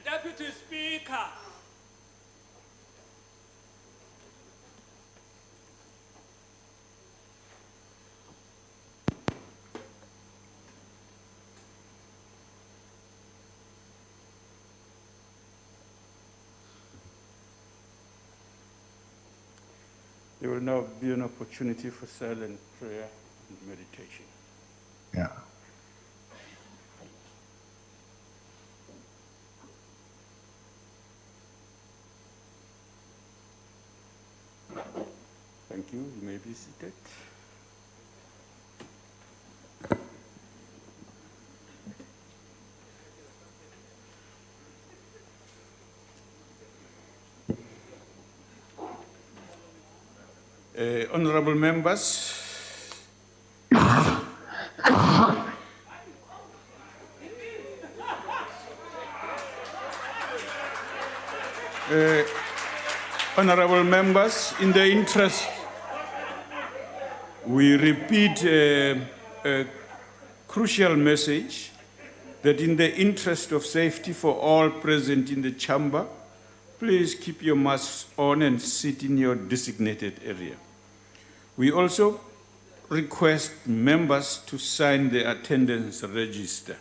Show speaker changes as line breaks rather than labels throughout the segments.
Deputy Speaker.
There will now be an opportunity for silent prayer and meditation.
Yeah.
Thank you. You may be seated. Honorable members, honorable members, in the interest, we repeat a crucial message that in the interest of safety for all present in the chamber, please keep your masks on and sit in your designated area. We also request members to sign the attendance register.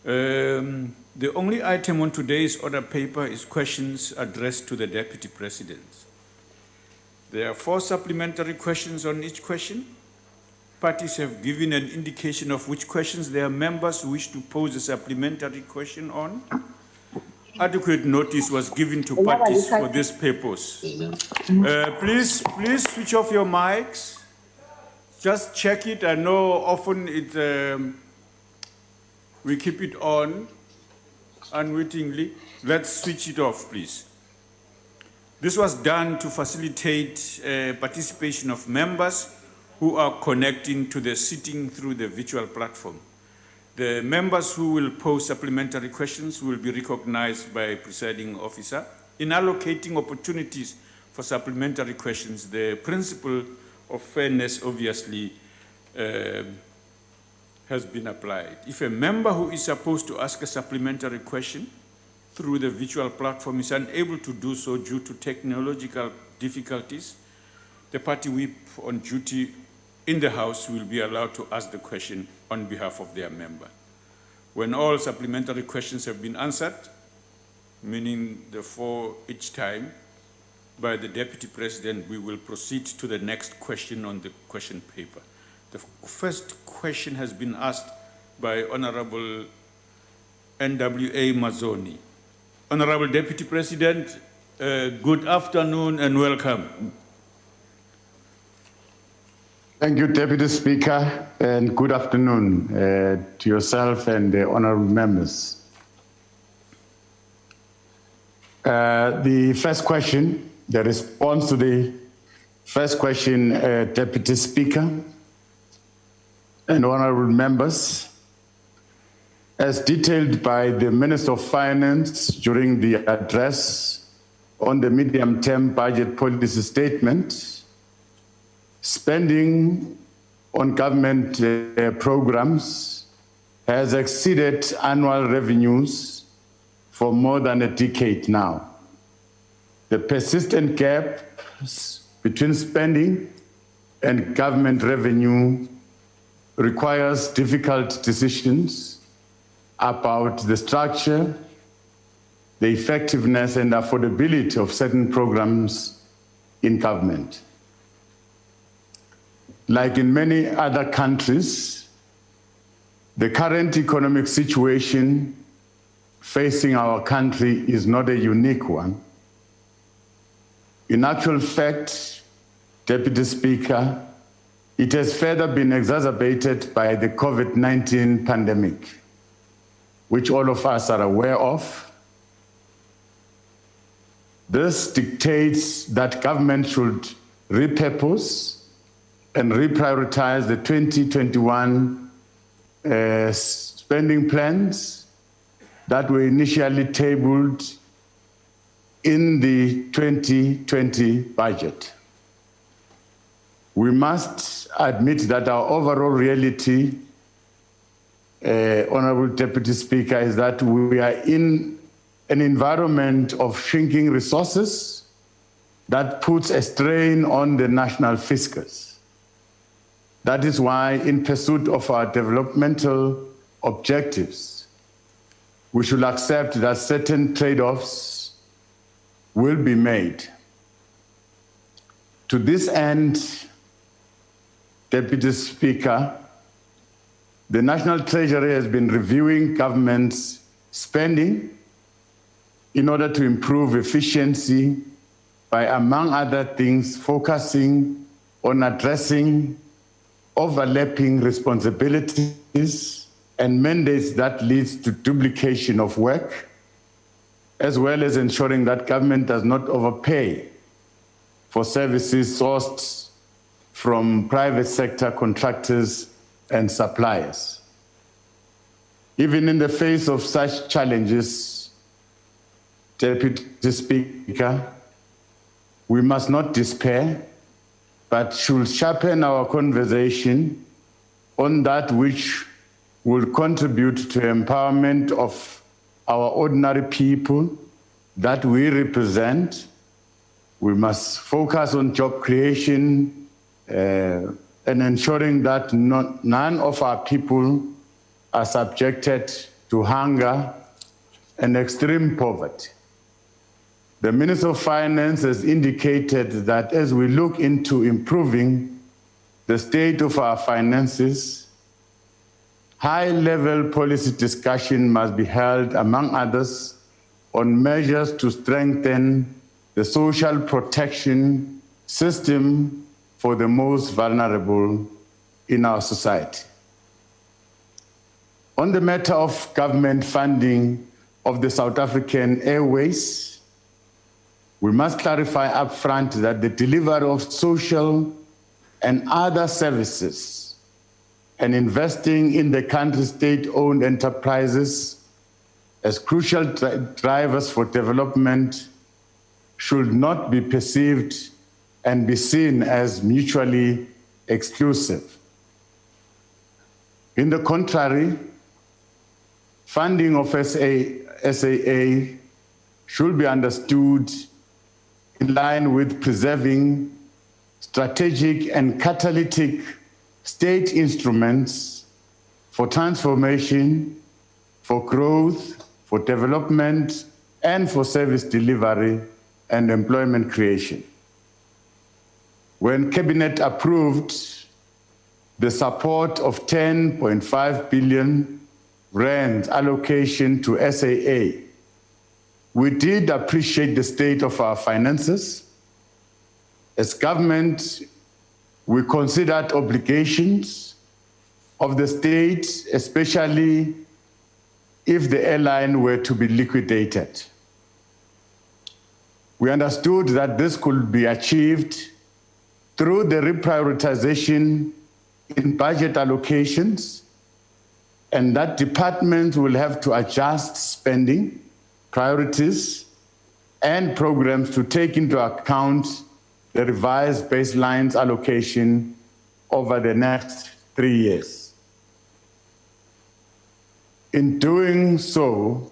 The only item on today's order paper is questions addressed to the Deputy President. There are 4 supplementary questions on each question. Parties have given an indication of which questions their members wish to pose a supplementary question on. Adequate notice was given to parties for this purpose. Please switch off your mics. Just check it. I know often we keep it on unwittingly. Let's switch it off, please. This was done to facilitate participation of members who are connecting to the sitting through the virtual platform. The members who will pose supplementary questions will be recognized by presiding officer. In allocating opportunities for supplementary questions, the principle of fairness obviously has been applied. If a member who is supposed to ask a supplementary question through the virtual platform is unable to do so due to technological difficulties, the party whip on duty in the House will be allowed to ask the question on behalf of their member. When all supplementary questions have been answered, meaning the 4 each time, by the Deputy President, we will proceed to the next question on the question paper. The first question has been asked by Honorable NWA Mazzoni. Honorable Deputy President, good afternoon and welcome.
Thank you, Deputy Speaker, and good afternoon to yourself and the honorable members. The first question, the response to the first question, Deputy Speaker and honorable members, as detailed by the Minister of Finance during the address on the medium-term budget policy statement, spending on government programs has exceeded annual revenues for more than a decade now. The persistent gaps between spending and government revenue requires difficult decisions about the structure, the effectiveness and affordability of certain programs in government. Like in many other countries, the current economic situation facing our country is not a unique one. In actual fact, Deputy Speaker, it has further been exacerbated by the COVID-19 pandemic, which all of us are aware of. This dictates that government should repurpose and reprioritize the 2021 spending plans that were initially tabled in the 2020 budget. We must admit that our overall reality Honorable Deputy Speaker, is that we are in an environment of shrinking resources that puts a strain on the national fiscus. That is why, in pursuit of our developmental objectives, we should accept that certain trade-offs will be made. To this end, Deputy Speaker, the National Treasury has been reviewing government's spending in order to improve efficiency by, among other things, focusing on addressing overlapping responsibilities and mandates that leads to duplication of work, as well as ensuring that government does not overpay for services sourced from private sector contractors and suppliers. Even in the face of such challenges, Deputy Speaker, we must not despair, but should sharpen our conversation on that which will contribute to empowerment of our ordinary people that we represent. We must focus on job creation and ensuring that none of our people are subjected to hunger and extreme poverty. The Minister of Finance has indicated that as we look into improving the state of our finances, high-level policy discussion must be held, among others, on measures to strengthen the social protection system for the most vulnerable in our society. On the matter of government funding of the South African Airways, we must clarify upfront that the delivery of social and other services and investing in the country's state-owned enterprises as crucial drivers for development should not be perceived and be seen as mutually exclusive. In the contrary, funding of SAA should be understood in line with preserving strategic and catalytic state instruments for transformation, for growth, for development, and for service delivery and employment creation. When Cabinet approved the support of 10.5 billion rand allocation to SAA, we did appreciate the state of our finances. As government, we considered obligations of the state, especially if the airline were to be liquidated. We understood that this could be achieved through the reprioritization in budget allocations, and that departments will have to adjust spending priorities and programs to take into account the revised baselines allocation over the next 3 years. In doing so,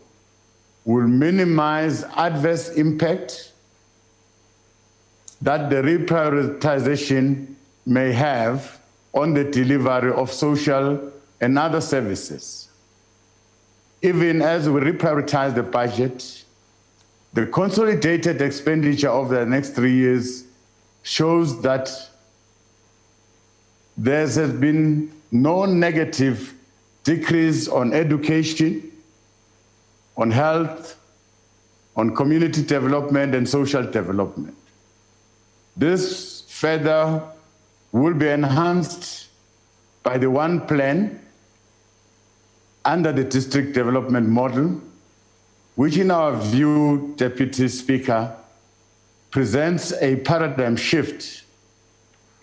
we'll minimize adverse impact that the reprioritization may have on the delivery of social and other services. Even as we reprioritize the budget, the consolidated expenditure over the next 3 years shows that there has been no negative decrease on education, on health, on community development and social development. This further will be enhanced by the one plan under the district development model, which in our view, Deputy Speaker, presents a paradigm shift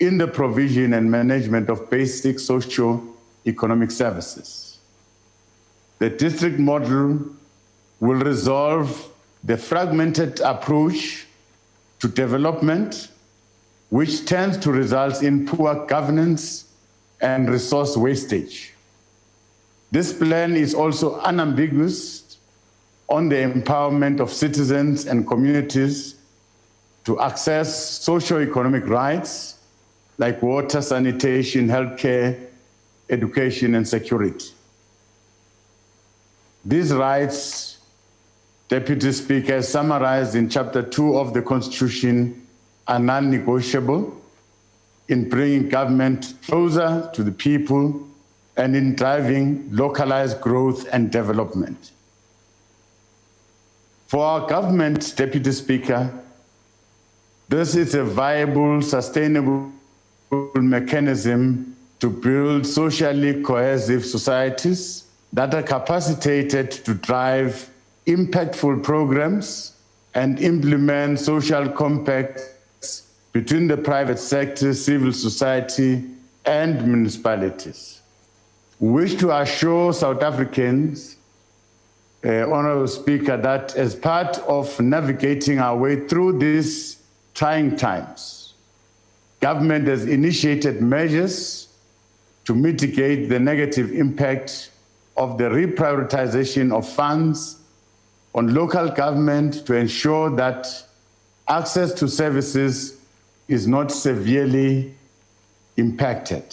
in the provision and management of basic socio-economic services. The district model will resolve the fragmented approach to development, which tends to result in poor governance and resource wastage. This plan is also unambiguous on the empowerment of citizens and communities to access socio-economic rights like water, sanitation, healthcare, education, and security. These rights, Deputy Speaker, summarized in Chapter 2 of the Constitution, are non-negotiable in bringing government closer to the people and in driving localized growth and development. For our government, Deputy Speaker, this is a viable, sustainable mechanism to build socially cohesive societies that are capacitated to drive impactful programs and implement social compacts between the private sector, civil society, and municipalities. We wish to assure South Africans, Honourable Speaker, that as part of navigating our way through these trying times, government has initiated measures to mitigate the negative impact of the reprioritization of funds on local government to ensure that access to services is not severely impacted.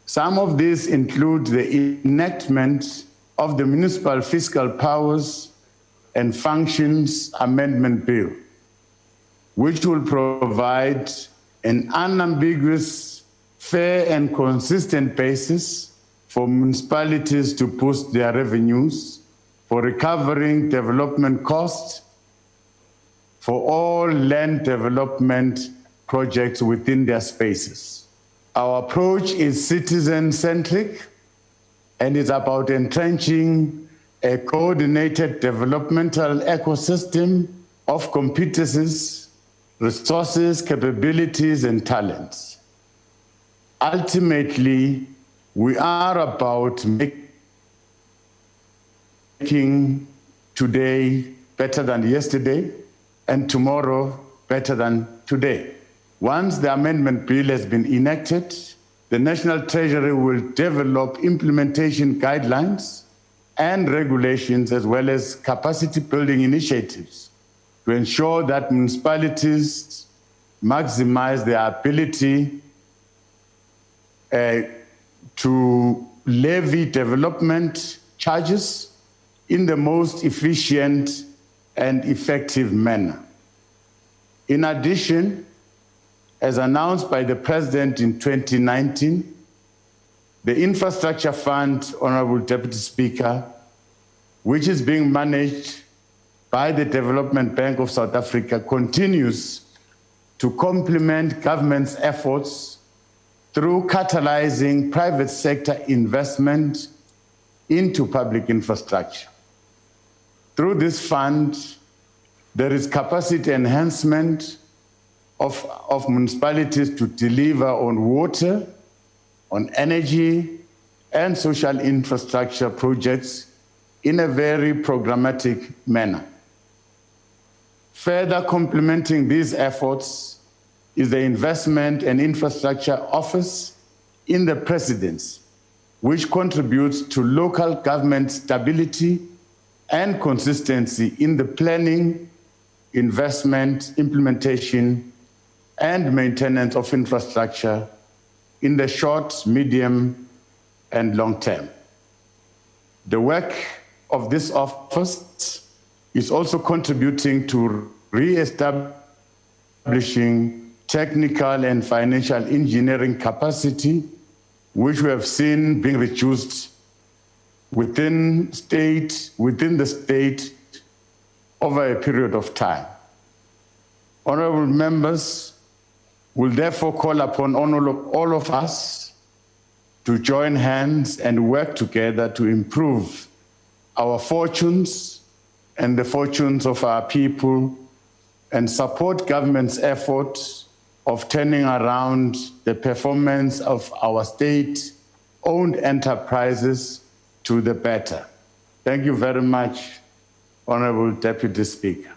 Some of these include the enactment of the Municipal Fiscal Powers and Functions Amendment Bill, which will provide an unambiguous, fair and consistent basis for municipalities to boost their revenues, for recovering development costs, for all land development projects within their spaces. Our approach is citizen-centric and is about entrenching a coordinated developmental ecosystem of competencies, resources, capabilities, and talents. Ultimately, we are about making today better than yesterday and tomorrow better than today. Once the amendment bill has been enacted, the National Treasury will develop implementation guidelines and regulations as well as capacity building initiatives to ensure that municipalities maximize their ability to levy development charges in the most efficient and effective manner. In addition, as announced by the President in 2019, the Infrastructure Fund, Honourable Deputy Speaker, which is being managed by the Development Bank of South Africa, continues to complement government's efforts through catalyzing private sector investment into public infrastructure. Through this fund, there is capacity enhancement of municipalities to deliver on water, on energy, and social infrastructure projects in a very programmatic manner. Further complementing these efforts is the Investment and Infrastructure Office in the Presidency, which contributes to local government stability and consistency in the planning, investment, implementation, and maintenance of infrastructure in the short, medium, and long term. The work of this office is also contributing to re-establishing technical and financial engineering capacity, which we have seen being reduced within the state over a period of time. Honourable members, will therefore call upon all of us to join hands and work together to improve our fortunes and the fortunes of our people and support government's efforts of turning around the performance of our state-owned enterprises to the better. Thank you very much, Honourable Deputy Speaker.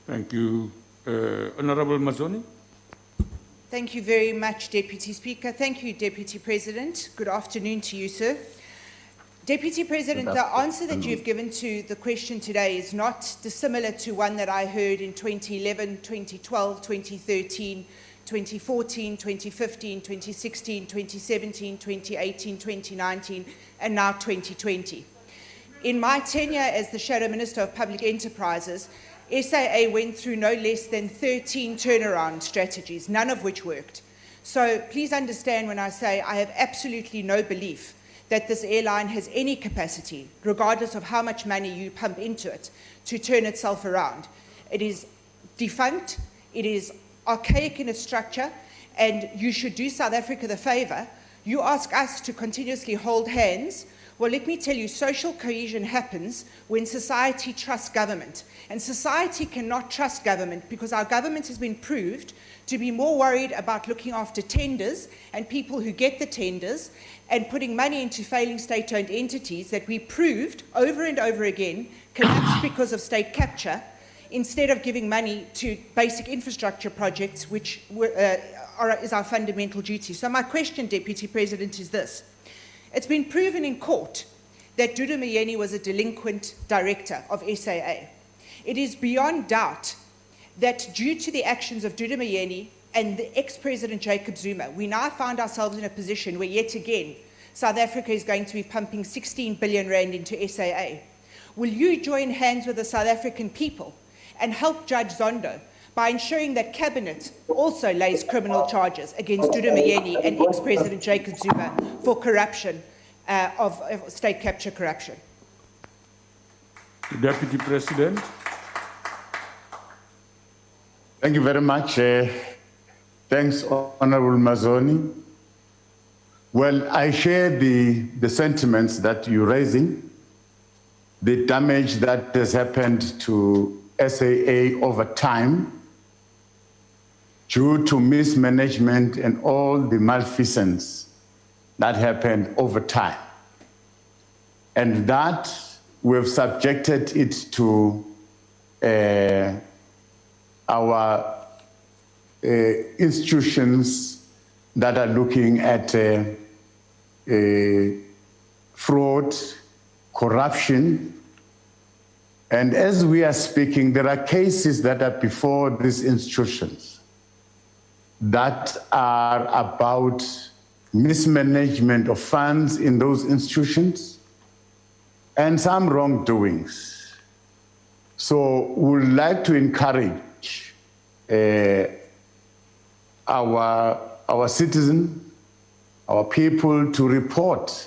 Thank you. Honourable Mazoni.
Thank you very much, Deputy Speaker. Thank you, Deputy President. Good afternoon to you, sir. Deputy President, the answer that you've given to the question today is not dissimilar to one that I heard in 2011, 2012, 2013, 2014, 2015, 2016, 2017, 2018, 2019, and now 2020. In my tenure as the Shadow Minister of Public Enterprises, SAA went through no less than 13 turnaround strategies, none of which worked. So please understand when I say I have absolutely no belief that this airline has any capacity, regardless of how much money you pump into it, to turn itself around. It is defunct, it is archaic in its structure, and you should do South Africa the favour. You ask us to continuously hold hands. Well, let me tell you, social cohesion happens when society trusts government. And society cannot trust government because our government has been proved to be more worried about looking after tenders and people who get the tenders and putting money into failing state-owned entities that we proved over and over again collapsed because of state capture, instead of giving money to basic infrastructure projects, which is our fundamental duty. So my question, Deputy President, is this. It's been proven in court that Dudu Myeni was a delinquent director of SAA. It is beyond doubt that due to the actions of Dudu Myeni and the ex-President Jacob Zuma, we now find ourselves in a position where yet again South Africa is going to be pumping 16 billion rand into SAA. Will you join hands with the South African people and help Judge Zondo by ensuring that Cabinet also lays criminal charges against Dudu Myeni and ex-President Jacob Zuma for corruption, of state capture corruption?
Deputy President.
Thank you very much. Thanks, Honorable Mazoni. Well, I share the sentiments that you're raising, the damage that has happened to SAA over time due to mismanagement and all the malfeasance that happened over time. And that we've subjected it to our institutions that are looking at fraud, corruption. And as we are speaking, there are cases that are before these institutions that are about mismanagement of funds in those institutions and some wrongdoings. So we would like to encourage our citizens, our people to report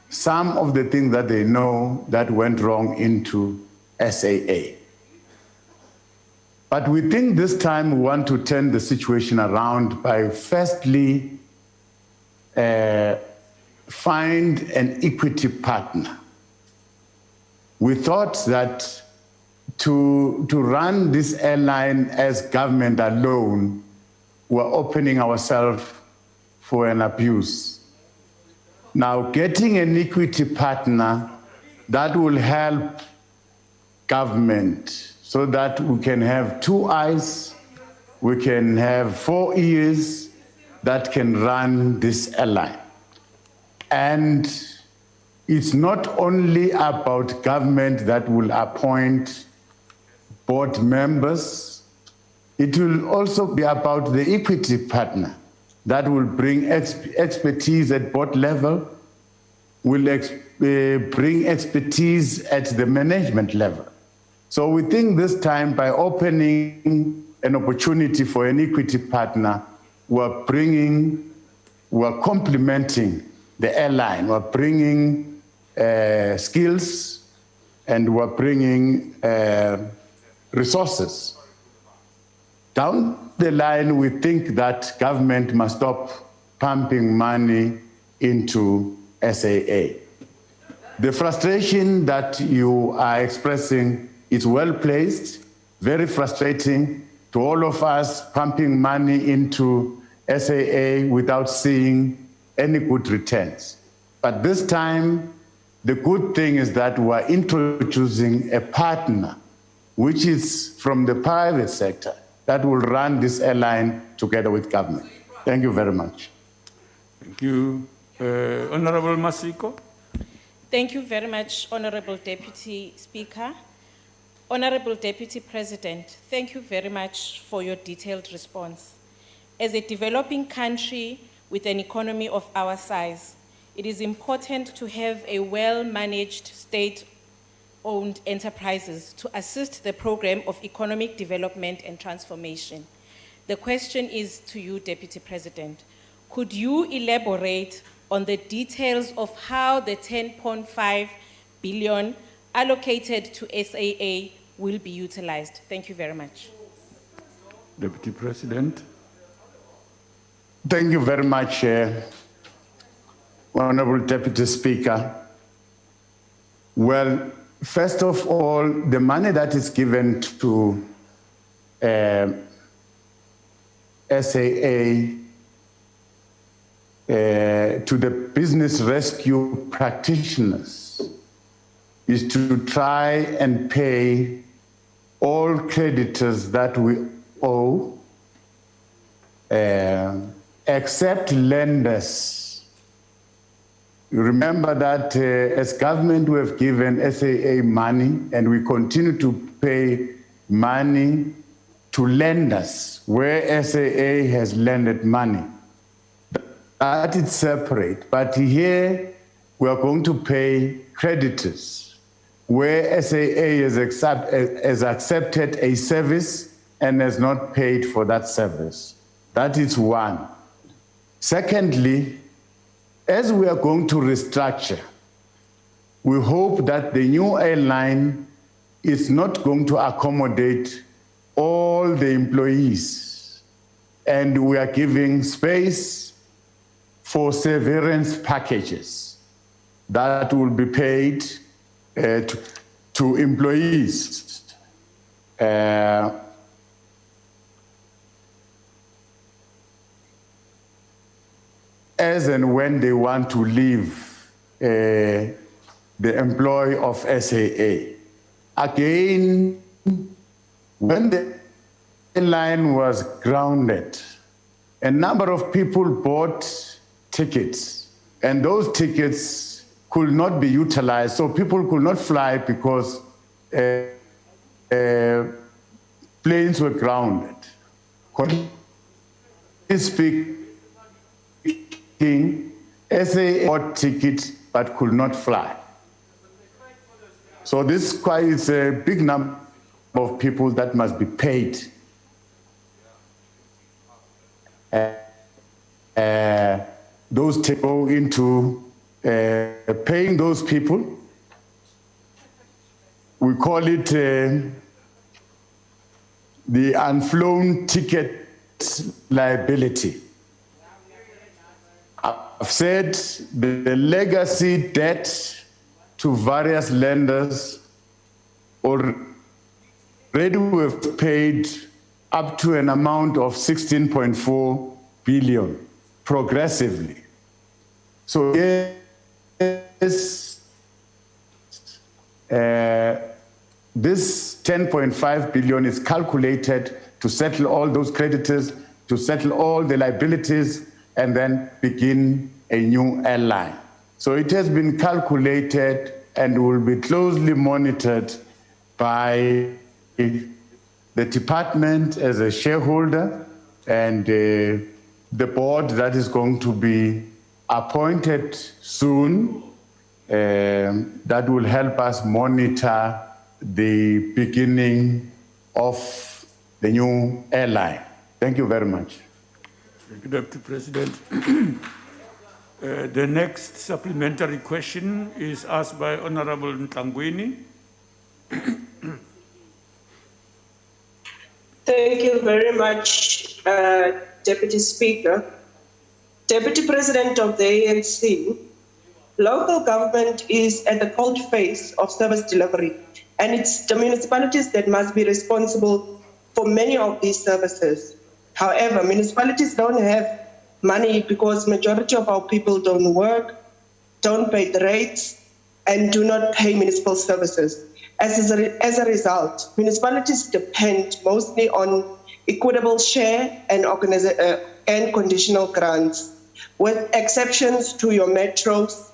some of the things that they know that went wrong into SAA. But we think this time we want to turn the situation around by firstly find an equity partner. We thought that to run this airline as government alone, we're opening ourselves for an abuse. Now, getting an equity partner that will help government so that we can have 2 eyes, we can have 4 ears that can run this airline. And it's not only about government that will appoint board members, it will also be about the equity partner that will bring expertise at board level, will bring expertise at the management level. So we think this time by opening an opportunity for an equity partner, we're complementing the airline, we're bringing skills and we're bringing resources. Down the line, we think that government must stop pumping money into SAA. The frustration that you are expressing is well placed, very frustrating to all of us pumping money into SAA without seeing any good returns. But this time, the good thing is that we're introducing a partner which is from the private sector, that will run this airline together with government. Thank you very much.
Thank you. Honorable Masiko.
Thank you very much, Honorable Deputy Speaker. Honorable Deputy President, thank you very much for your detailed response. As a developing country with an economy of our size, it is important to have a well-managed state-owned enterprises to assist the program of economic development and transformation. The question is to you, Deputy President. Could you elaborate on the details of how the 10.5 billion allocated to SAA will be utilized? Thank you very much.
Deputy President.
Thank you very much, Honorable Deputy Speaker. Well, first of all, the money that is given to SAA to the business rescue practitioners is to try and pay all creditors that we owe, except lenders. You remember that as government we have given SAA money and we continue to pay money to lenders where SAA has lended money. That is separate, but here we are going to pay creditors where SAA has accepted a service and has not paid for that service. That is one. Secondly, as we are going to restructure, we hope that the new airline is not going to accommodate all the employees, and we are giving space for severance packages that will be paid to employees. As and when they want to leave the employ of SAA. Again, when the airline was grounded, a number of people bought tickets, and those tickets could not be utilized, so people could not fly because planes were grounded. Speaking, SAA bought tickets but could not fly. So this is a big number of people that must be paid. Those to go into paying those people. We call it the unflown ticket liability. I've said the legacy debt to various lenders already we've paid up to an amount of 16.4 billion progressively. So yes, this 10.5 billion is calculated to settle all those creditors, to settle all the liabilities, and then begin a new airline. So it has been calculated and will be closely monitored by the department as a shareholder and the board that is going to be appointed soon that will help us monitor the beginning of the new airline. Thank you very much.
Thank you, Deputy President. The next supplementary question is asked by Honorable Ntangweni.
Thank you very much, Deputy Speaker. Deputy President of the ANC, local government is at the cold phase of service delivery, and it's the municipalities that must be responsible for many of these services. However, municipalities don't have money because majority of our people don't work, don't pay the rates, and do not pay municipal services. As a result, municipalities depend mostly on equitable share, and conditional grants, with exceptions to your metros,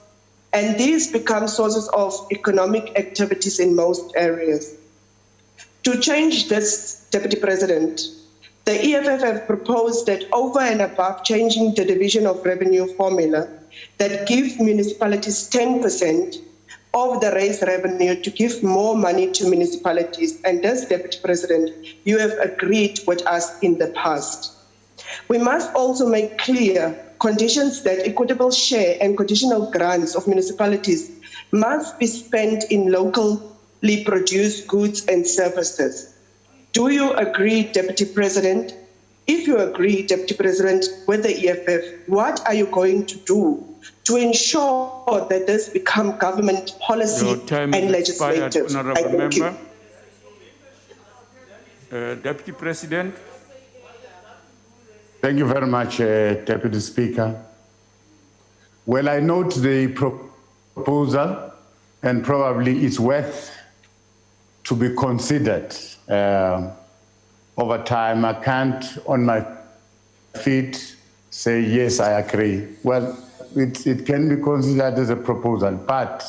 and these become sources of economic activities in most areas. To change this, Deputy President, the EFF have proposed that over and above changing the division of revenue formula that gives municipalities 10% of the raised revenue to give more money to municipalities, and thus, Deputy President, you have agreed with us in the past. We must also make clear conditions that equitable share and conditional grants of municipalities must be spent in locally produced goods and services. Do you agree, Deputy President? If you agree, Deputy President, with the EFF, what are you going to do to ensure that this become government policy and legislative?
Honourable Member. Deputy President.
Thank you very much, Deputy Speaker. Well, I note the proposal, and probably it's worth to be considered over time. I can't, on my feet, say, yes, I agree. Well, it can be considered as a proposal, but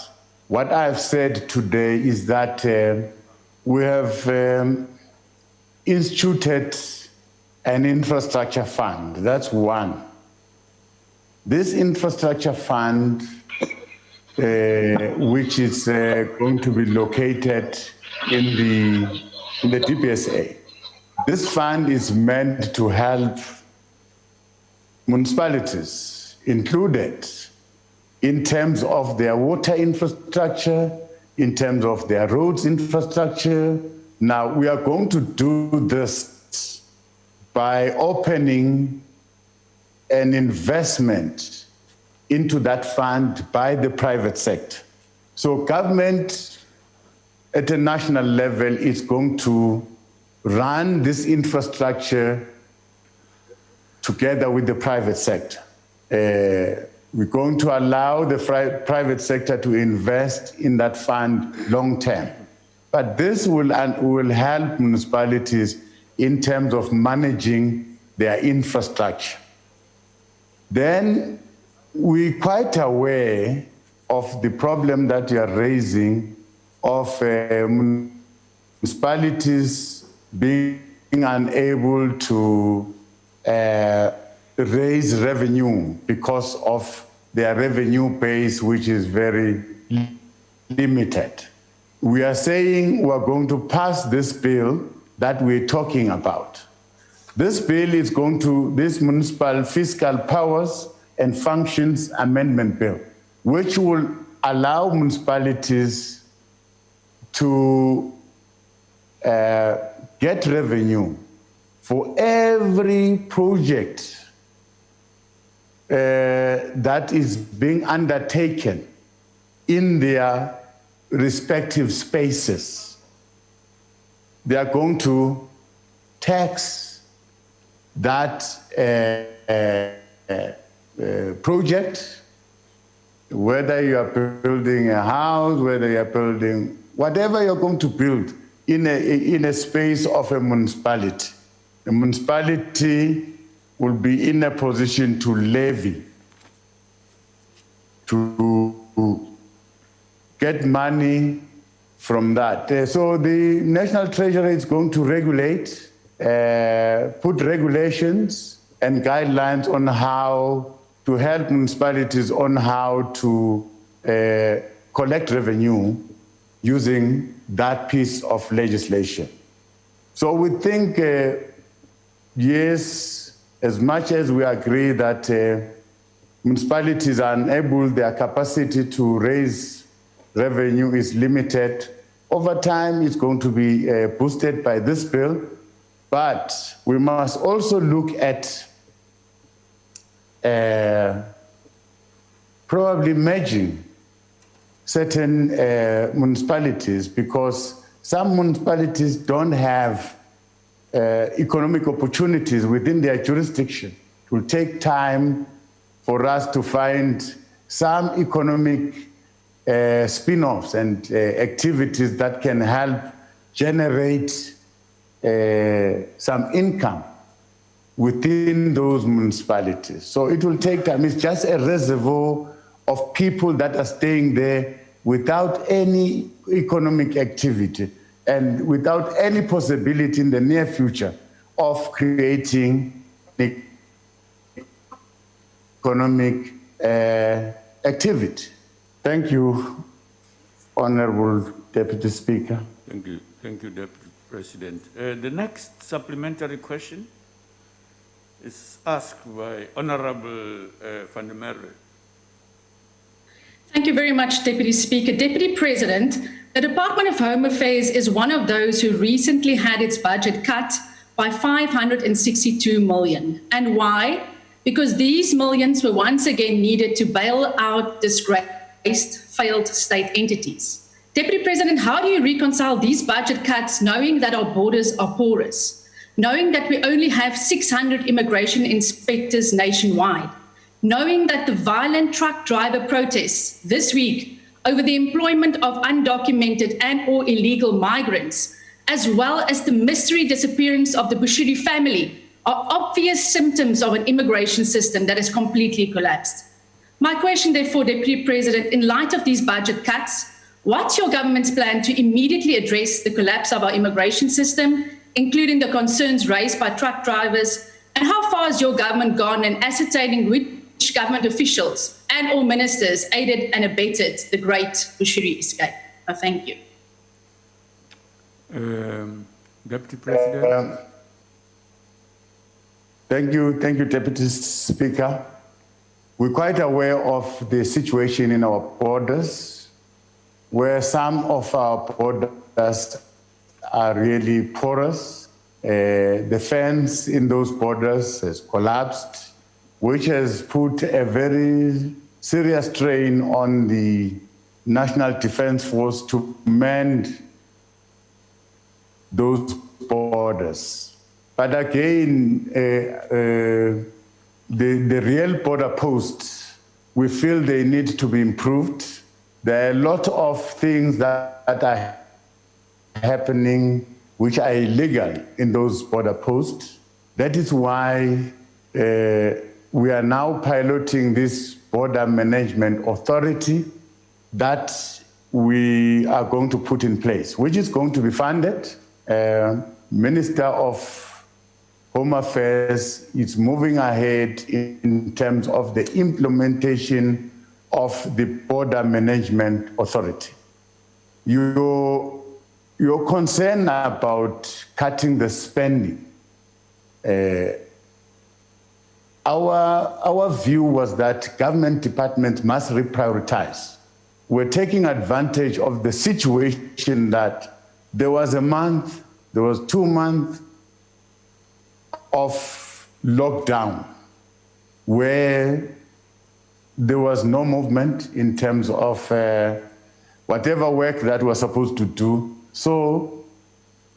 what I've said today is that we have instituted an infrastructure fund. That's one. This infrastructure fund, which is going to be located in the DPSA. This fund is meant to help municipalities included in terms of their water infrastructure, in terms of their roads infrastructure. Now, we are going to do this by opening an investment into that fund by the private sector. So government at a national level is going to run this infrastructure together with the private sector. We're going to allow the private sector to invest in that fund long term. But this will help municipalities in terms of managing their infrastructure. Then we're quite aware of the problem that you are raising of municipalities being unable to raise revenue because of their revenue base, which is very limited. We are saying we're going to pass this bill that we're talking about. This bill is going to, this Municipal Fiscal Powers and Functions Amendment Bill, which will allow municipalities to get revenue for every project that is being undertaken in their respective spaces. They are going to tax that project, whether you are building a house, whether you are building whatever you're going to build in a space of a municipality. The municipality will be in a position to levy, to get money from that. So the National Treasury is going to regulate, put regulations and guidelines on how to help municipalities on how to collect revenue using that piece of legislation. So we think, yes, as much as we agree that municipalities are unable, their capacity to raise revenue is limited, over time it's going to be boosted by this bill, but we must also look at probably merging certain municipalities, because some municipalities don't have economic opportunities within their jurisdiction. It will take time for us to find some economic spin-offs and activities that can help generate some income within those municipalities. So it will take time. It's just a reservoir of people that are staying there without any economic activity and without any possibility in the near future of creating economic activity. Thank you, Honorable Deputy Speaker.
Thank you, Deputy President. The next supplementary question is asked by Honorable Van der Merwe.
Thank you very much, Deputy Speaker. Deputy President, the Department of Home Affairs is one of those who recently had its budget cut by 562 million. And why? Because these millions were once again needed to bail out disgraced, failed state entities. Deputy President, how do you reconcile these budget cuts knowing that our borders are porous, knowing that we only have 600 immigration inspectors nationwide, knowing that the violent truck driver protests this week over the employment of undocumented and or illegal migrants, as well as the mystery disappearance of the Bushiri family, are obvious symptoms of an immigration system that has completely collapsed? My question, therefore, Deputy President, in light of these budget cuts, what's your government's plan to immediately address the collapse of our immigration system, including the concerns raised by truck drivers, and how far has your government gone in ascertaining which government officials and or ministers aided and abetted the great Bushiri escape? Thank you.
Deputy President.
Thank you, Deputy Speaker. We're quite aware of the situation in our borders, where some of our borders are really porous. The fence in those borders has collapsed, which has put a very serious strain on the National Defense Force to mend those borders. But again, the real border posts, we feel they need to be improved. There are a lot of things that are happening which are illegal in those border posts. That is why we are now piloting this border management authority that we are going to put in place, which is going to be funded. Minister of Home Affairs is moving ahead in terms of the implementation of the Border Management Authority. Your concern about cutting the spending, our view was that government departments must reprioritize. We're taking advantage of the situation that there was a month, there was 2 months of lockdown where there was no movement in terms of whatever work that we're supposed to do. So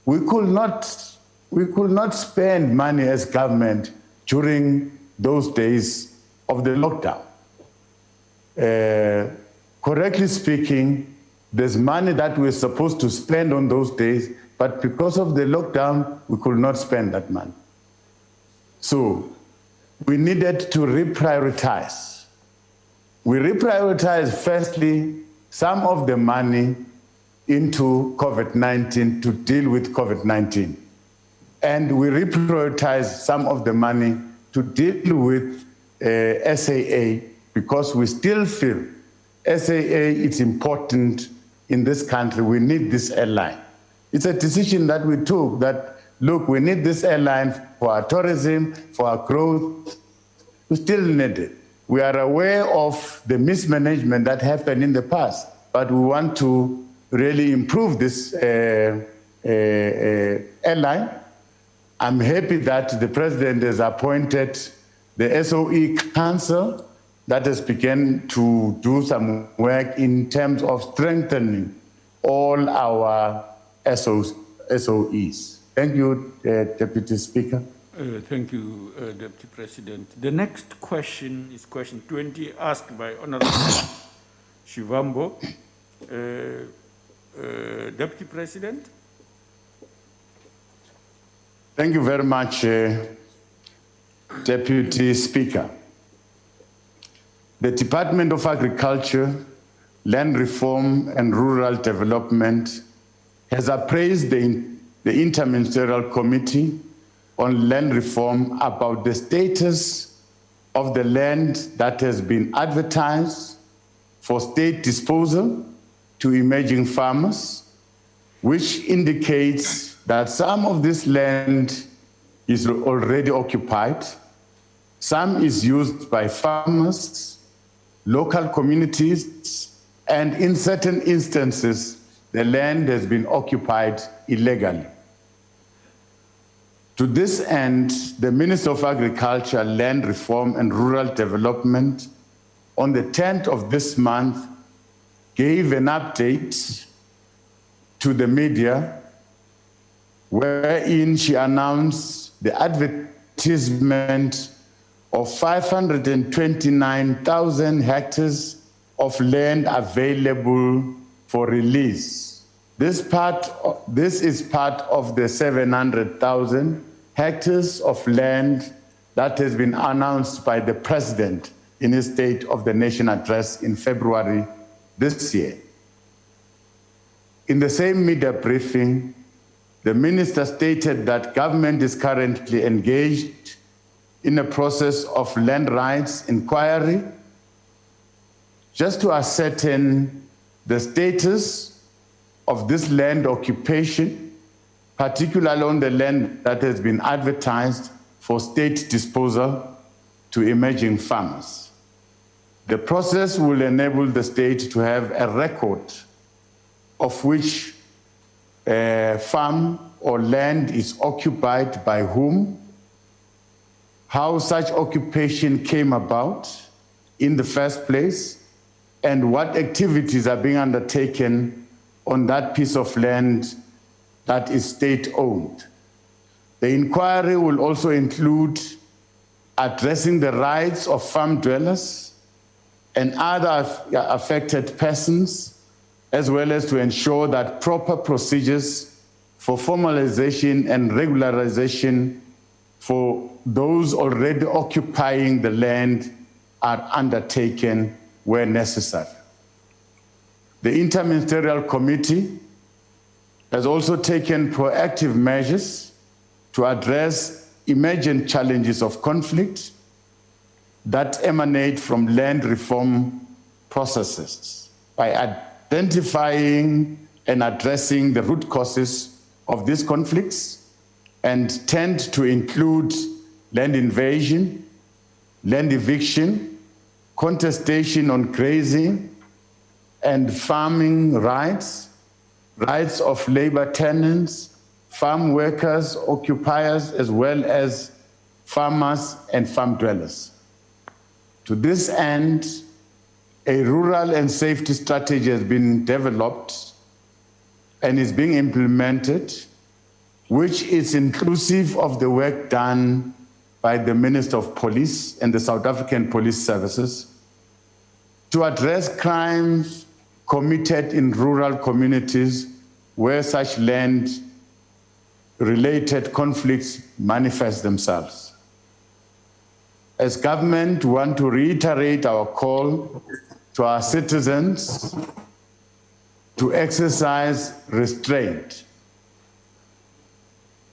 we could not spend money as government during those days of the lockdown. Correctly speaking, there's money that we're supposed to spend on those days, but because of the lockdown, we could not spend that money. So we needed to reprioritize. We reprioritized, firstly, some of the money into COVID-19 to deal with COVID-19. And we reprioritized some of the money to deal with SAA because we still feel SAA is important in this country. We need this airline. It's a decision that we took that, look, we need this airline for our tourism, for our growth. We still need it. We are aware of the mismanagement that happened in the past, but we want to really improve this airline. I'm happy that the president has appointed the SOE Council that has begun to do some work in terms of strengthening all our SOEs. Thank you, Deputy Speaker.
Thank you, Deputy President. The next question is question 20, asked by Honorable Shivambo. Deputy President.
Thank you very much, Deputy Speaker. The Department of Agriculture, Land Reform and Rural Development has appraised the Interministerial Committee on Land Reform about the status of the land that has been advertised for state disposal to emerging farmers, which indicates that some of this land is already occupied, some is used by farmers, local communities, and in certain instances, the land has been occupied illegally. To this end, the Minister of Agriculture, Land Reform and Rural Development on the 10th of this month gave an update to the media wherein she announced the advertisement of 529,000 hectares of land available for release. This is part of the 700,000 hectares of land that has been announced by the President in his State of the Nation address in February this year. In the same media briefing, the Minister stated that government is currently engaged in a process of land rights inquiry just to ascertain the status of this land occupation, particularly on the land that has been advertised for state disposal to emerging farmers. The process will enable the state to have a record of which farm or land is occupied by whom, how such occupation came about in the first place, and what activities are being undertaken on that piece of land that is state-owned. The inquiry will also include addressing the rights of farm dwellers and other affected persons, as well as to ensure that proper procedures for formalization and regularization for those already occupying the land are undertaken where necessary. The Interministerial Committee has also taken proactive measures to address emergent challenges of conflict that emanate from land reform processes by identifying and addressing the root causes of these conflicts and tend to include land invasion, land eviction, contestation on grazing and farming rights, rights of labor tenants, farm workers, occupiers, as well as farmers and farm dwellers. To this end, a rural and safety strategy has been developed and is being implemented, which is inclusive of the work done by the Minister of Police and the South African Police Services to address crimes committed in rural communities where such land-related conflicts manifest themselves. As government, we want to reiterate our call to our citizens to exercise restraint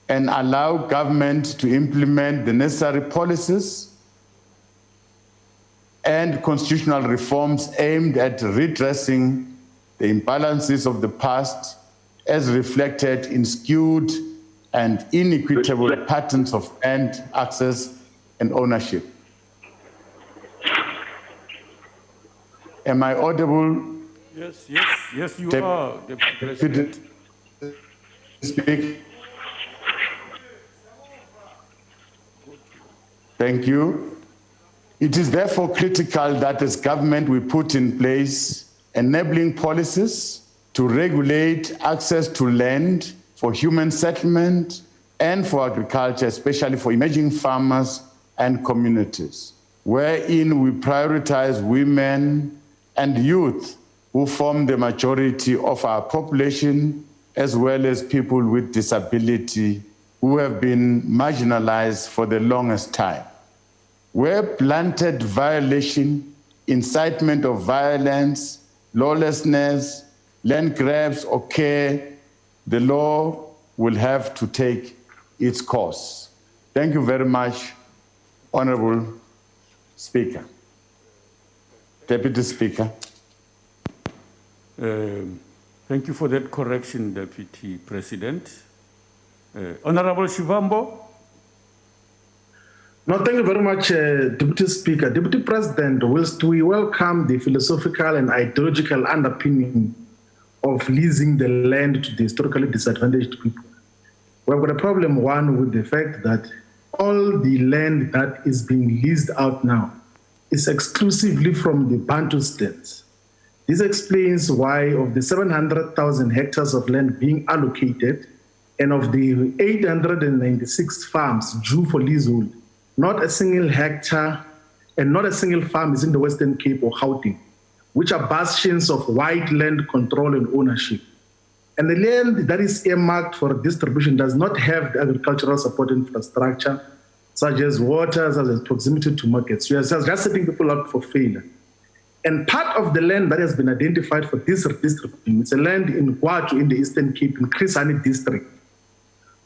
and allow government to implement the necessary policies and constitutional reforms aimed at redressing the imbalances of the past as reflected in skewed and inequitable patterns of land access and ownership. Am I audible?
Yes, you are, Deputy President.
Speak. Thank you. It is therefore critical that as government we put in place enabling policies to regulate access to land for human settlement and for agriculture, especially for emerging farmers and communities, wherein we prioritize women and youth who form the majority of our population, as well as people with disability who have been marginalized for the longest time. Where blatant violation, incitement of violence, lawlessness, land grabs occur, the law will have to take its course. Thank you very much, Honorable Speaker. Deputy Speaker.
Thank you for that correction, Deputy President. Honorable Shivambo.
No, thank you very much, Deputy Speaker. Deputy President, whilst we welcome the philosophical and ideological underpinning of leasing the land to the historically disadvantaged people, we've got a problem, one, with the fact that all the land that is being leased out now is exclusively from the Bantustans. This explains why of the 700,000 hectares of land being allocated and of the 896 farms due for leasehold, not a single hectare and not a single farm is in the Western Cape or Gauteng, which are bastions of white land control and ownership. And the land that is earmarked for distribution does not have the agricultural support infrastructure, such as water, such as proximity to markets. You are just setting people up for failure. And part of the land that has been identified for this redistribution is a land in Guatu in the Eastern Cape, in Chris Hani district,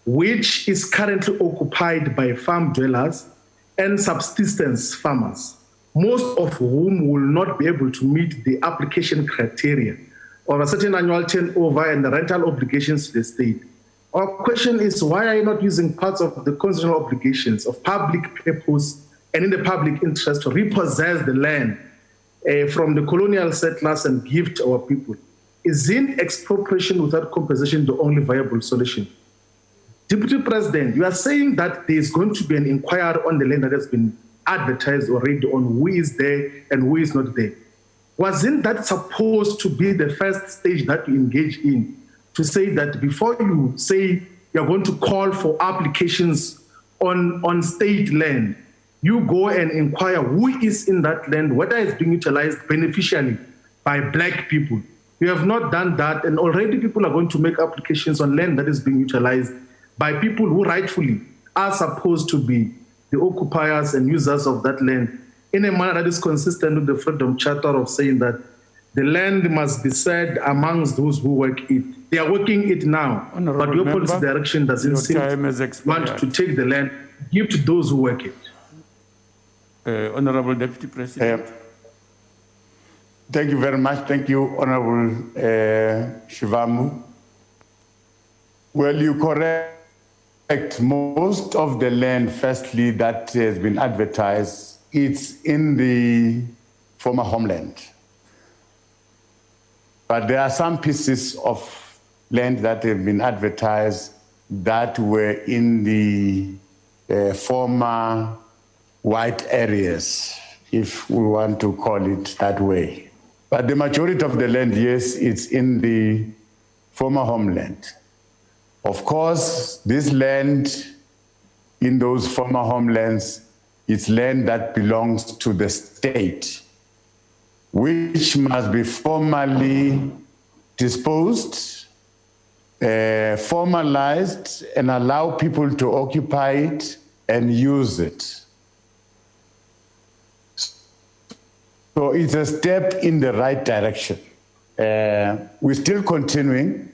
which is currently occupied by farm dwellers and subsistence farmers, most of whom will not be able to meet the application criteria of a certain annual turnover and the rental obligations to the state. Our question is, why are you not using parts of the constitutional obligations of public purpose and in the public interest to repossess the land from the colonial settlers and give to our people? Isn't expropriation without compensation the only viable solution? Deputy President, you are saying that there is going to be an inquiry on the land that has been advertised already on who is there and who is not there. Wasn't that supposed to be the first stage that you engage in, to say that before you say you're going to call for applications on state land, you go and inquire who is in that land, whether it's being utilized beneficially by black people? You have not done that, and already people are going to make applications on land that is being utilized by people who rightfully are supposed to be the occupiers and users of that land, in a manner that is consistent with the Freedom Charter of saying that the land must be shared amongst those who work it. They are working it now,
Honorable
but your
member,
policy direction doesn't seem to want to take the land, give to those who work it.
Honorable Deputy President.
Thank you very much. Thank you, Honorable Shivamu. Well, you correct. Most of the land, firstly, that has been advertised, it's in the former homeland. But there are some pieces of land that have been advertised that were in the former white areas, if we want to call it that way. But the majority of the land, yes, it's in the former homeland. Of course, this land in those former homelands is land that belongs to the state, which must be formally disposed, formalized, and allow people to occupy it and use it. So it's a step in the right direction. We're still continuing.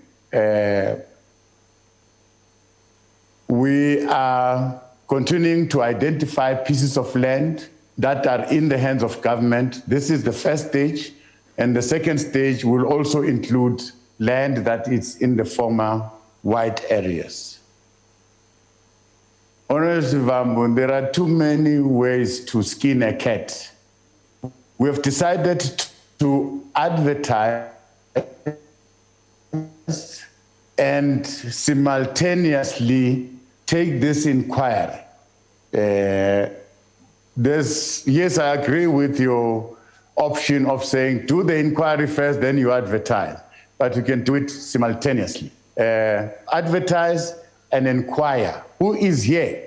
We are continuing to identify pieces of land that are in the hands of government. This is the first stage, and the second stage will also include land that is in the former white areas. Honorable Shivambu, there are too many ways to skin a cat. We have decided to advertise and simultaneously take this inquiry. Yes, I agree with your option of saying do the inquiry first, then you advertise, but you can do it simultaneously. Advertise and inquire. Who is here?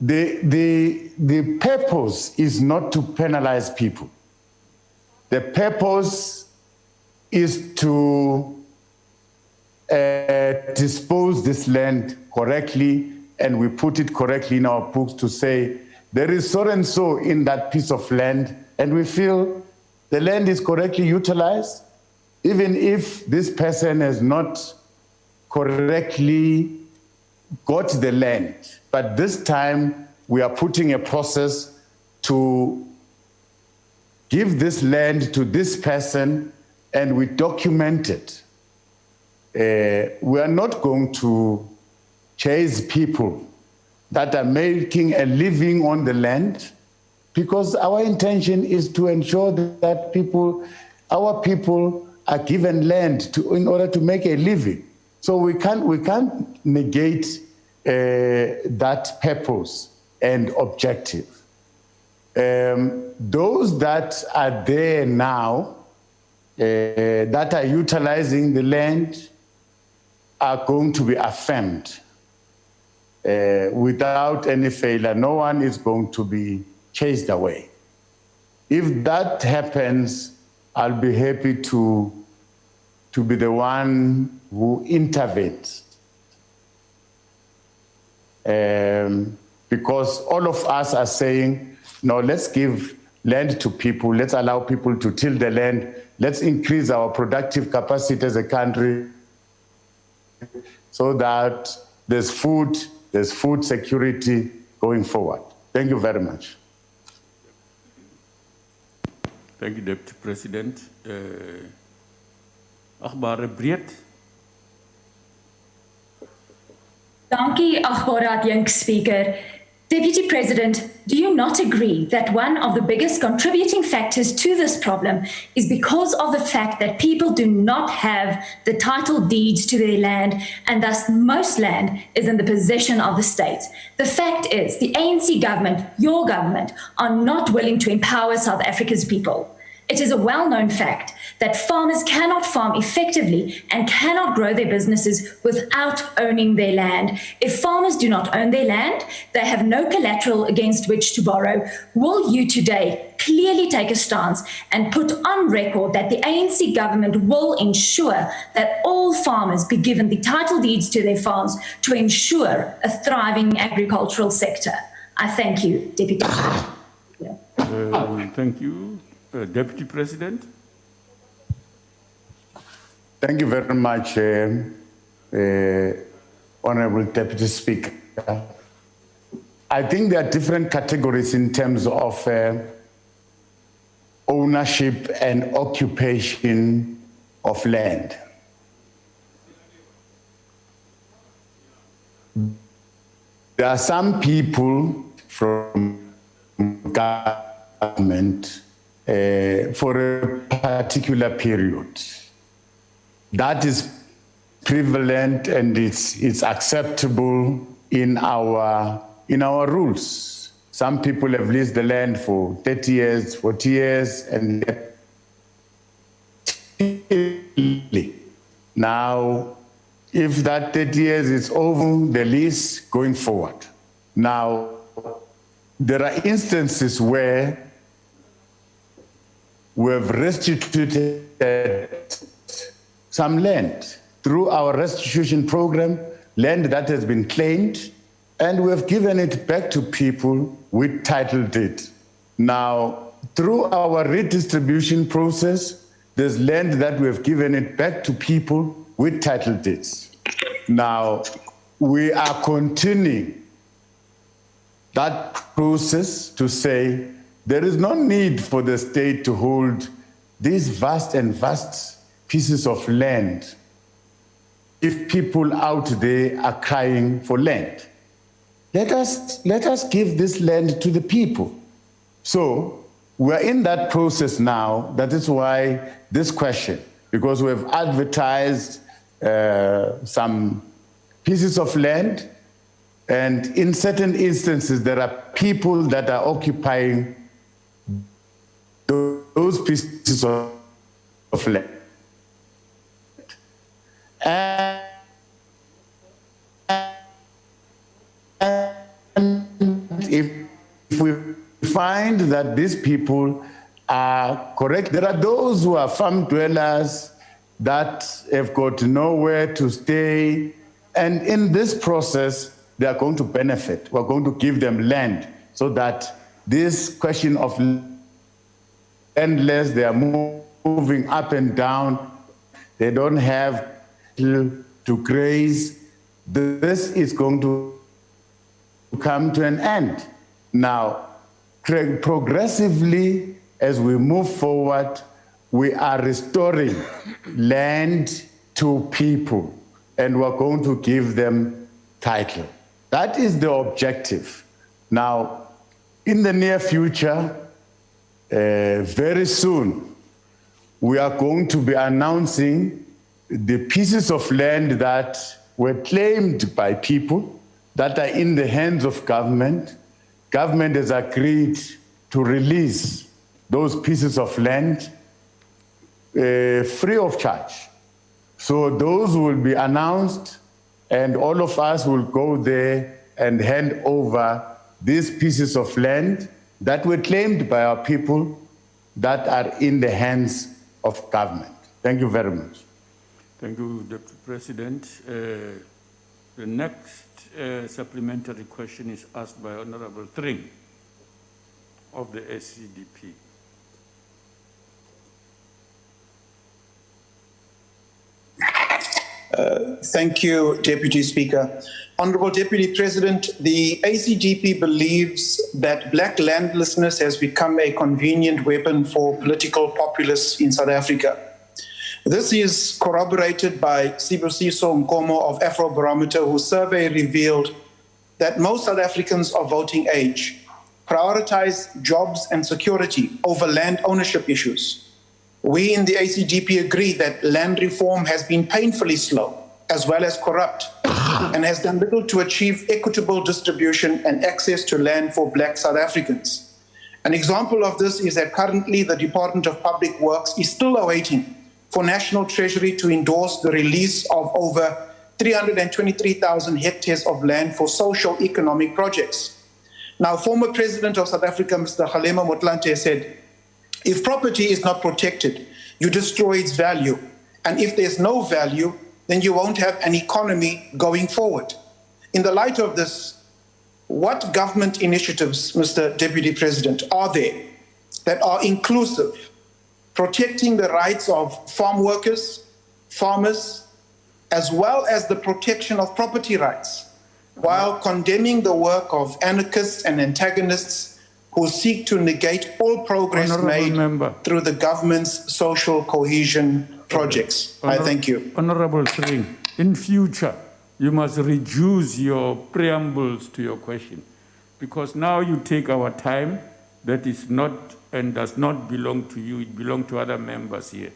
The purpose is not to penalize people. The purpose is to dispose this land correctly, and we put it correctly in our books to say there is so and so in that piece of land, and we feel the land is correctly utilized, even if this person has not correctly got the land. But this time we are putting a process to give this land to this person, and we document it. We are not going to chase people that are making a living on the land, because our intention is to ensure that our people are given land in order to make a living. So we can't negate that purpose and objective. Those that are there now, that are utilizing the land, are going to be affirmed without any failure. No one is going to be chased away. If that happens, I'll be happy to be the one who intervenes. Because all of us are saying, no, let's give land to people, let's allow people to till the land, let's increase our productive capacity as a country so that there's food security going forward. Thank you very much.
Thank you, Deputy President. Agbare Breed.
Dankie, agbare adjunct Speaker. Deputy President, do you not agree that one of the biggest contributing factors to this problem is because of the fact that people do not have the title deeds to their land, and thus most land is in the possession of the state? The fact is, the ANC government, your government, are not willing to empower South Africa's people. It is a well-known fact that farmers cannot farm effectively and cannot grow their businesses without owning their land. If farmers do not own their land, they have no collateral against which to borrow. Will you today clearly take a stance and put on record that the ANC government will ensure that all farmers be given the title deeds to their farms to ensure a thriving agricultural sector? I thank you, Deputy.
Thank you. Deputy President.
Thank you very much, Honorable Deputy Speaker. I think there are different categories in terms of ownership and occupation of land. There are some people from government for a particular period. That is prevalent and it's acceptable in our rules. Some people have leased the land for 30 years, 40 years, and now, if that 30 years is over, the lease going forward. Now, there are instances where we have restituted some land through our restitution program, land that has been claimed, and we have given it back to people with title deed. Now, through our redistribution process, there's land that we have given it back to people with title deeds. Now, we are continuing that process to say there is no need for the state to hold these vast pieces of land if people out there are crying for land. Let us give this land to the people. So we're in that process now. That is why this question, because we have advertised some pieces of land, and in certain instances there are people that are occupying those pieces of land. And if we find that these people are correct, there are those who are farm dwellers, that have got nowhere to stay. And in this process, they are going to benefit. We're going to give them land so that this question of landless, they are moving up and down, they don't have to graze. This is going to come to an end. Now, progressively, as we move forward, we are restoring land to people, and we're going to give them title. That is the objective. Now, in the near future, very soon, we are going to be announcing the pieces of land that were claimed by people that are in the hands of government. Government has agreed to release those pieces of land free of charge. So those will be announced, and all of us will go there and hand over these pieces of land that were claimed by our people that are in the hands of government. Thank you very much.
Thank you, Deputy President. The next supplementary question is asked by Honorable Tring of the SCDP.
Thank you, Deputy Speaker. Honourable Deputy President, the ACGP believes that black landlessness has become a convenient weapon for political populists in South Africa. This is corroborated by Sibusiso Nkomo of Afrobarometer, whose survey revealed that most South Africans of voting age prioritize jobs and security over land ownership issues. We in the ACGP agree that land reform has been painfully slow, as well as corrupt, and has done little to achieve equitable distribution and access to land for black South Africans. An example of this is that currently the Department of Public Works is still awaiting for National Treasury to endorse the release of over 323,000 hectares of land for social economic projects. Now, former President of South Africa, Mr. Kgalema Motlanthe, said, if property is not protected, you destroy its value. And if there's no value, then you won't have an economy going forward. In the light of this, what government initiatives, Mr. Deputy President, are there that are inclusive, protecting the rights of farm workers, farmers, as well as the protection of property rights, while condemning the work of anarchists and antagonists who seek to negate all progress made through the government's social cohesion projects? I thank you.
Honorable Tring, in future, you must reduce your preambles to your question, because now you take our time that is not and does not belong to you, it belongs to other members here.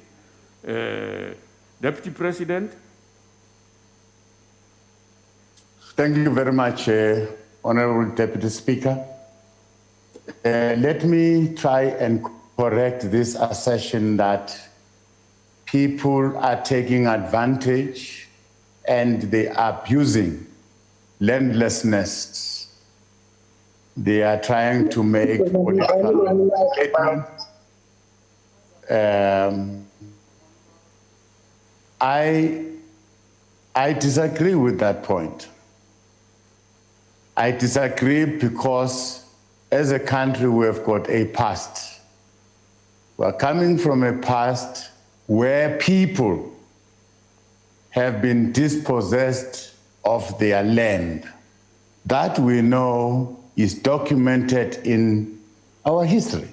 Deputy President.
Thank you very much, Honorable Deputy Speaker. Let me try and correct this assertion that people are taking advantage and they are abusing landlessness. They are trying to make political statements. I disagree with that point. I disagree because as a country, we have got a past. We're coming from a past where people have been dispossessed of their land. That we know is documented in our history.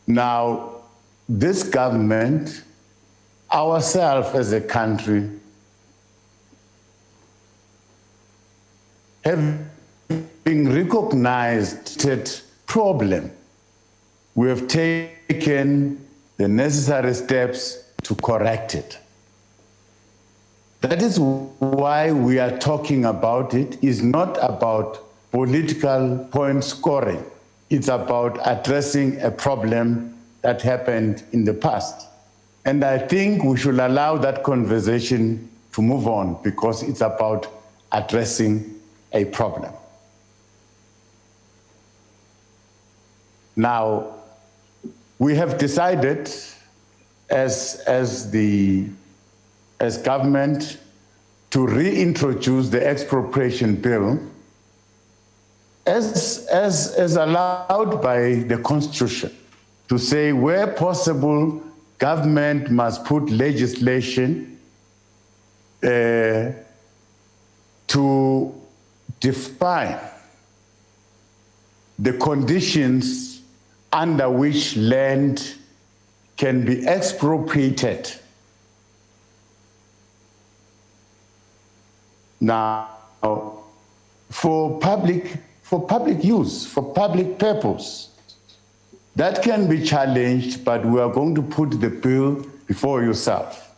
Now, this government, ourselves as a country, have been recognized that problem. We have taken the necessary steps to correct it. That is why we are talking about it. It's not about political point scoring. It's about addressing a problem that happened in the past. And I think we should allow that conversation to move on because it's about addressing a problem. Now, we have decided as government to reintroduce the expropriation bill as allowed by the Constitution, to say where possible, government must put legislation to define the conditions under which land can be expropriated. Now, for public use, for public purpose, that can be challenged, but we are going to put the bill before yourself.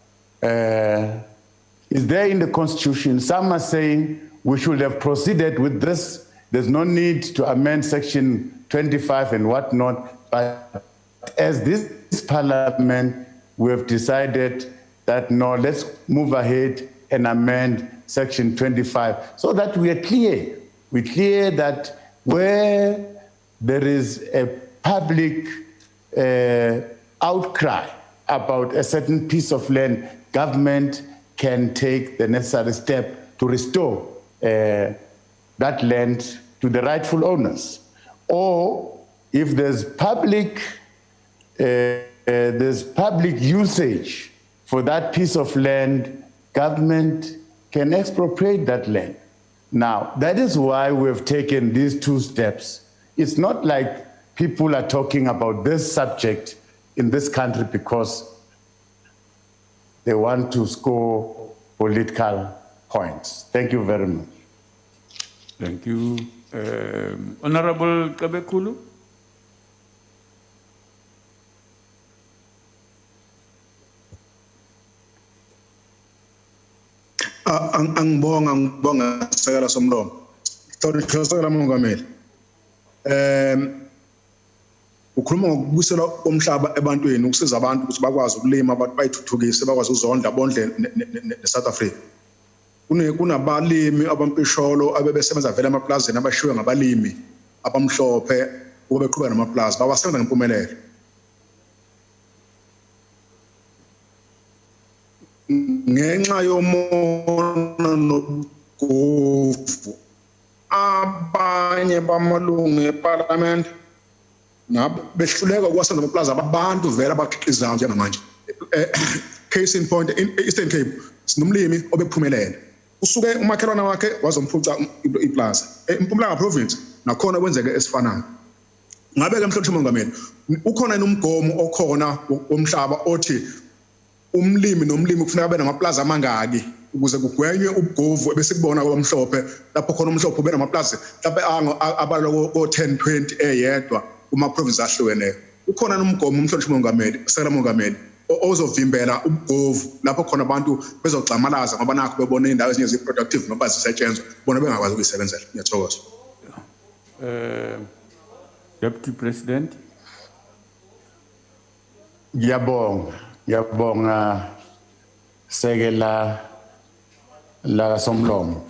Is there in the Constitution? Some are saying we should have proceeded with this. There's no need to amend Section 25 and whatnot. But as this Parliament, we have decided that no, let's move ahead and amend Section 25 so that we are clear. We're clear that where there is a public outcry about a certain piece of land, government can take the necessary step to restore that land to the rightful owners. Or if there's public usage for that piece of land, government can expropriate that land. Now, that is why we've taken these two steps. It's not like people are talking about this subject in this country because they want to score political points. Thank you very much.
Thank you. Honorable Kabekulu.
Angibonga sekela somlomo. Sekela mongameli. Ukhuluma ngokubuyisela komhlaba ebantwini ukusiza abantu ukuthi bakwazi ukulima abantu bayithuthukise bakwazi uzondla bondle neSouth Africa. Kunabalimi abampisholo abebesebenza vele emaplazini abashiwe ngabalimi abamhlophe ube beqhubeka namaplaza bawasebenza ngempumelelo. Ngenxa yomona noguvu abanye bamalungu eParliament behluleka ukwasenza amaplaza abantu vele abakhiqizayo njengamanje. Case in point, in Eastern Cape sinomlimi obephumelele usuke umakhelwana wakhe wazomphuca iplaza eMpumalanga province nakhona kwenzeke esifanayo. Ngabe ke mhlonishwa mongameli ukhona nomgomo okhona womhlaba othi umlimi nomlimi kufanele abe namaplaza amangaki ukuze kugwenywe ubugovu bese kubona kwamhlophe lapho khona umhlophe ube namaplaza lapho abaloko ko10 20 eyedwa uma province ahlukeneyo. Ukhona nomgomo umhlonishwa mongameli sekela mongameli ozovimbela ubugovu lapho khona abantu bezogxamalaza ngoba nakho bebona indawo ezinye ziproductive ngoba zisetshenzwe bona bengakwazi ukuyisebenzela. Ngiyathokoza.
Deputy President.
Ngiyabonga sekela la somlomo.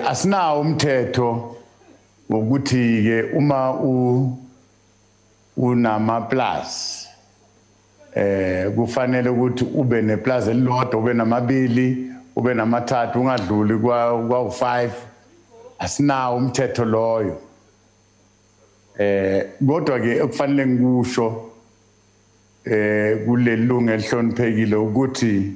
Asinawo umthetho wokuthi ke uma unama plus kufanele ukuthi ube neplaza elilodwa ube namabili ube namathathu ungadluli kwa5. Asinawo umthetho loyo. Kodwa ke okufanele ngikusho kulelungu elihloniphekile ukuthi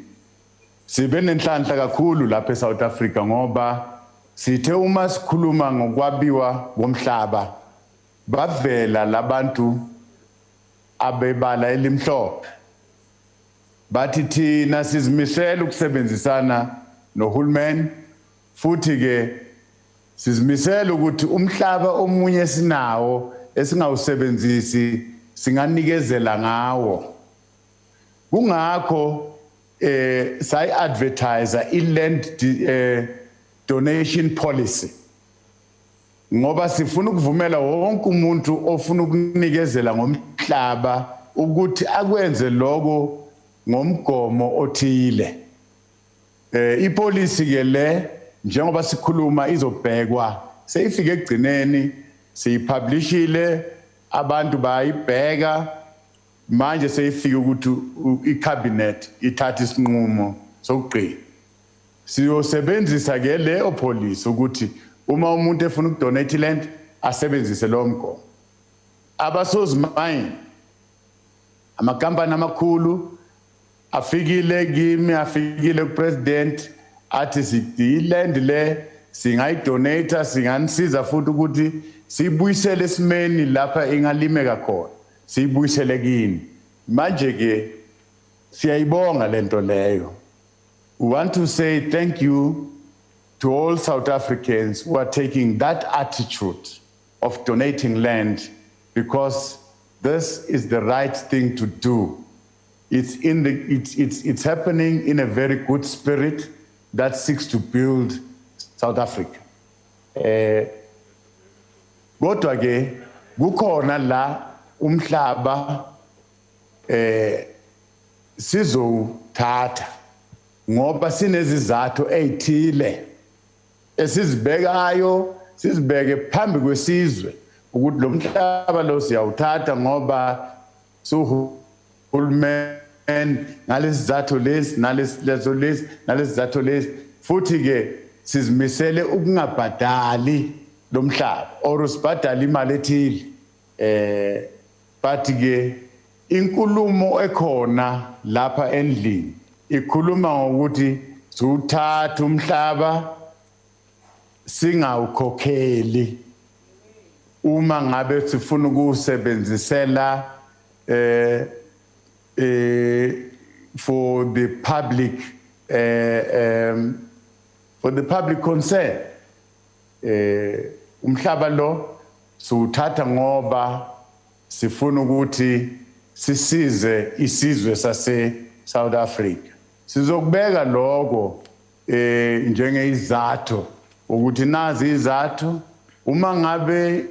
sibe nenhlanhla kakhulu lapha eSouth Africa ngoba sithe uma sikhuluma ngokwabiwa komhlaba bavela labantu abebala elimhlophe bathi thina sizimisela ukusebenzisana nohulumeni futhi ke sizimisela ukuthi umhlaba omunye sinawo esingawusebenzisi singanikezela ngawo. Kungakho sayi advertise i-land donation policy ngoba sifuna ukuvumela wonke umuntu ofuna ukunikezela ngomhlaba ukuthi akwenze lokho ngomgomo othile. Ipolicy ke le njengoba sikhuluma izobhekwa seyifike egcineni siyipublishile abantu bayibheka manje seyifika ukuthi icabinet ithatha isinqumo sokugcina. Siyosebenzisa ke le policy ukuthi uma umuntu efuna ukudonate land asebenzise lo mgomo. Abasozimine amakampani amakhulu afikile kimi, afikile kupresident athi siyiland le singayidonate, singanisiza futhi ukuthi siyibuyisele esimeni lapha ingalimeka khona, siyibuyisele kini. Manje ke siyayibonga lento leyo. We want to say thank you to all South Africans who are taking that attitude of donating land, because this is the right thing to do. It's happening in a very good spirit that seeks to build South Africa. Kodwa ke kukhona la umhlaba sizowuthatha ngoba sinezizathu ezithile esizibekayo, sizibeke phambi kwesizwe ukuthi lo mhlaba lo siyawuthatha ngoba suhulumeni ngalesizathu lesi nalesizathu lesi, futhi ke sizimisele ukungabhadali lo mhlaba or sibhadale imali ethile. But ke inkulumo ekhona lapha endlini ikhuluma ngokuthi siwuthatha umhlaba singawukhokheli uma ngabe sifuna ukusebenzisela for the public concern. Umhlaba lo siwuthatha ngoba sifuna ukuthi sisize isizwe sase South Africa. Sizokubeka lokho njengezizathu ukuthi nazi izathu uma ngabe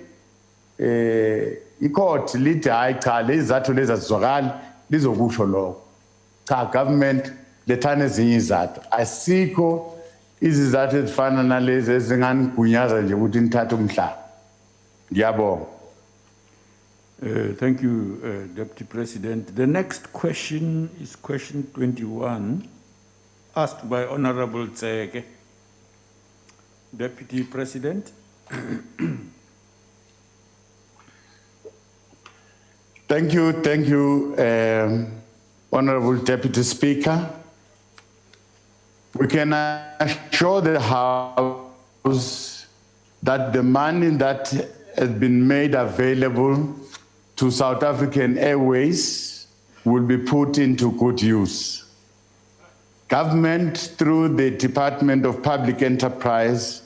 icourt lithi hayi cha lezizathu lezi azizwakali lizokusho lokho. Cha, government lethana ezinye izathu. Asikho izizathu ezifana nalezi ezinganigunyaza nje ukuthi nithathe umhlaba. Ngiyabonga.
Thank you, Deputy President. The next question is question 21, asked by Honorable Tseke. Deputy President.
Thank you, Honorable Deputy Speaker. We can assure the House that the money that has been made available to South African Airways will be put into good use. Government, through the Department of Public Enterprise,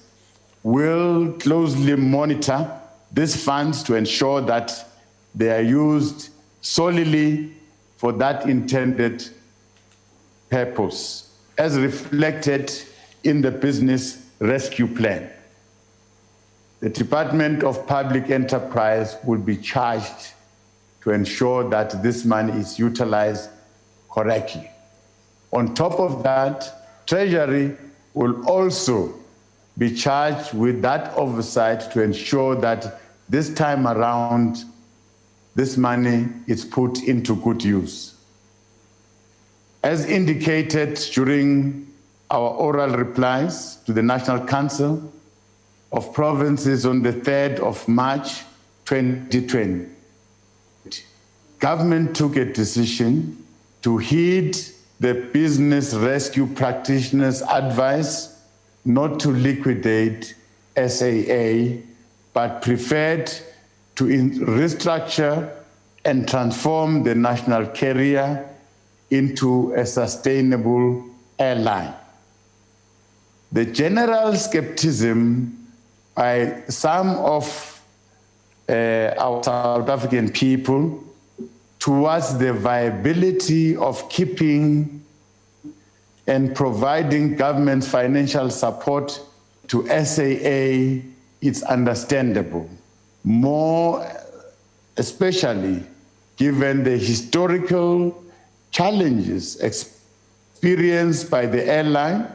will closely monitor these funds to ensure that they are used solely for that intended purpose, as reflected in the Business Rescue Plan. The Department of Public Enterprise will be charged to ensure that this money is utilized correctly. On top of that, Treasury will also be charged with that oversight to ensure that this time around, this money is put into good use. As indicated during our oral replies to the National Council of Provinces on the 3rd of March 2020, government took a decision to heed the business rescue practitioners' advice not to liquidate SAA, but preferred to restructure and transform the national carrier into a sustainable airline. The general skepticism by some of our South African people towards the viability of keeping and providing government financial support to SAA is understandable, more especially given the historical challenges experienced by the airline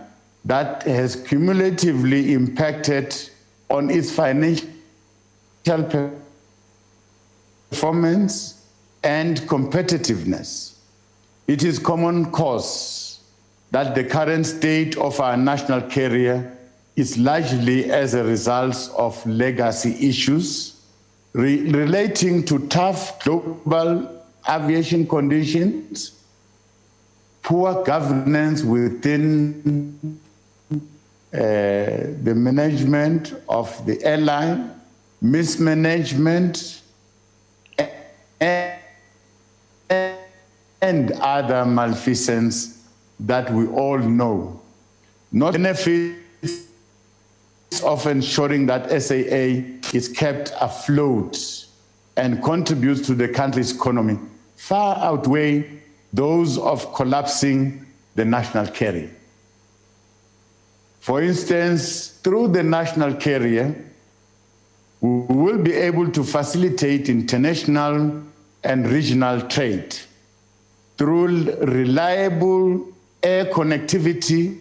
that has cumulatively impacted on its financial performance and competitiveness. It is common cause that the current state of our national carrier is largely as a result of legacy issues relating to tough global aviation conditions, poor governance within the management of the airline, mismanagement, and other malfeasance that we all know. Not benefits of ensuring that SAA is kept afloat and contributes to the country's economy far outweigh those of collapsing the national carrier. For instance, through the national carrier, we will be able to facilitate international and regional trade through reliable air connectivity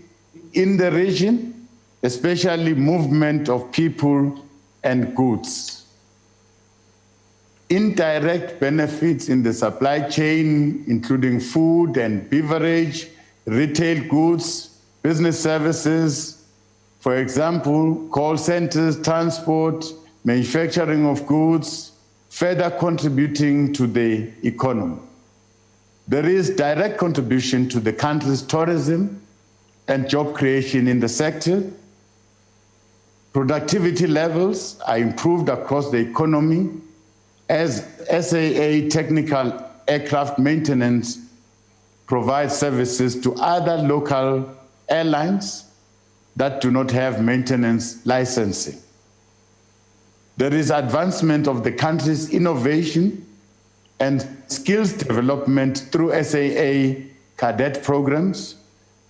in the region, especially movement of people and goods. Indirect benefits in the supply chain, including food and beverage, retail goods, business services, for example, call centers, transport, manufacturing of goods, further contributing to the economy. There is direct contribution to the country's tourism and job creation in the sector. Productivity levels are improved across the economy as SAA technical aircraft maintenance provides services to other local airlines that do not have maintenance licensing. There is advancement of the country's innovation and skills development through SAA cadet programs,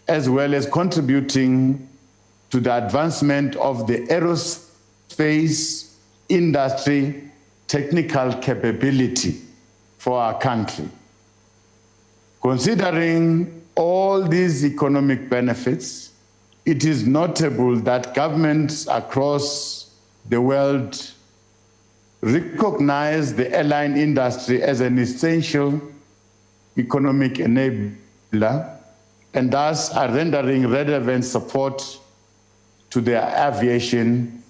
as well as contributing to the advancement of the aerospace industry technical capability for our country. Considering all these economic benefits, it is notable that governments across the world recognize the airline industry as an essential economic enabler and thus are rendering relevant support to their aviation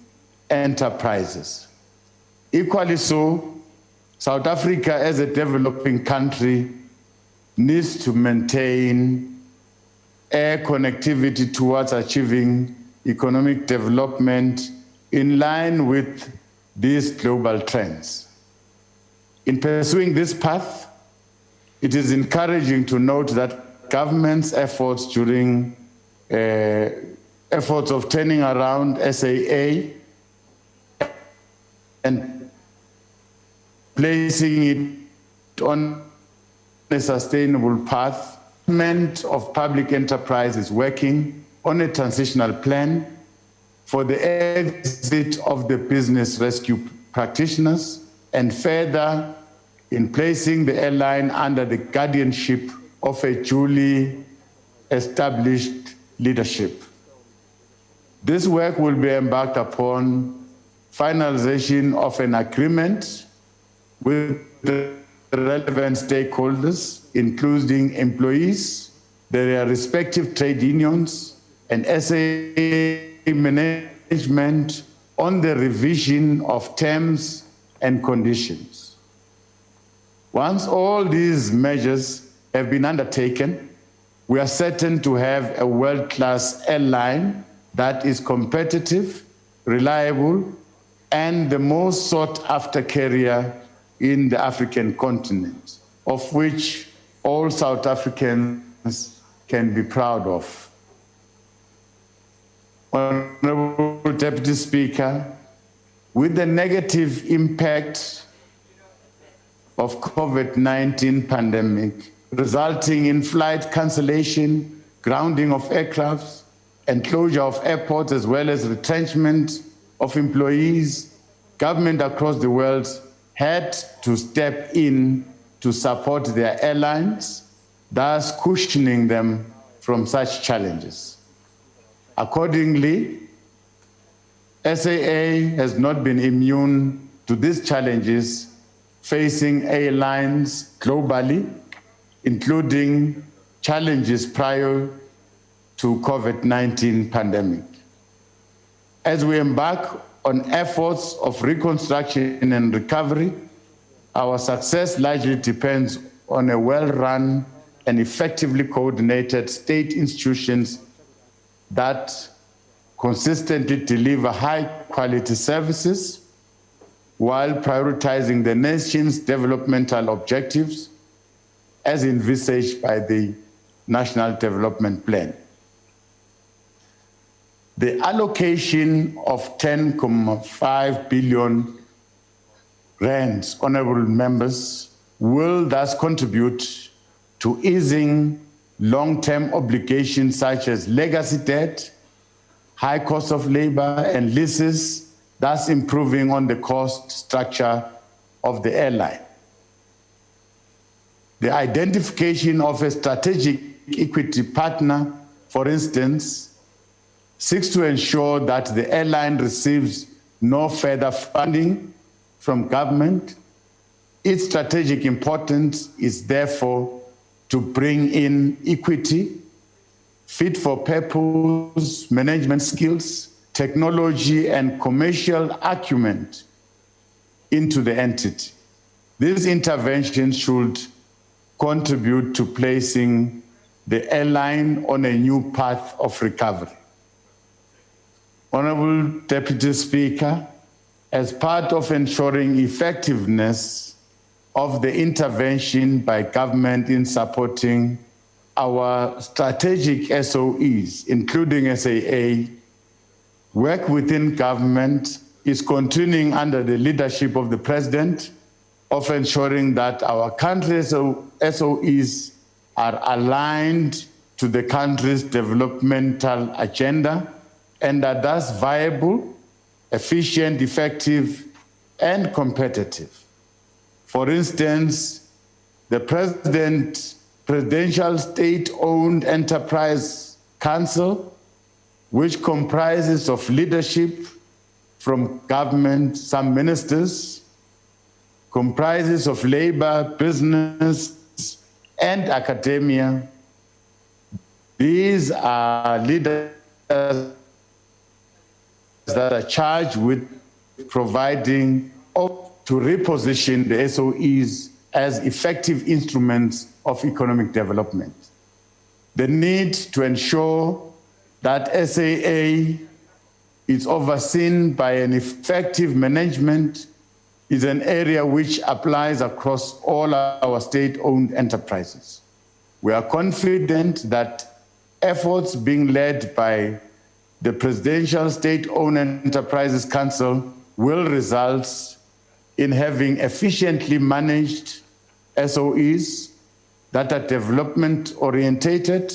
enterprises. Equally so, South Africa as a developing country needs to maintain air connectivity towards achieving economic development in line with these global trends. In pursuing this path, it is encouraging to note that government's efforts during efforts of turning around SAA and placing it on a sustainable path. Government of public enterprise is working on a transitional plan for the exit of the business rescue practitioners and further in placing the airline under the guardianship of a duly established leadership. This work will be embarked upon finalization of an agreement with the relevant stakeholders, including employees, their respective trade unions, and SAA management on the revision of terms and conditions. Once all these measures have been undertaken, we are certain to have a world-class airline that is competitive, reliable, and the most sought-after carrier in the African continent, of which all South Africans can be proud of. Honorable Deputy Speaker, with the negative impact of COVID-19 pandemic, resulting in flight cancellation, grounding of aircrafts, and closure of airports, as well as retrenchment of employees, government across the world had to step in to support their airlines, thus cushioning them from such challenges. Accordingly, SAA has not been immune to these challenges facing airlines globally, including challenges prior to COVID-19 pandemic. As we embark on efforts of reconstruction and recovery, our success largely depends on a well-run and effectively coordinated state institutions that consistently deliver high-quality services while prioritizing the nation's developmental objectives as envisaged by the National Development Plan. The allocation of 10.5 billion rands, honorable members, will thus contribute to easing long-term obligations such as legacy debt, high cost of labor and leases, thus improving on the cost structure of the airline. The identification of a strategic equity partner, for instance, seeks to ensure that the airline receives no further funding from government. Its strategic importance is therefore to bring in equity, fit-for-purpose management skills, technology, and commercial acumen into the entity. This intervention should contribute to placing the airline on a new path of recovery. Honorable Deputy Speaker, as part of ensuring effectiveness of the intervention by government in supporting our strategic SOEs, including SAA, work within government is continuing under the leadership of the President of ensuring that our country's SOEs are aligned to the country's developmental agenda and are thus viable, efficient, effective, and competitive. For instance, the Presidential State-Owned Enterprise Council, which comprises of leadership from government, some ministers, comprises of labor, business, and academia. These are leaders that are charged with providing to reposition the SOEs as effective instruments of economic development. The need to ensure that SAA is overseen by an effective management is an area which applies across all our state-owned enterprises. We are confident that efforts being led by the Presidential State-Owned Enterprises Council will result in having efficiently managed SOEs that are development-orientated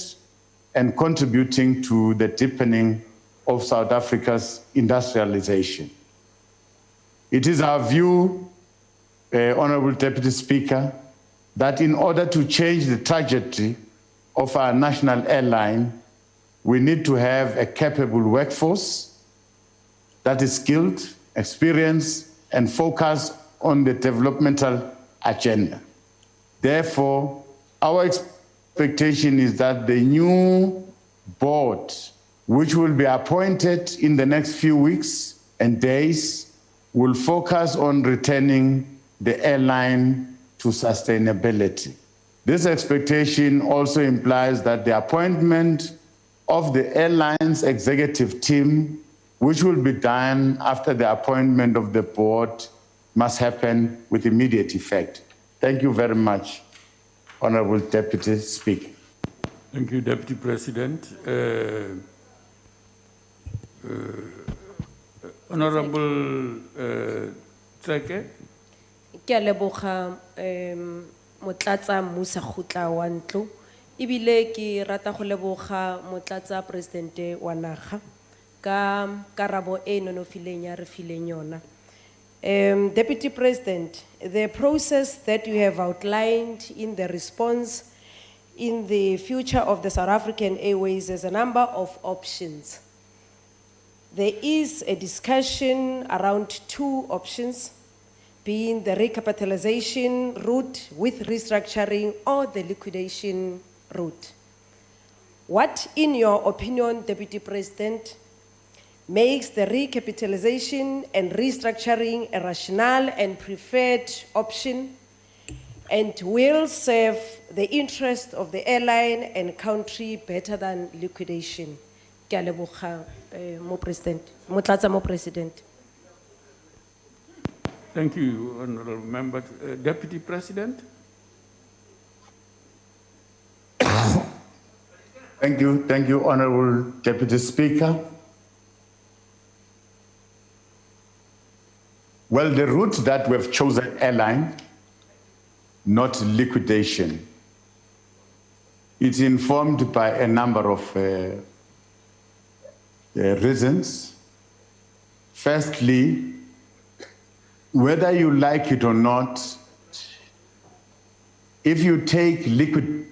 and contributing to the deepening of South Africa's industrialization. It is our view, Honorable Deputy Speaker, that in order to change the trajectory of our national airline, we need to have a capable workforce that is skilled, experienced, and focused on the developmental agenda. Therefore, our expectation is that the new board, which will be appointed in the next few weeks and days, will focus on returning the airline to sustainability. This expectation also implies that the appointment of the airline's executive team, which will be done after the appointment of the board, must happen with immediate effect. Thank you very much, Honorable Deputy Speaker.
Thank you, Deputy President. Honorable Tseke.
Ke a leboga motlatsa Musa Khutla wa ntlo ibile ke rata go leboga motlatsa presidente wa naga ka karabo e nonofileng ya re fileng yona. Deputy President, the process that you have outlined in the response in the future of the South African Airways has a number of options. There is a discussion around two options. being the recapitalization route with restructuring or the liquidation route. What, in your opinion, Deputy President, makes the recapitalization and restructuring a rational and preferred option and will serve the interest of the airline and country better than liquidation? Ke a leboga, Mo President, Motlatsa Mo President.
Thank you, Honorable Member. Deputy President.
Thank you, Honorable Deputy Speaker. Well, the route that we've chosen, airline, not liquidation, it's informed by a number of reasons. Firstly, whether you like it or not, if you take liquidation,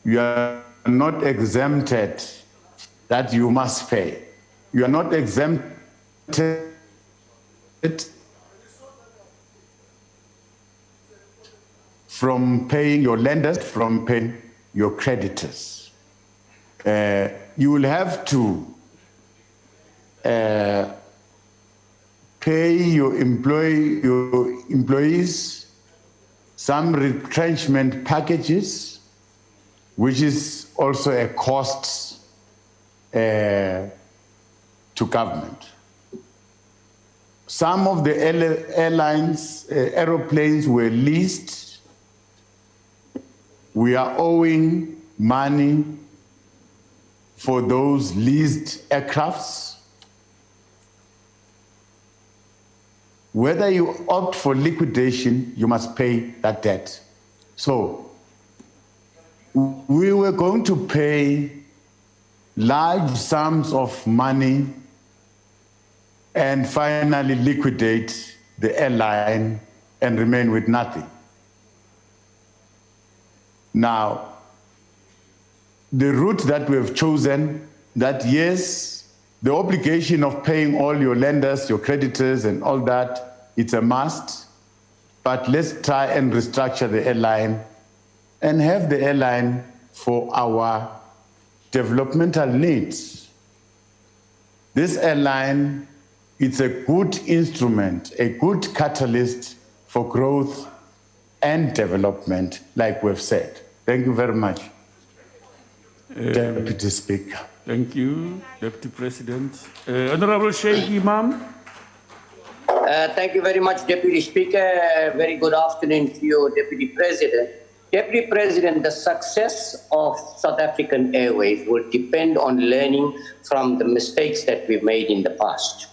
you are not exempted that you must pay. You are not exempted from paying your lenders, from paying your creditors. You will have to pay your employees some retrenchment packages, which is also a cost to government. Some of the aeroplanes were leased. We are owing money for those leased aircrafts. Whether you opt for liquidation, you must pay that debt. So we were going to pay large sums of money and finally liquidate the airline and remain with nothing. Now, the route that we have chosen, that yes, the obligation of paying all your lenders, your creditors and all that, it's a must, but let's try and restructure the airline and have the airline for our developmental needs. This airline, it's a good instrument, a good catalyst for growth and development, like we've said. Thank you very much, Deputy Speaker.
Thank you, Deputy President. Honorable Sheikh Imam.
Thank you very much, Deputy Speaker. Very good afternoon to you, Deputy President. Deputy President, the success of South African Airways will depend on learning from the mistakes that we've made in the past.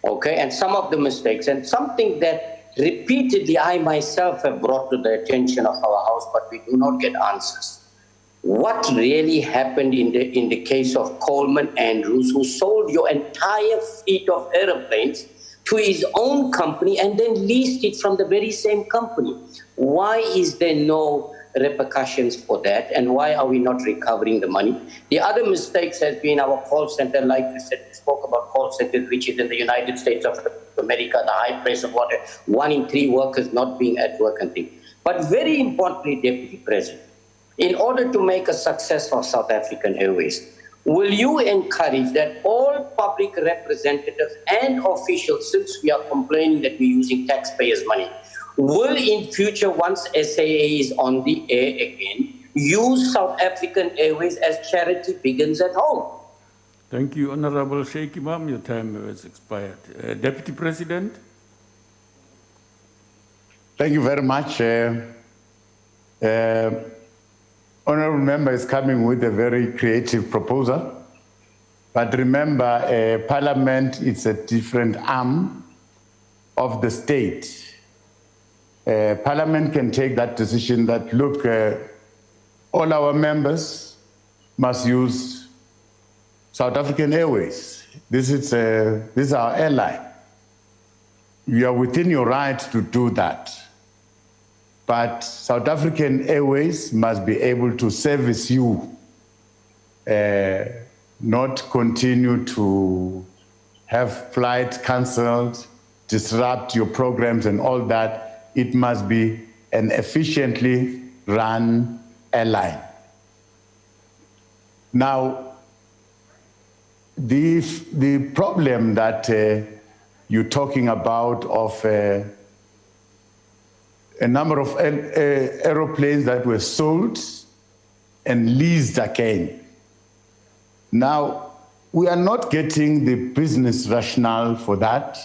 Okay, and some of the mistakes, and something that repeatedly I myself have brought to the attention of our House, but we do not get answers. What really happened in the case of Coleman Andrews, who sold your entire fleet of aeroplanes to his own company and then leased it from the very same company? Why is there no repercussions for that, and why are we not recovering the money? The other mistakes has been our call center, like you said, we spoke about call centers, which is in the United States of America, the high price of water, 1 in 3 workers not being at work and things. But very importantly, Deputy President, in order to make a success of South African Airways, will you encourage that all public representatives and officials, since we are complaining that we're using taxpayers' money, will in future, once SAA is on the air again, use South African Airways as charity begins at home?
Thank you, Honorable Sheikh Imam. Your time has expired. Deputy President.
Thank you very much. Honorable Member is coming with a very creative proposal. But remember, Parliament is a different arm of the state. Parliament can take that decision that, look, all our members must use South African Airways. This is our airline. You are within your right to do that. But South African Airways must be able to service you not continue to have flights cancelled, disrupt your programs and all that. It must be an efficiently run airline. Now, the problem that you're talking about of a number of aeroplanes that were sold and leased again. Now, we are not getting the business rationale for that.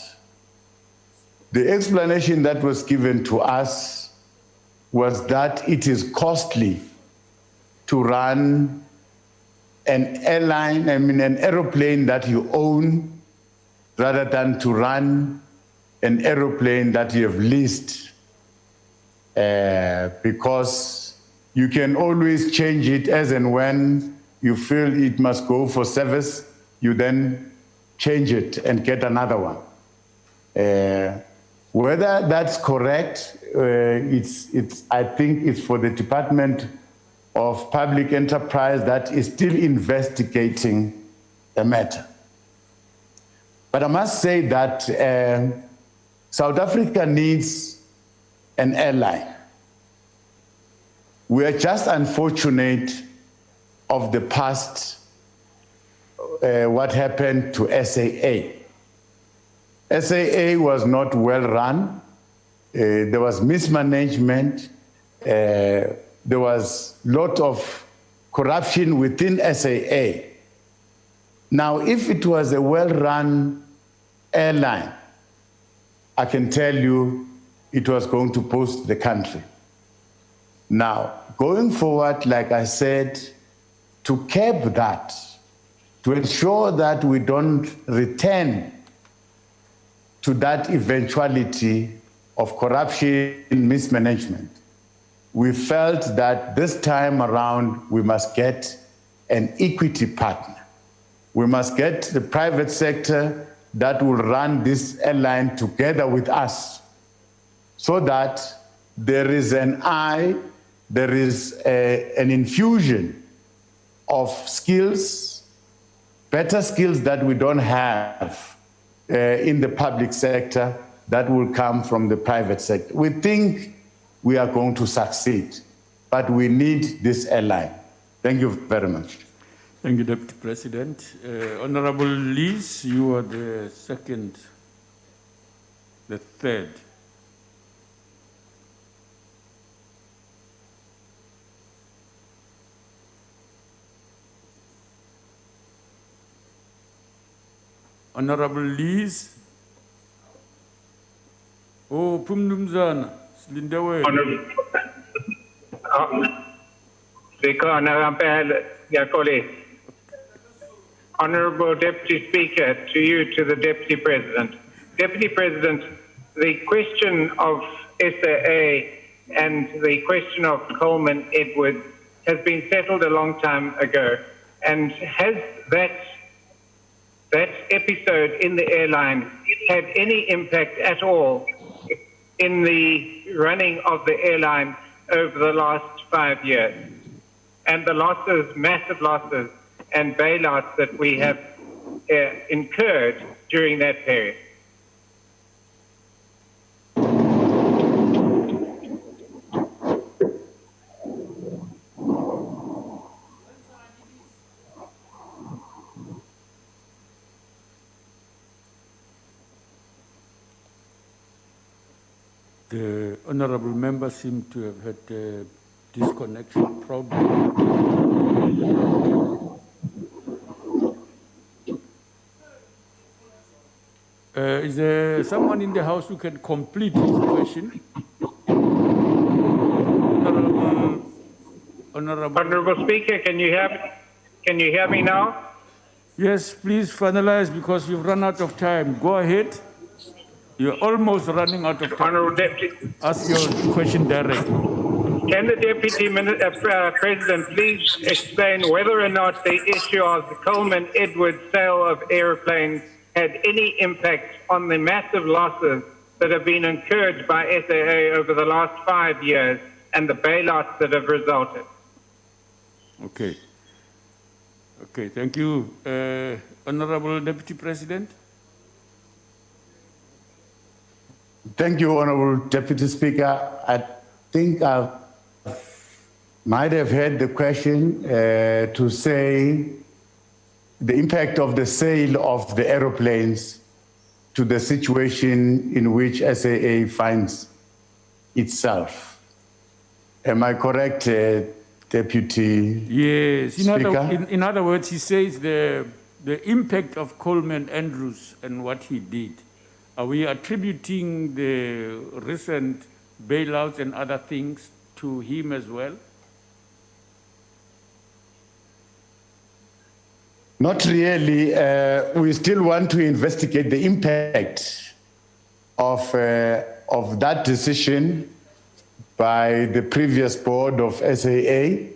The explanation that was given to us was that it is costly to run an airline, an aeroplane that you own, rather than to run an aeroplane that you have leased, because you can always change it as and when you feel it must go for service, you then change it and get another one. Whether that's correct, I think it's for the Department of Public Enterprise that is still investigating the matter. But I must say that South Africa needs an airline. We are just unfortunate of the past, what happened to SAA. SAA was not well run. There was mismanagement. There was a lot of corruption within SAA. Now, if it was a well-run airline, I can tell you it was going to boost the country. Now, going forward, like I said, to curb that, to ensure that we don't return to that eventuality of corruption, mismanagement, we felt that this time around we must get an equity partner. We must get the private sector that will run this airline together with us, so that there is an infusion of skills, better skills that we don't have in the public sector that will come from the private sector. We think we are going to succeed, but we need this airline. Thank you very much.
Thank you, Deputy President. Honorable Lees, you are the third. Honorable Lees. Oh, Pumnumzana, Slindawe.
Honorable Deputy Speaker, to you, to the Deputy President. Deputy President, the question of SAA and the question of Coleman Edwards has been settled a long time ago. And has that episode in the airline had any impact at all in the running of the airline over the last 5 years? And the losses, massive losses, and bailouts that we have incurred during that period.
The honourable member seemed to have had a disconnection problem. Is there someone in the House who can complete his question?
Honourable Speaker, can you hear me now?
Yes, please finalize because you've run out of time. Go ahead. You're almost running out of time.
Honourable Deputy.
Ask your question directly.
Can the Deputy President please explain whether or not the issue of the Coleman Edwards sale of aeroplanes had any impact on the massive losses that have been incurred by SAA over the last 5 years and the bailouts that have resulted?
Okay. Okay, thank you. Honorable Deputy President.
Thank you, Honorable Deputy Speaker. I think I might have heard the question to say the impact of the sale of the aeroplanes to the situation in which SAA finds itself. Am I correct, Deputy
Yes.
Speaker?
In other words, he says the impact of Coleman Andrews and what he did. Are we attributing the recent bailouts and other things to him as well?
Not really. We still want to investigate the impact of that decision by the previous board of SAA.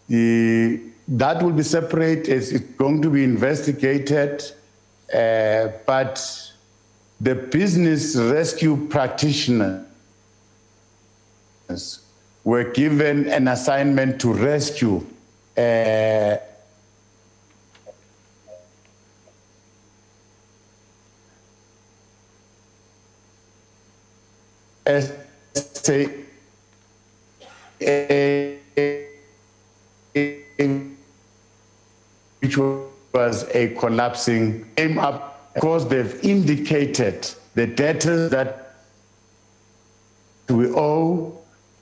That will be separate. It's going to be investigated, but the business rescue practitioners were given an assignment to rescue which was a collapsing, came up because they've indicated the debtors that we owe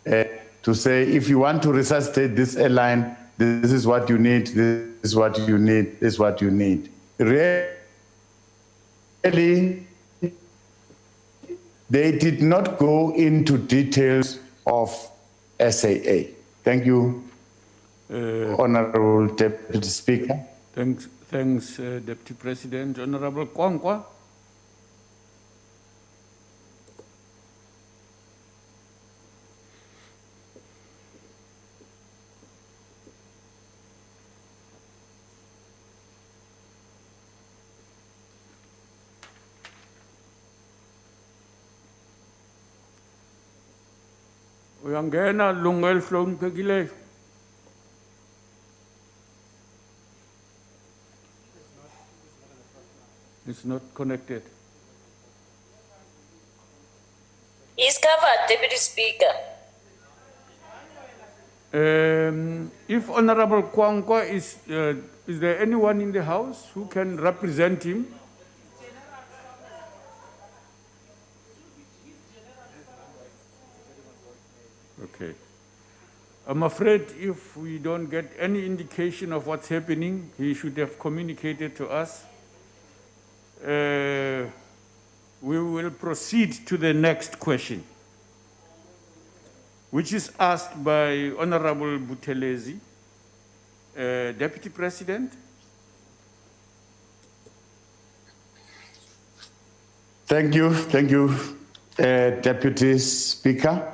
to say, if you want to resuscitate this airline, this is what you need, this is what you need, this is what you need. Really, they did not go into details of SAA. Thank you, Honorable Deputy Speaker.
Thanks, Deputy President. Honorable Kwankwa. Uyangena lungel hloniphekile. It's not connected.
He's covered, Deputy Speaker.
If Honorable Kwankwa is there anyone in the House who can represent him? Okay. I'm afraid if we don't get any indication of what's happening, he should have communicated to us. We will proceed to the next question, which is asked by Honorable Buthelezi. Deputy President.
Thank you, Deputy Speaker.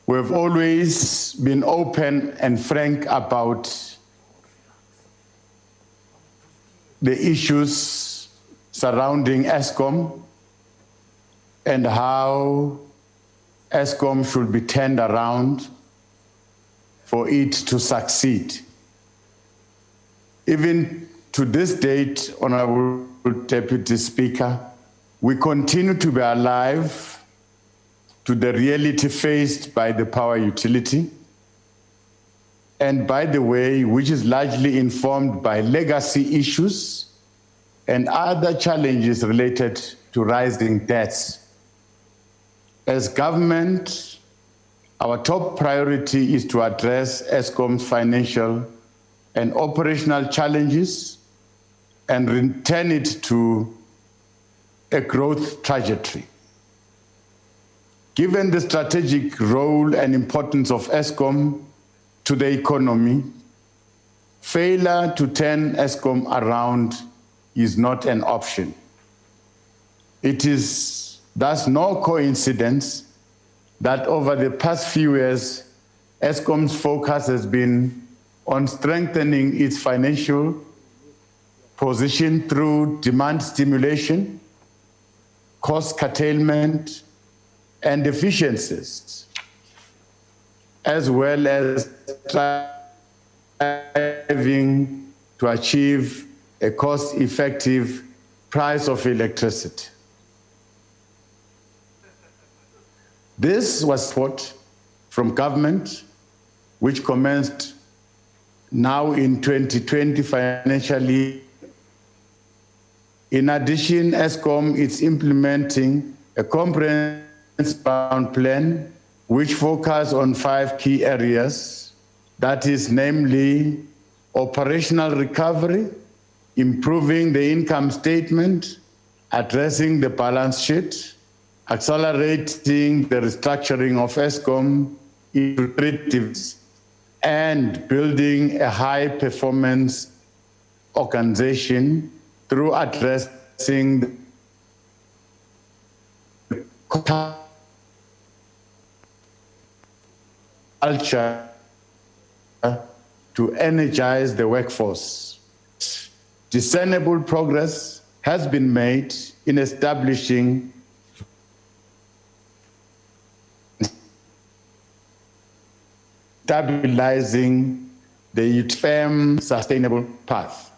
We've always been open and frank about the issues surrounding Eskom and how Eskom should be turned around for it to succeed. Even to this date, Honorable Deputy Speaker, we continue to be alive to the reality faced by the power utility, and by the way, which is largely informed by legacy issues and other challenges related to rising debts. As government, our top priority is to address Eskom's financial and operational challenges and return it to a growth trajectory. Given the strategic role and importance of Eskom to the economy, failure to turn Eskom around is not an option. It is thus no coincidence that over the past few years, Eskom's focus has been on strengthening its financial position through demand stimulation, cost curtailment, and efficiencies. as well as striving to achieve a cost-effective price of electricity. This was support from government, which commenced now in 2020 financially. In addition, Eskom is implementing a comprehensive plan which focuses on 5 key areas, that is namely operational recovery, improving the income statement, addressing the balance sheet, accelerating the restructuring of Eskom into initiatives, and building a high-performance organization through addressing the culture to energize the workforce. Discernible progress has been made in establishing stabilizing the firm sustainable path.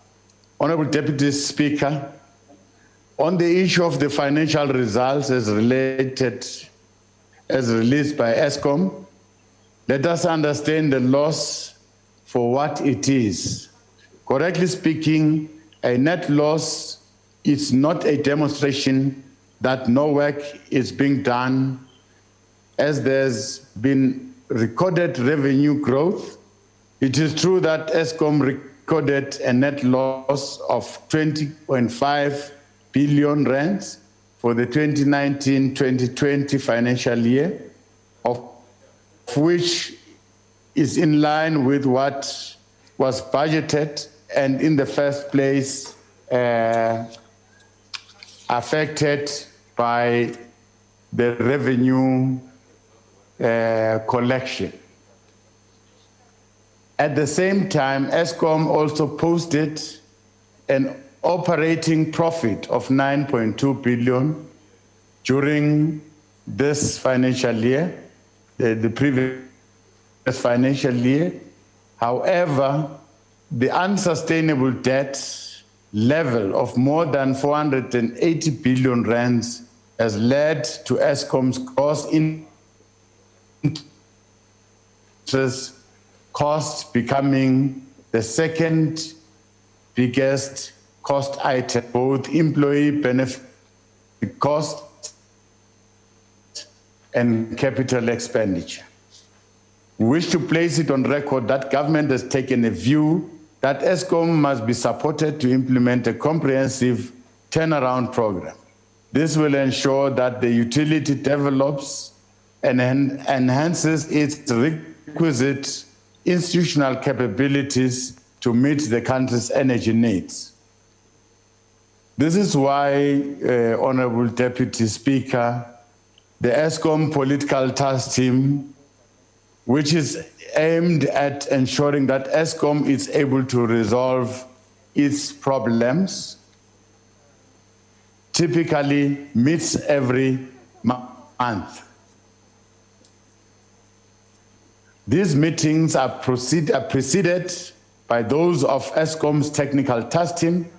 Honorable Deputy Speaker, on the issue of the financial results as released by Eskom, let us understand the loss for what it is. Correctly speaking, a net loss is not a demonstration that no work is being done, as there's been recorded revenue growth. It is true that Eskom recorded a net loss of 20.5 billion rands for the 2019-2020 financial year, of which is in line with what was budgeted and in the first place affected by the revenue collection. At the same time, Eskom also posted an operating profit of 9.2 billion during this financial year, the previous financial year. However, the unsustainable debt level of more than 480 billion rands has led to Eskom's gross interest costs becoming the second biggest cost item, both employee benefit costs and capital expenditure. We wish to place it on record that government has taken a view that Eskom must be supported to implement a comprehensive turnaround program. This will ensure that the utility develops and enhances its requisite institutional capabilities to meet the country's energy needs. This is why, Honorable Deputy Speaker, the Eskom political task team, which is aimed at ensuring that Eskom is able to resolve its problems, typically meets every month. These meetings are preceded by those of Eskom's technical task team.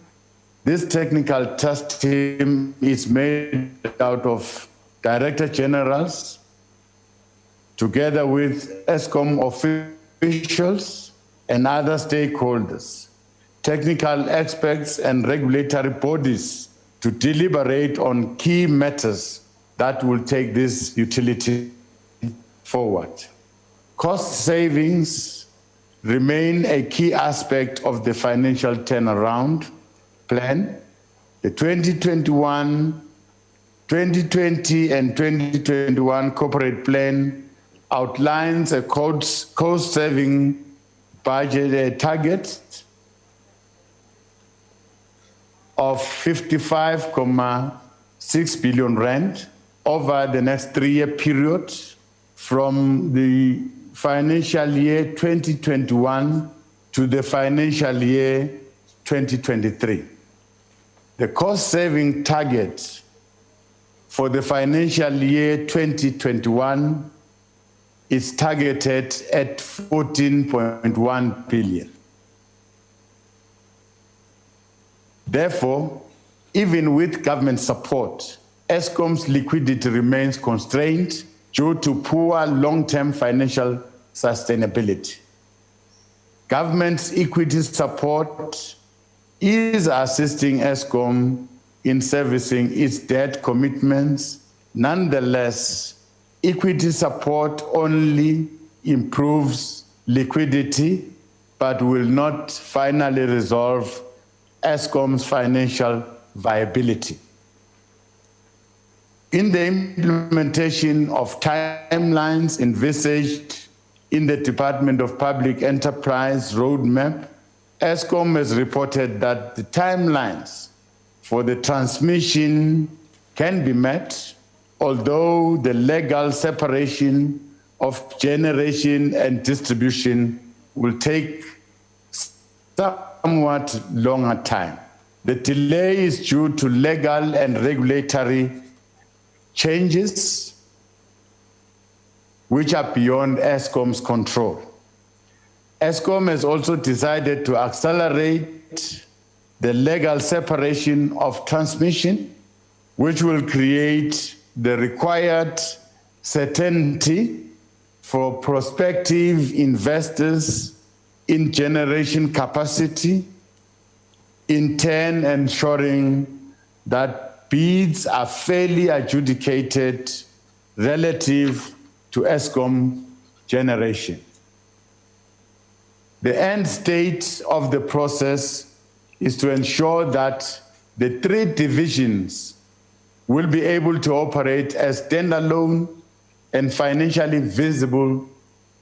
This technical task team is made out of Director Generals, together with Eskom officials and other stakeholders, technical experts and regulatory bodies to deliberate on key matters that will take this utility forward. Cost savings remain a key aspect of the financial turnaround plan. The 2020 and 2021 corporate plan outlines a cost-saving budget target of 55.6 billion rand over the next 3-year period from the financial year 2021 to the financial year 2023. The cost-saving target for the financial year 2021 is targeted at 14.1 billion. Therefore, even with government support, Eskom's liquidity remains constrained due to poor long-term financial sustainability. Government's equity support is assisting Eskom in servicing its debt commitments. Nonetheless, equity support only improves liquidity, but will not finally resolve Eskom's financial viability. In the implementation of timelines envisaged in the Department of Public Enterprise roadmap, Eskom has reported that the timelines for the transmission can be met, although the legal separation of generation and distribution will take somewhat longer time. The delay is due to legal and regulatory changes which are beyond Eskom's control. Eskom has also decided to accelerate the legal separation of transmission, which will create the required certainty for prospective investors in generation capacity, in turn ensuring that bids are fairly adjudicated relative to Eskom generation. The end state of the process is to ensure that the three divisions will be able to operate as standalone and financially visible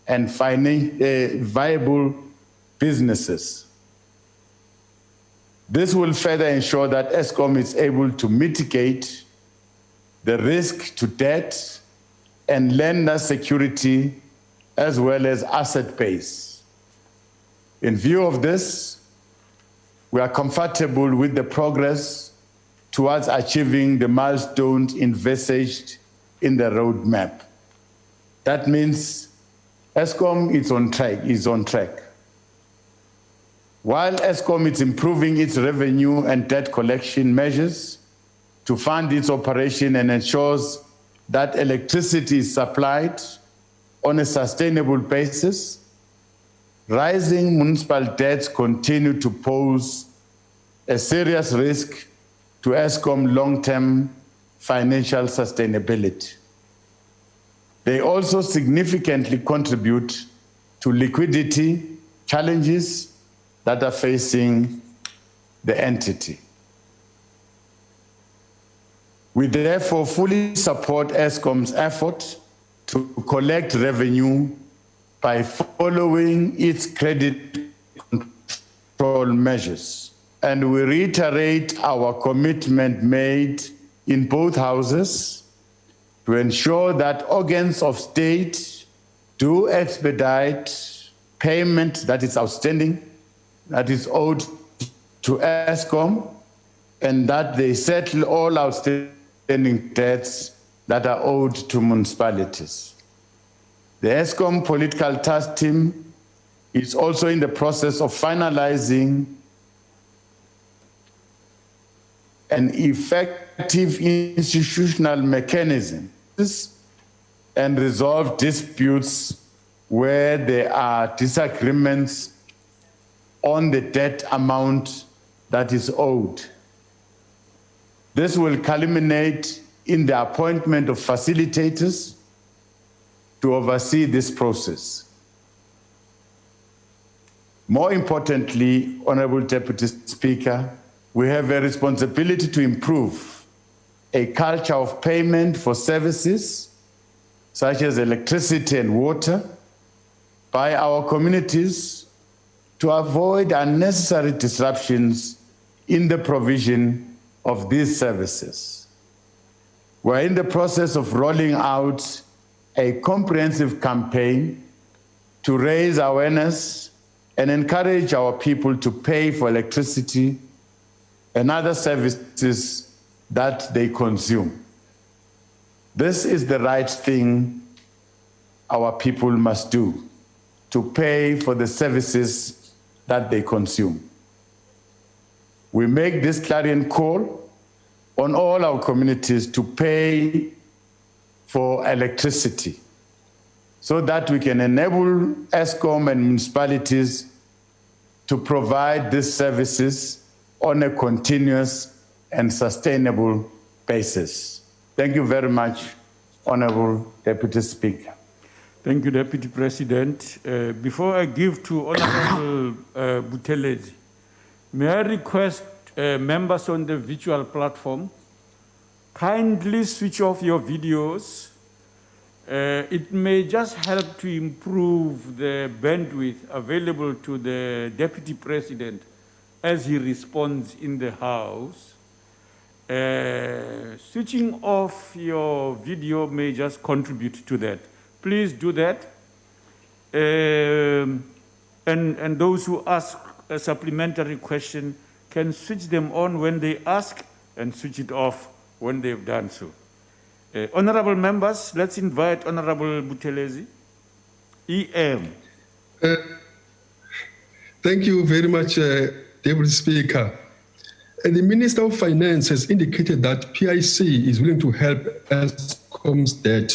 and viable businesses. This will further ensure that Eskom is able to mitigate the risk to debt and lender security as well as asset base. In view of this, we are comfortable with the progress towards achieving the milestones envisaged in the roadmap. That means Eskom is on track. While Eskom is improving its revenue and debt collection measures to fund its operation and ensures that electricity is supplied on a sustainable basis, rising municipal debts continue to pose a serious risk to Eskom long-term financial sustainability. They also significantly contribute to liquidity challenges that are facing the entity. We therefore fully support Eskom's effort to collect revenue by following its credit control measures. And we reiterate our commitment made in both houses to ensure that organs of state do expedite payment that is outstanding, that is owed to Eskom, and that they settle all outstanding debts that are owed to municipalities. The Eskom political task team is also in the process of finalizing an effective institutional mechanism and resolve disputes where there are disagreements on the debt amount that is owed. This will culminate in the appointment of facilitators to oversee this process. More importantly, Honorable Deputy Speaker, we have a responsibility to improve a culture of payment for services such as electricity and water by our communities to avoid unnecessary disruptions in the provision of these services. We're in the process of rolling out a comprehensive campaign to raise awareness and encourage our people to pay for electricity and other services that they consume. This is the right thing our people must do to pay for the services that they consume. We make this clarion call on all our communities to pay for electricity so that we can enable Eskom and municipalities to provide these services on a continuous and sustainable basis. Thank you very much, Honorable Deputy Speaker.
Thank you, Deputy President. Before I give to Honorable Buthelezi, may I request members on the virtual platform kindly switch off your videos. It may just help to improve the bandwidth available to the Deputy President as he responds in the House. Switching off your video may just contribute to that. Please do that. And those who ask a supplementary question can switch them on when they ask and switch it off when they've done so. Honorable members, let's invite Honorable Buthelezi. EM.
Thank you very much, Deputy Speaker. The Minister of Finance has indicated that PIC is willing to help Eskom's debt,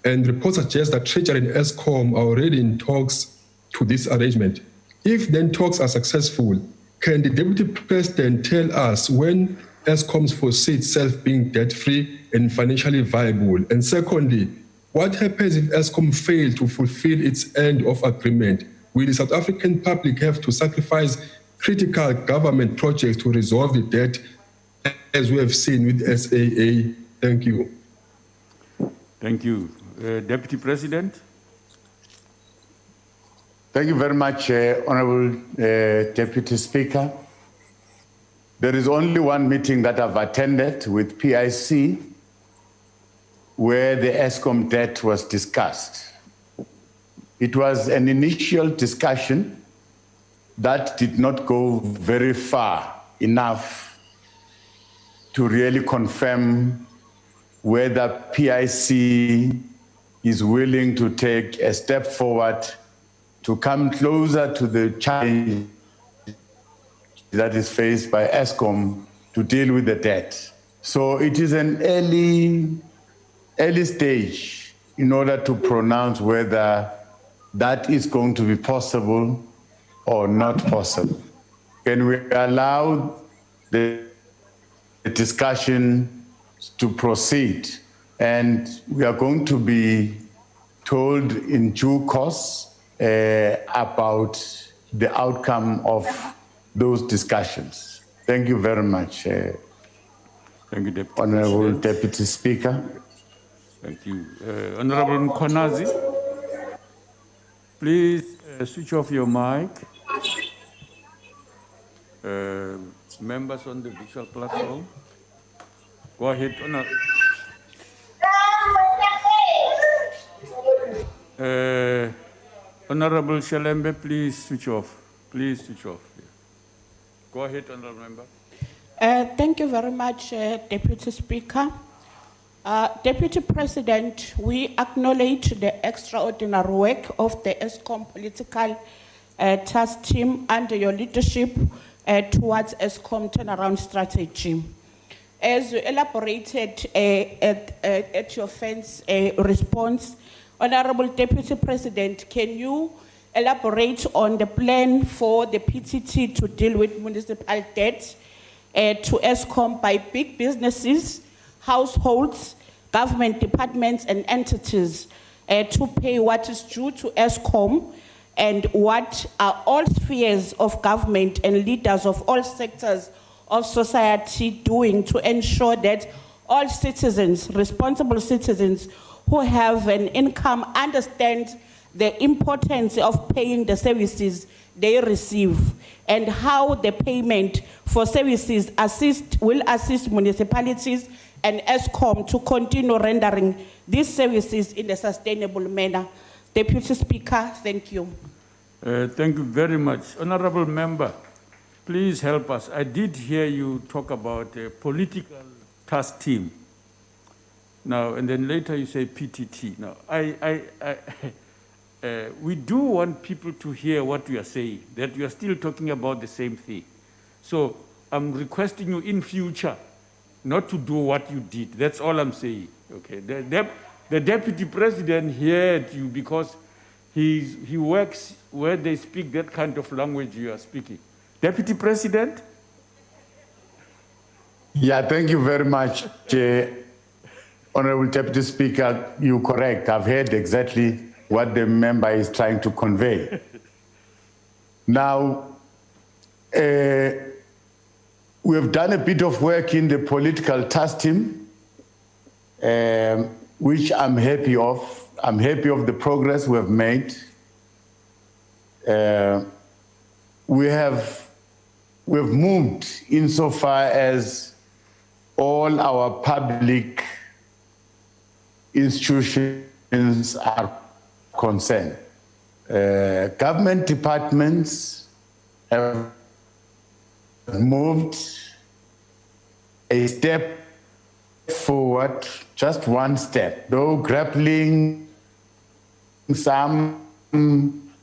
and reports suggest that Treasury and Eskom are already in talks to this arrangement. If then talks are successful, can the Deputy President tell us when Eskom's foresee itself being debt-free and financially viable? And secondly, what happens if Eskom fails to fulfill its end of agreement? Will the South African public have to sacrifice critical government projects to resolve the debt, as we have seen with SAA? Thank you.
Thank you. Deputy President.
Thank you very much, Honorable Deputy Speaker. There is only one meeting that I've attended with PIC where the Eskom debt was discussed. It was an initial discussion that did not go very far enough to really confirm whether PIC is willing to take a step forward to come closer to the challenge that is faced by Eskom to deal with the debt. So it is an early stage in order to pronounce whether that is going to be possible or not possible. Can we allow the discussion to proceed? And we are going to be told in due course about the outcome of those discussions. Thank you very much,
Thank you, Deputy
Honorable
President.
Deputy Speaker.
Thank you. Honorable Mkonazi, please switch off your mic. Members on the virtual platform, go ahead. Honorable Shelembe, please switch off. Please switch off. Yeah. Go ahead, Honorable Member.
Thank you very much, Deputy Speaker. Deputy President, we acknowledge the extraordinary work of the Eskom political task team under your leadership towards Eskom turnaround strategy. As you elaborated at your first response, Honorable Deputy President, can you elaborate on the plan for the PTT to deal with municipal debt to Eskom by big businesses, households, government departments and entities to pay what is due to Eskom, and what are all spheres of government and leaders of all sectors of society doing to ensure that all citizens, responsible citizens who have an income, understand the importance of paying the services they receive, and how the payment for services will assist municipalities and Eskom to continue rendering these services in a sustainable manner. Deputy Speaker, thank you.
Thank you very much. Honorable Member, please help us. I did hear you talk about a political task team. Now, and then later you say PTT. Now, we do want people to hear what you are saying, that you are still talking about the same thing. So I'm requesting you in future not to do what you did. That's all I'm saying. Okay. The Deputy President heard you because he works where they speak that kind of language you are speaking. Deputy President?
Yeah, thank you very much, Honorable Deputy Speaker. You're correct. I've heard exactly what the member is trying to convey. Now, we have done a bit of work in the political task team, which I'm happy of. I'm happy of the progress we have made. We have moved insofar as all our public institutions are concerned. Government departments have moved a step forward, just one step, though grappling some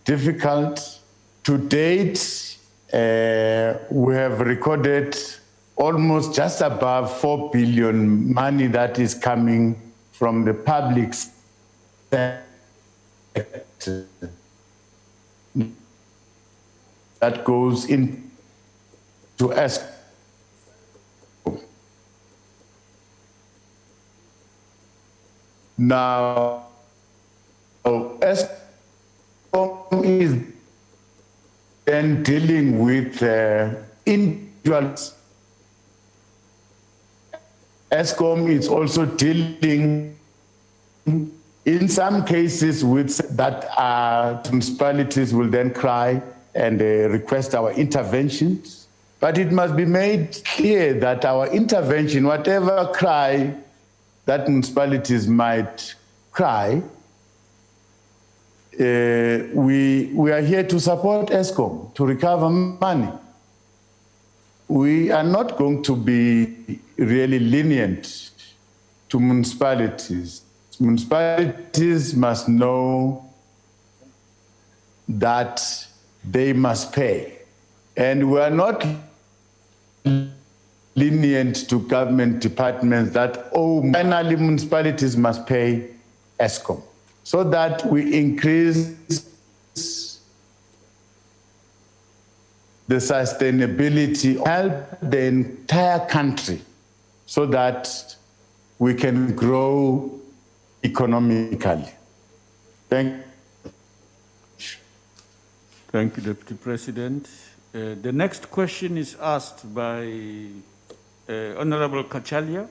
difficult. To date, we have recorded almost just above 4 billion money that is coming from the public sector that goes into Eskom. Now, Eskom is then dealing with individuals. Eskom is also dealing in some cases with that municipalities will then cry and request our interventions. But it must be made clear that our intervention, whatever cry that municipalities might cry, we are here to support Eskom to recover money. We are not going to be really lenient to municipalities. Municipalities must know that they must pay. And we are not lenient to government departments that, finally municipalities must pay Eskom, so that we increase the sustainability, help the entire country so that we can grow economically. Thank you.
Thank you, Deputy President. The next question is asked by Honorable Kachalia.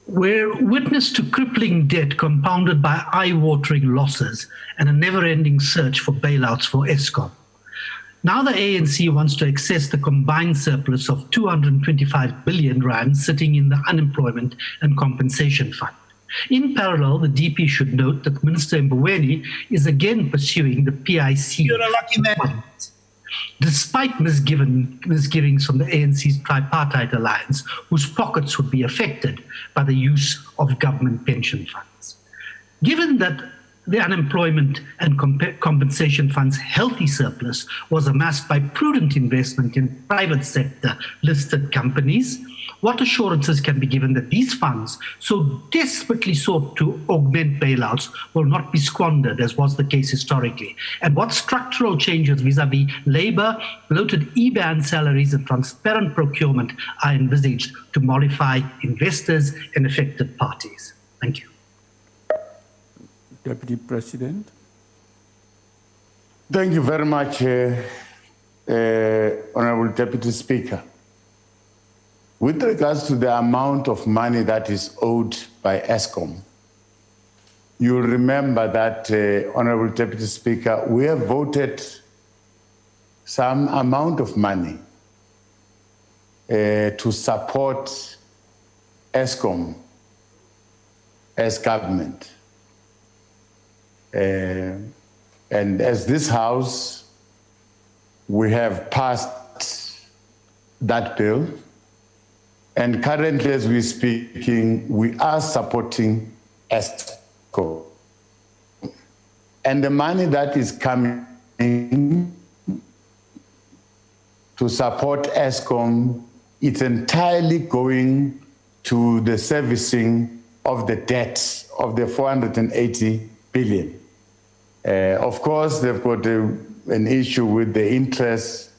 We're witness to crippling debt compounded by eye-watering losses and a never-ending search for bailouts for Eskom. Now the ANC wants to access the combined surplus of 225 billion rand sitting in the Unemployment and Compensation Fund. In parallel, the DP should note that Minister Mboweni is again pursuing the PIC.
You're a lucky man.
Despite misgivings from the ANC's tripartite alliance, whose pockets would be affected by the use of government pension funds. Given that the Unemployment and Compensation Fund's healthy surplus was amassed by prudent investment in private sector listed companies, what assurances can be given that these funds, so desperately sought to augment bailouts, will not be squandered, as was the case historically? And what structural changes vis-à-vis labor, bloated e-band salaries, and transparent procurement are envisaged to mollify investors and affected parties? Thank you.
Deputy President.
Thank you very much, Honorable Deputy Speaker. With regards to the amount of money that is owed by Eskom, you'll remember that, Honorable Deputy Speaker, we have voted some amount of money to support Eskom as government. And as this House, we have passed that bill. And currently, as we're speaking, we are supporting Eskom. And the money that is coming to support Eskom, it's entirely going to the servicing of the debt of the 480 billion. Of course, they've got an issue with the interest.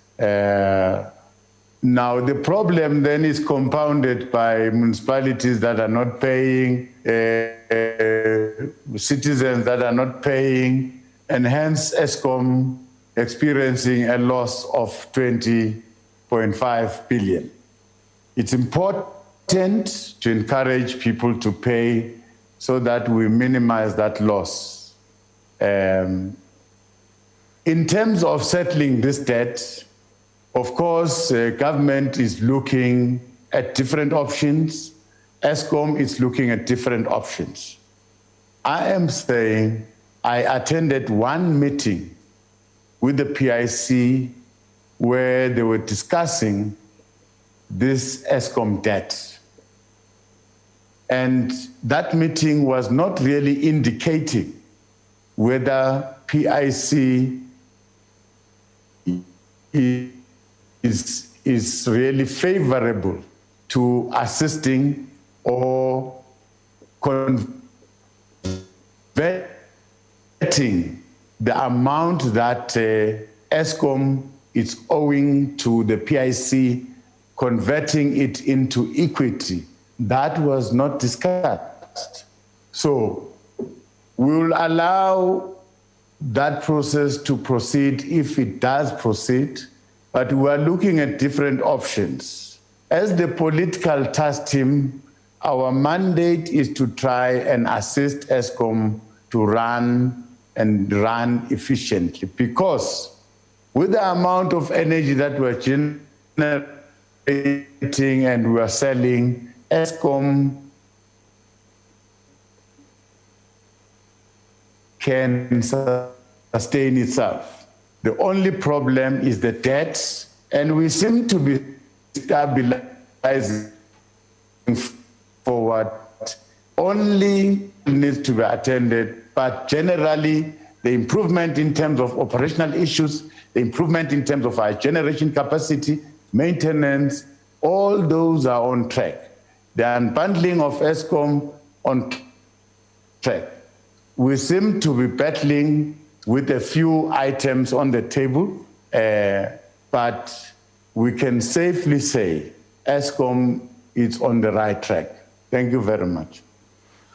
Now, the problem then is compounded by municipalities that are not paying, citizens that are not paying, and hence Eskom experiencing a loss of 20.5 billion. It's important to encourage people to pay so that we minimize that loss. In terms of settling this debt, of course, government is looking at different options. Eskom is looking at different options. I am saying I attended one meeting with the PIC where they were discussing this Eskom debt. And that meeting was not really indicating whether PIC is really favorable to assisting or converting the amount that Eskom is owing to the PIC, converting it into equity. That was not discussed. So we will allow that process to proceed if it does proceed, but we are looking at different options. As the political task team, our mandate is to try and assist Eskom to run efficiently, because with the amount of energy that we're generating and we're selling, Eskom can sustain itself. The only problem is the debt, and we seem to be stabilizing forward. Only needs to be attended, but generally the improvement in terms of operational issues, the improvement in terms of our generation capacity, maintenance, all those are on track. The unbundling of Eskom on track. We seem to be battling with a few items on the table, but we can safely say Eskom is on the right track. Thank you very much.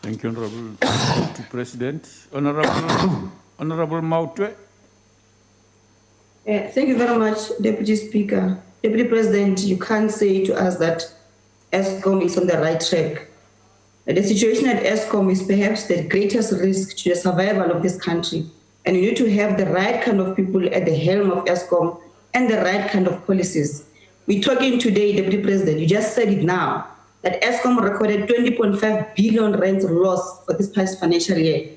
Thank you, Honorable Deputy President. Honorable Mautwe.
Thank you very much, Deputy Speaker. Deputy President, you can't say to us that Eskom is on the right track. The situation at Eskom is perhaps the greatest risk to the survival of this country. And you need to have the right kind of people at the helm of Eskom and the right kind of policies. We're talking today, Deputy President, you just said it now, that Eskom recorded 20.5 billion rand loss for this past financial year.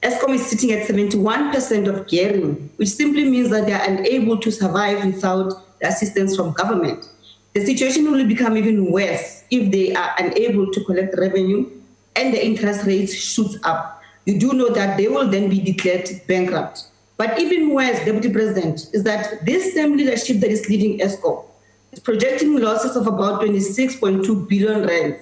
Eskom is sitting at 71% of gearing, which simply means that they are unable to survive without the assistance from government. The situation will become even worse if they are unable to collect revenue and the interest rates shoot up. You do know that they will then be declared bankrupt. But even worse, Deputy President, is that this same leadership that is leading Eskom is projecting losses of about 26.2 billion rand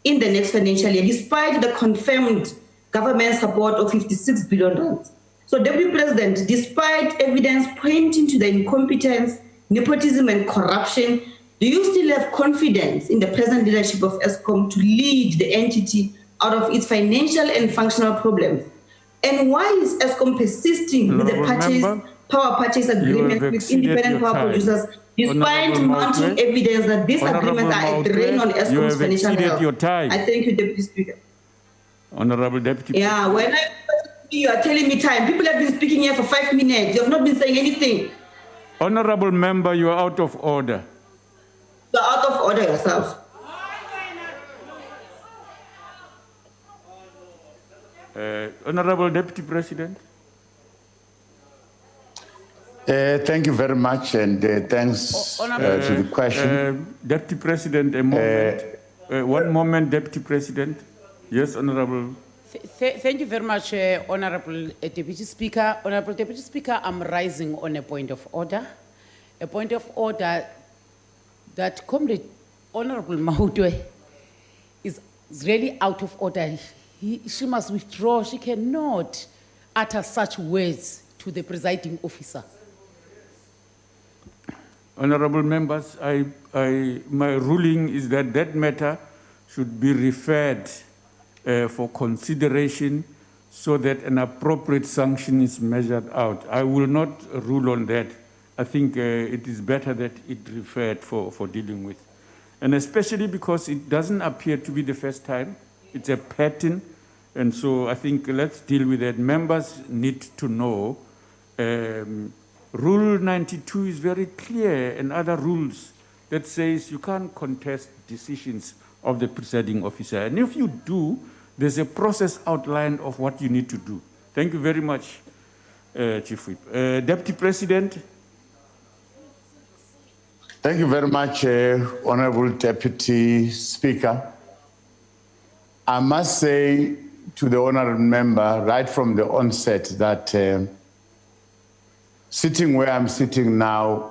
in the next financial year, despite the confirmed government support of 56 billion rand. So, Deputy President, despite evidence pointing to the incompetence, nepotism, and corruption, do you still have confidence in the present leadership of Eskom to lead the entity out of its financial and functional problems? And why is Eskom persisting with the power purchase agreement with independent power producers, despite mounting evidence that these agreements are a drain on Eskom's financial health? I thank you, Deputy Speaker.
Honorable Deputy.
Yeah, when you are telling me time, people have been speaking here for 5 minutes. You have not been saying anything.
Honorable Member, you are out of order.
You are out of order yourself.
Honorable Deputy President.
Thank you very much, and thanks to the question.
Deputy President, a moment. One moment, Deputy President. Yes, Honorable.
Thank you very much, Honorable Deputy Speaker. Honorable Deputy Speaker, I'm rising on a point of order. A point of order that Comrade Honorable Mahutwe is really out of order. She must withdraw. She cannot utter such words to the presiding officer.
Honorable members, my ruling is that that matter should be referred for consideration so that an appropriate sanction is measured out. I will not rule on that. I think it is better that it referred for dealing with. And especially because it doesn't appear to be the first time. It's a pattern. And so I think let's deal with that. Members need to know Rule 92 is very clear, and other rules that says you can't contest decisions of the presiding officer. And if you do, there's a process outlined of what you need to do. Thank you very much, Chief Whip. Deputy President.
Thank you very much, Honorable Deputy Speaker. I must say to the honorable member right from the onset that sitting where I'm sitting now,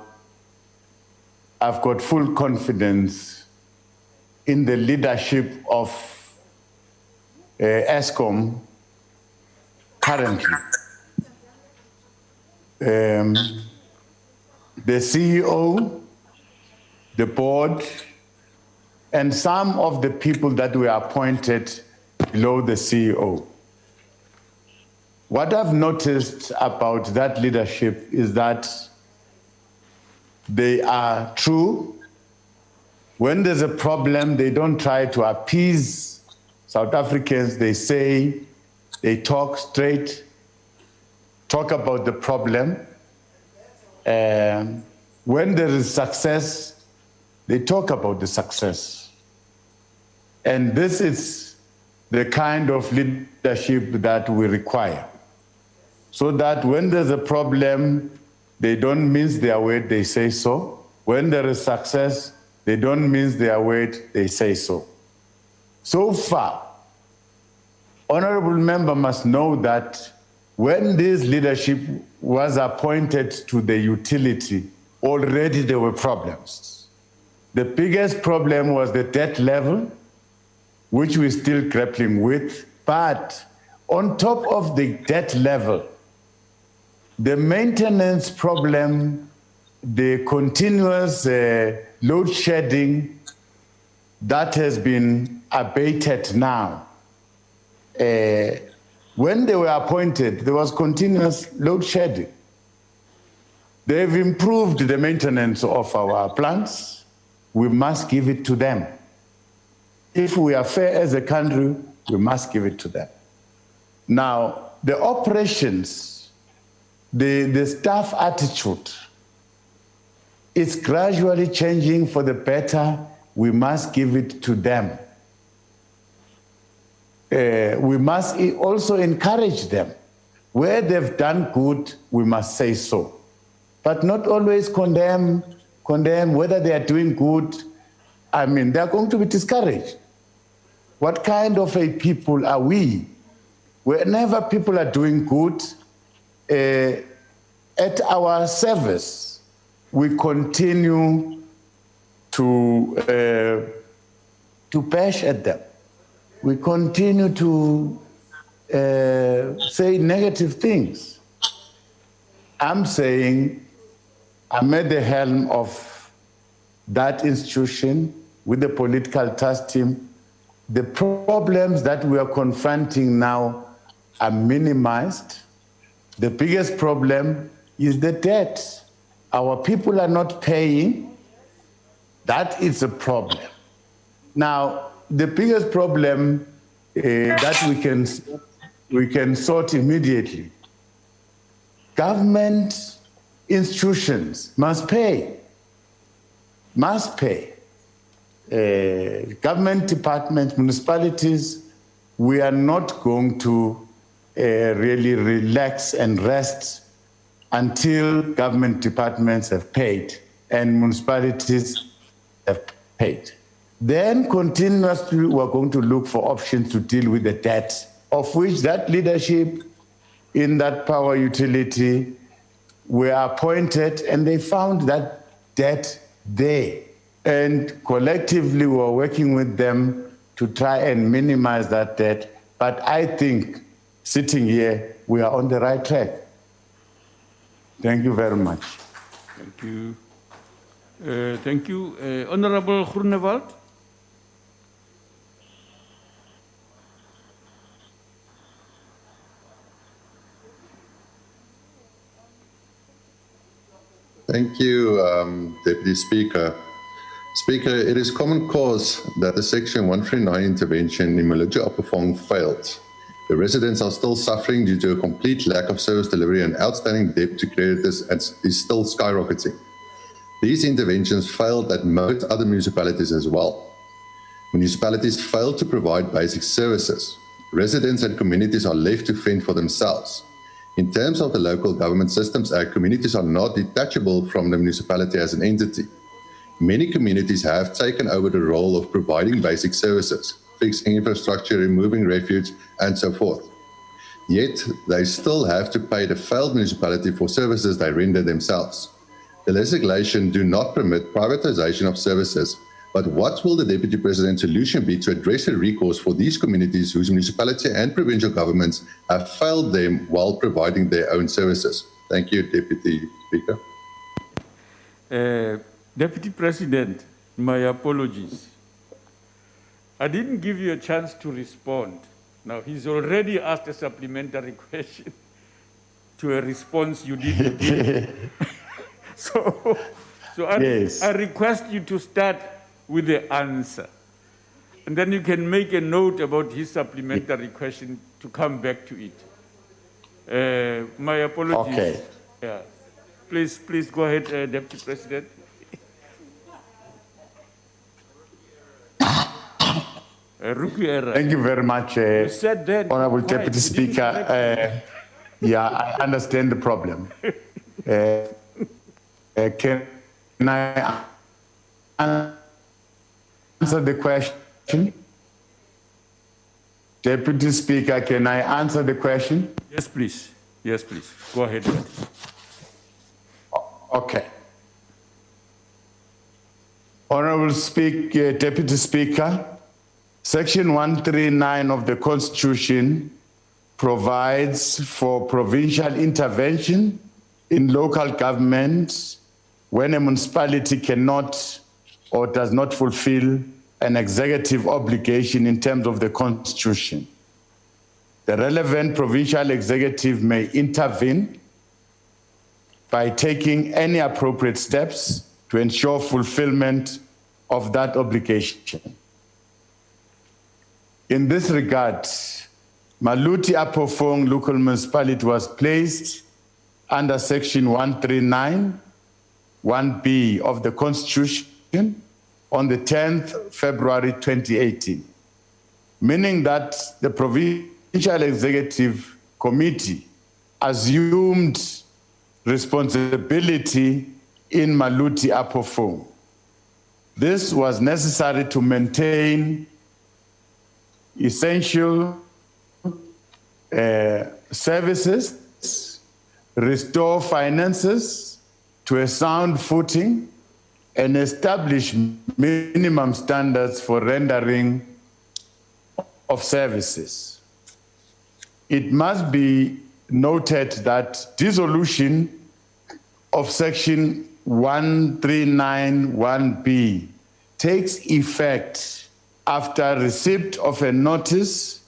I've got full confidence in the leadership of Eskom currently. The CEO, the board, and some of the people that were appointed below the CEO. What I've noticed about that leadership is that they are true. When there's a problem, they don't try to appease South Africans. They talk straight, talk about the problem. When there is success, they talk about the success. And this is the kind of leadership that we require. So that when there's a problem, they don't mince their word, they say so. When there is success, they don't mince their word, they say so. So far, honorable member must know that when this leadership was appointed to the utility, already there were problems. The biggest problem was the debt level, which we're still grappling with. But on top of the debt level, the maintenance problem, the continuous load shedding that has been abated now. When they were appointed, there was continuous load shedding. They've improved the maintenance of our plants. We must give it to them. If we are fair as a country, we must give it to them. Now, the operations, the staff attitude is gradually changing for the better. We must give it to them. We must also encourage them. Where they've done good, we must say so. But not always condemn whether they are doing good. I mean, they're going to be discouraged. What kind of a people are we? Whenever people are doing good, at our service, we continue to bash at them. We continue to say negative things. I'm saying I'm at the helm of that institution with the political task team. The problems that we are confronting now are minimized. The biggest problem is the debt. Our people are not paying. That is a problem. Now, the biggest problem that we can sort immediately. Government institutions must pay. Government departments, municipalities, we are not going to really relax and rest until government departments have paid and municipalities have paid. Then continuously, we're going to look for options to deal with the debt, of which that leadership in that power utility were appointed, and they found that debt there. And collectively, we're working with them to try and minimize that debt. But I think, sitting here, we are on the right track. Thank you very much.
Thank you. Thank you. Honorable Groenewald.
Thank you, Deputy Speaker. Speaker, it is common cause that the Section 139 intervention in Maluti Apofong failed. The residents are still suffering due to a complete lack of service delivery, and outstanding debt to creditors is still skyrocketing. These interventions failed at most other municipalities as well. Municipalities fail to provide basic services. Residents and communities are left to fend for themselves. In terms of the Local Government Systems Act, communities are not detachable from the municipality as an entity. Many communities have taken over the role of providing basic services, fixing infrastructure, removing refuge, and so forth. Yet, they still have to pay the failed municipality for services they render themselves. The legislation do not permit privatization of services, but what will the Deputy President's solution be to address a recourse for these communities whose municipality and provincial governments have failed them while providing their own services? Thank you, Deputy Speaker.
Deputy President, my apologies. I didn't give you a chance to respond. Now, he's already asked a supplementary question to a response you didn't give. So I request you to start with the answer. And then you can make a note about his supplementary question to come back to it. My apologies.
Okay.
Yeah. Please go ahead, Deputy President.
Thank you very much, Honorable Deputy Speaker. Yeah, I understand the problem. Can I answer the question? Deputy Speaker, can I answer the question?
Yes, please. Yes, please. Go ahead.
Okay. Honorable Deputy Speaker, Section 139 of the Constitution provides for provincial intervention in local government when a municipality cannot or does not fulfill an executive obligation in terms of the Constitution. The relevant provincial executive may intervene by taking any appropriate steps to ensure fulfillment of that obligation. In this regard, Maluti Apofong local municipality was placed under Section 139, 1B of the Constitution on the 10th February 2018, meaning that the Provincial Executive Committee assumed responsibility in Maluti Apofong. This was necessary to maintain essential services, restore finances to a sound footing, and establish minimum standards for rendering of services. It must be noted that dissolution of Section 139(1)B takes effect after receipt of a notice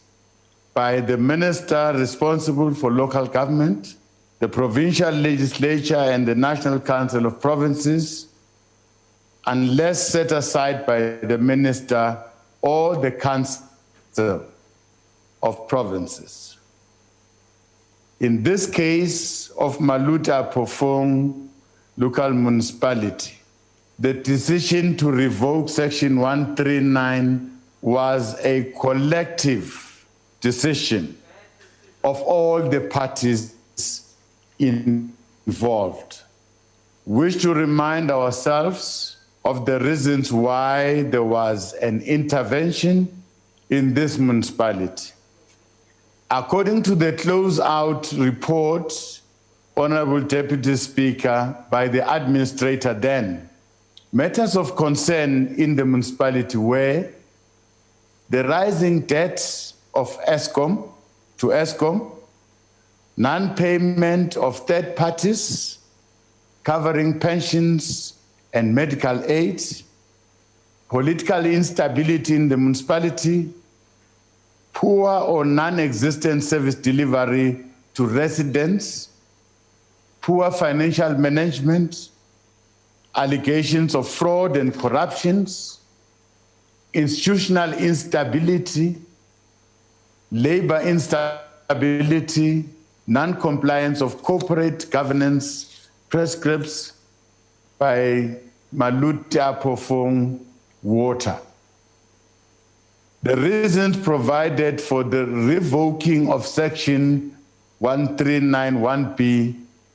by the minister responsible for local government, the provincial legislature, and the National Council of Provinces, unless set aside by the minister or the Council of Provinces. In this case of Maluti Apofong local municipality, the decision to revoke Section 139 was a collective decision of all the parties involved. Wish to remind ourselves of the reasons why there was an intervention in this municipality. According to the closeout report, Honorable Deputy Speaker, by the administrator then, matters of concern in the municipality were the rising debt of Eskom to Eskom, non-payment of third parties covering pensions and medical aid, political instability in the municipality, poor or non-existent service delivery to residents, poor financial management, allegations of fraud and corruptions, institutional instability, labor instability, non-compliance of corporate governance prescripts by Maluta Pofong Water. The reasons provided for the revoking of Section 1391B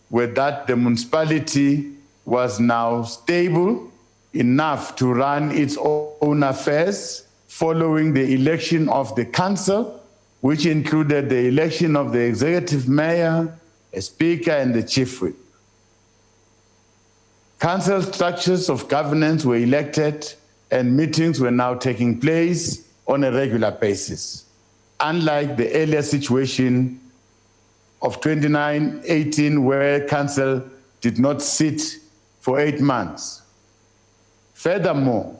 were that the municipality was now stable enough to run its own affairs following the election of the council, which included the election of the executive mayor, a speaker, and the chief whip. Council structures of governance were elected and meetings were now taking place on a regular basis, unlike the earlier situation of 2018 where council did not sit for 8 months. Furthermore,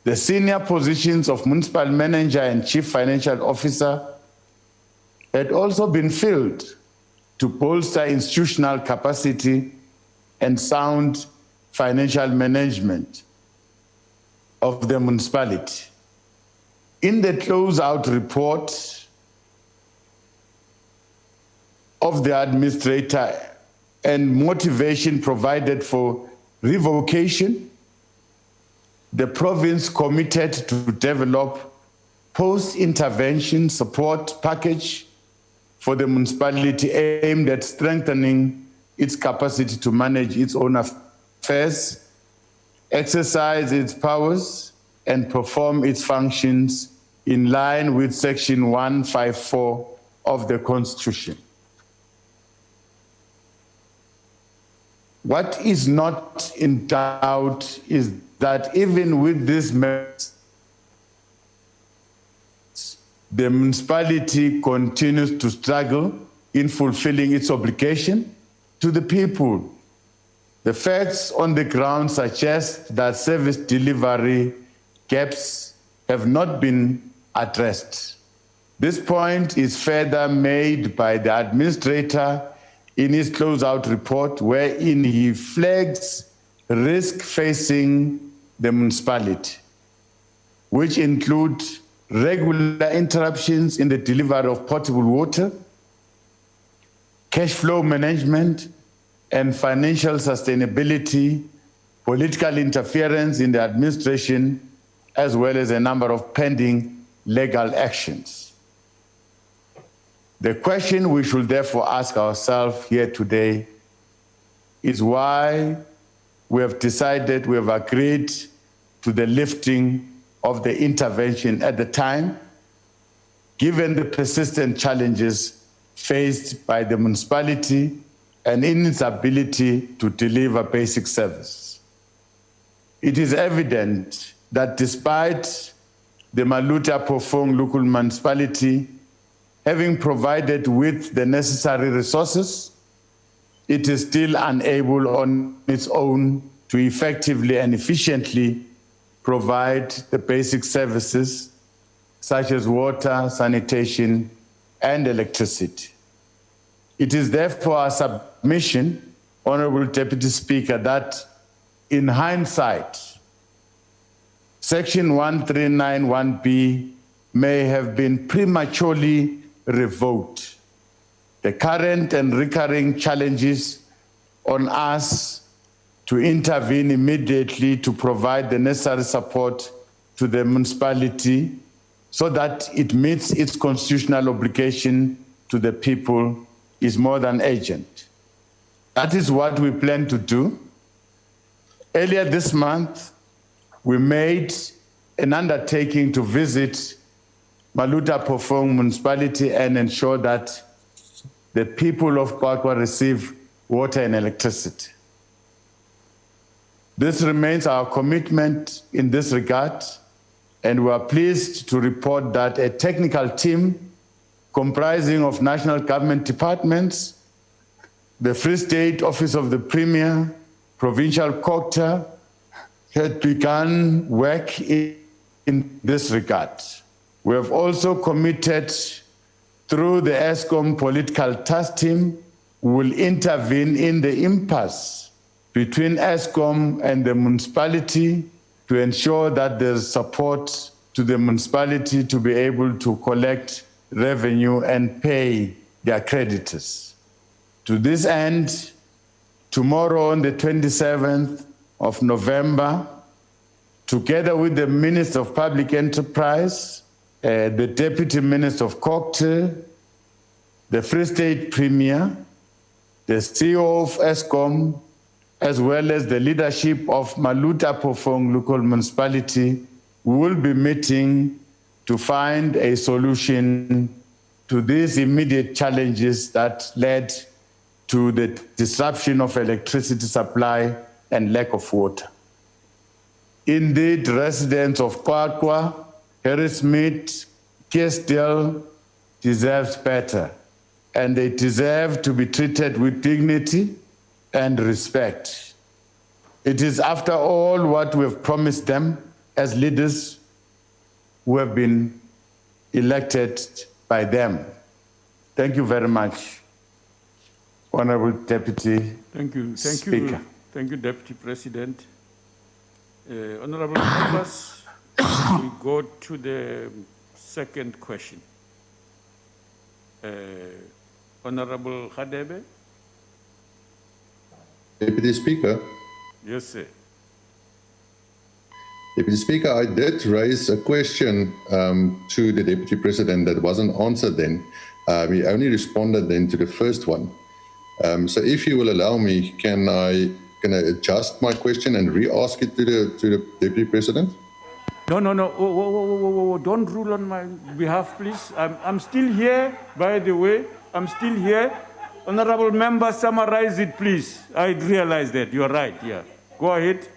the senior positions of municipal manager and chief financial officer had also been filled to bolster institutional capacity and sound financial management of the municipality. In the closeout report of the administrator and motivation provided for revocation, the province committed to develop post-intervention support package for the municipality aimed at strengthening its capacity to manage its own affairs, exercise its powers, and perform its functions in line with Section 154 of the Constitution. What is not in doubt is that even with this measures, the municipality continues to struggle in fulfilling its obligation to the people. The facts on the ground suggest that service delivery gaps have not been addressed. This point is further made by the administrator in his closeout report, wherein he flags risk facing the municipality, which include regular interruptions in the delivery of potable water, cash flow management, and financial sustainability, political interference in the administration, as well as a number of pending legal actions. The question we should therefore ask ourselves here today is why we have decided, we have agreed to the lifting of the intervention at the time, given the persistent challenges faced by the municipality and in its ability to deliver basic service. It is evident that despite the Maluta Pofong local municipality having provided with the necessary resources, it is still unable on its own to effectively and efficiently provide the basic services such as water, sanitation, and electricity. It is therefore our submission, Honorable Deputy Speaker, that in hindsight, Section 1391B may have been prematurely revoked. The current and recurring challenges on us to intervene immediately to provide the necessary support to the municipality so that it meets its constitutional obligation to the people is more than urgent. That is what we plan to do. Earlier this month, we made an undertaking to visit Maluta Pofong municipality and ensure that the people of Kwakwa receive water and electricity. This remains our commitment in this regard, and we are pleased to report that a technical team comprising of national government departments, the Free State Office of the Premier, Provincial Cocta, had begun work in this regard. We have also committed through the Eskom political task team, who will intervene in the impasse between Eskom and the municipality to ensure that there is support to the municipality to be able to collect revenue and pay their creditors. To this end, tomorrow on the 27th of November, together with the Minister of Public Enterprise, the Deputy Minister of Cocktail, the Free State Premier, the CEO of Eskom, as well as the leadership of Maluta Pofong local municipality, we will be meeting to find a solution to these immediate challenges that led to the disruption of electricity supply and lack of water. Indeed, residents of Kwakwa, Harrismith, Kesdale deserves better, and they deserve to be treated with dignity and respect. It is, after all, what we have promised them as leaders who have been elected by them. Thank you very much, Honorable Deputy Speaker.
Thank you, Deputy President. Honorable members, we go to the second question. Honorable Khadebe.
Deputy Speaker.
Yes, sir.
Deputy Speaker, I did raise a question to the Deputy President that wasn't answered then. We only responded then to the first one. So if you will allow me, can I adjust my question and re-ask it to the Deputy President?
No. Whoa. Don't rule on my behalf, please. I'm still here, by the way. I'm still here. Honorable member, summarize it, please. I realize that. You're right, yeah. Go ahead.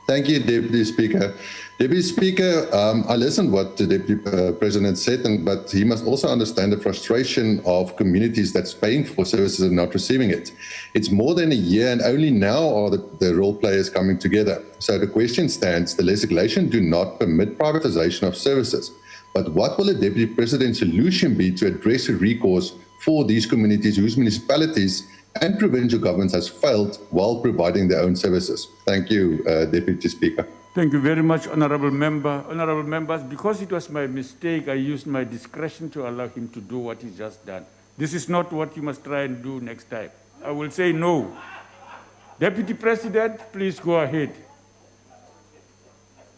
Thank you, Deputy Speaker. Deputy Speaker, I listened what the Deputy President said, but he must also understand the frustration of communities that's paying for services and not receiving it. It's more than a year, and only now are the role players coming together. So the question stands, the legislation do not permit privatization of services. But what will the Deputy President's solution be to address the recourse for these communities whose municipalities and provincial governments has failed while providing their own services? Thank you, Deputy Speaker.
Thank you very much, Honorable Member. Honorable Members, because it was my mistake, I used my discretion to allow him to do what he's just done. This is not what you must try and do next time. I will say no. Deputy President, please go ahead.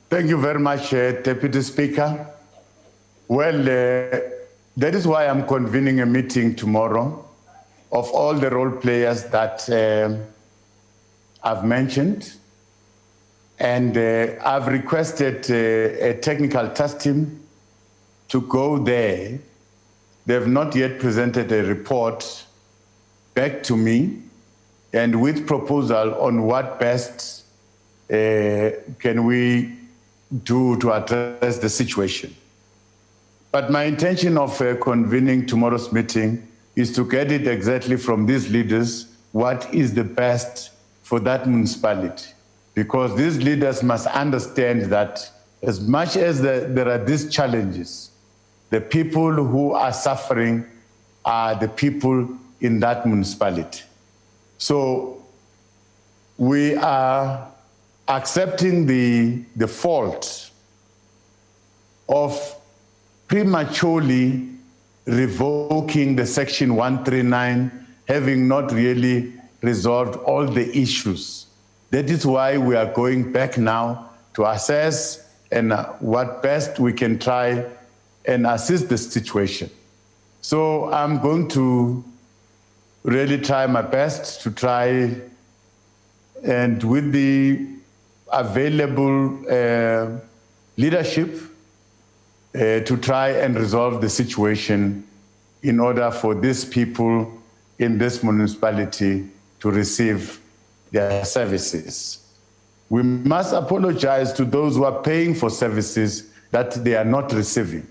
Thank you very much, Deputy Speaker. Well, that is why I'm convening a meeting tomorrow of all the role players that I've mentioned. And I've requested a technical task team to go there. They've not yet presented a report back to me, and with proposal on what best can we do to address the situation. But my intention of convening tomorrow's meeting is to get it exactly from these leaders what is the best for that municipality. Because these leaders must understand that as much as there are these challenges, the people who are suffering are the people in that municipality. So we are accepting the fault of prematurely revoking the Section 139, having not really resolved all the issues. That is why we are going back now to assess and what best we can try and assist the situation. So I'm going to really try my best to try and with the available leadership to try and resolve the situation in order for these people in this municipality to receive their services. We must apologize to those who are paying for services that they are not receiving.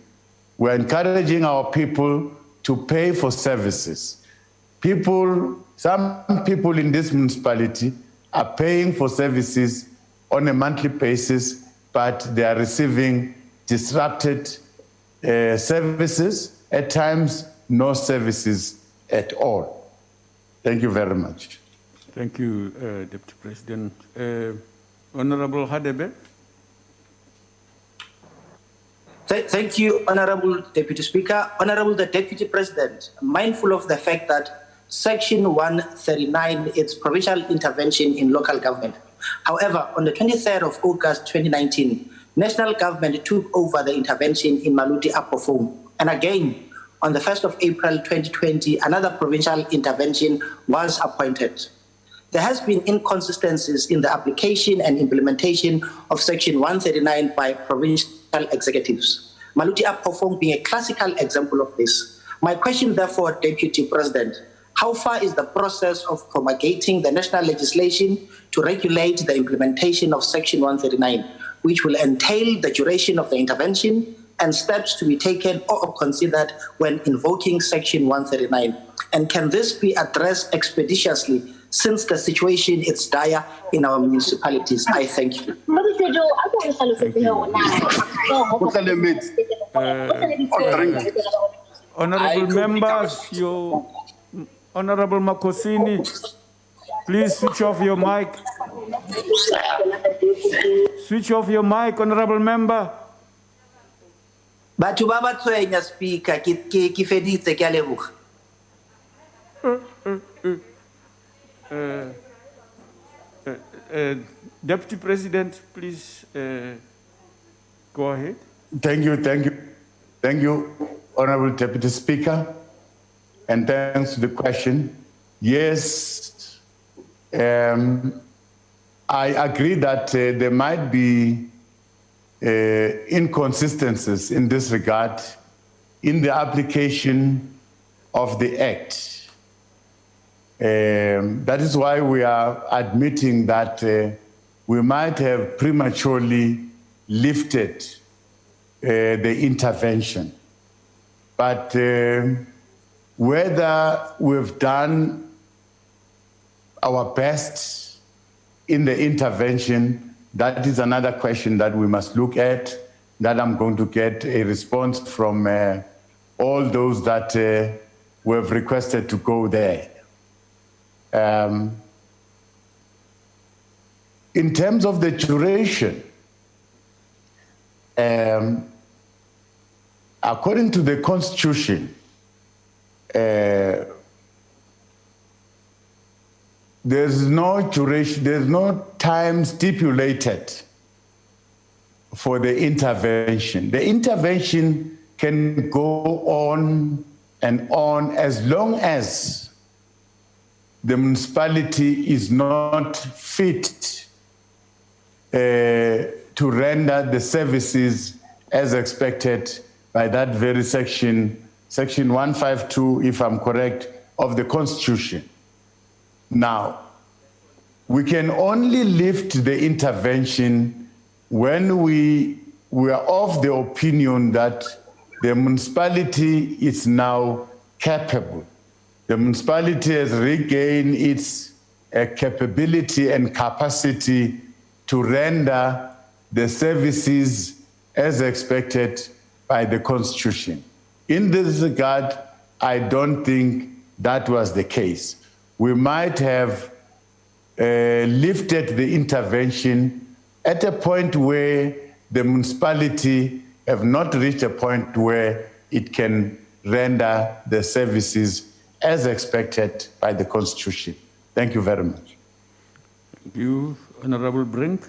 We're encouraging our people to pay for services. Some people in this municipality are paying for services on a monthly basis, but they are receiving disrupted services, at times no services at all. Thank you very much.
Thank you, Deputy President. Honorable Hadebe.
Thank you, Honorable Deputy Speaker. Honorable the Deputy President, mindful of the fact that Section 139 is provincial intervention in local government. However, on the 23rd of August 2019, national government took over the intervention in Maluti Apofong. And again, on the 1st of April 2020, another provincial intervention was appointed. There has been inconsistencies in the application and implementation of Section 139 by provincial executives. Maluti Apofong being a classical example of this. My question, therefore, Deputy President, how far is the process of promulgating the national legislation to regulate the implementation of Section 139, which will entail the duration of the intervention and steps to be taken or considered when invoking Section 139? And can this be addressed expeditiously since the situation is dire in our municipalities? I thank you.
Honorable members, Honorable Makosini, please switch off your mic. Switch off your mic, Honorable Member.
Batho ba ba tshwenya speaker ke feditse ke a leboga.
Deputy President, please go ahead.
Thank you, Honorable Deputy Speaker, and thanks for the question. Yes, I agree that there might be inconsistencies in this regard in the application of the Act. That is why we are admitting that we might have prematurely lifted the intervention. But whether we've done our best in the intervention, that is another question that we must look at, that I'm going to get a response from all those that we have requested to go there. In terms of the duration, according to the Constitution, there's no duration, there's no time stipulated for the intervention. The intervention can go on and on as long as the municipality is not fit to render the services as expected by that very section 152, if I'm correct, of the Constitution. Now, we can only lift the intervention when we are of the opinion that the municipality is now capable. The municipality has regained its capability and capacity to render the services as expected by the Constitution. In this regard, I don't think that was the case. We might have lifted the intervention at a point where the municipality have not reached a point where it can render the services as expected by the Constitution. Thank you very much.
Thank you. Honorable Brink.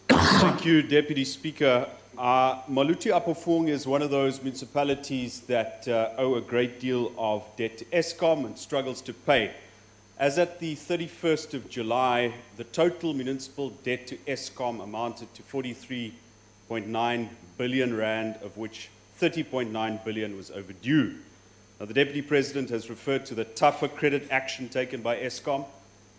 Thank you, Deputy Speaker. Maluti Apofong is one of those municipalities that owe a great deal of debt to Eskom and struggles to pay. As at the 31st of July, the total municipal debt to Eskom amounted to 43.9 billion rand, of which 30.9 billion was overdue. Now, the Deputy President has referred to the tougher credit action taken by Eskom,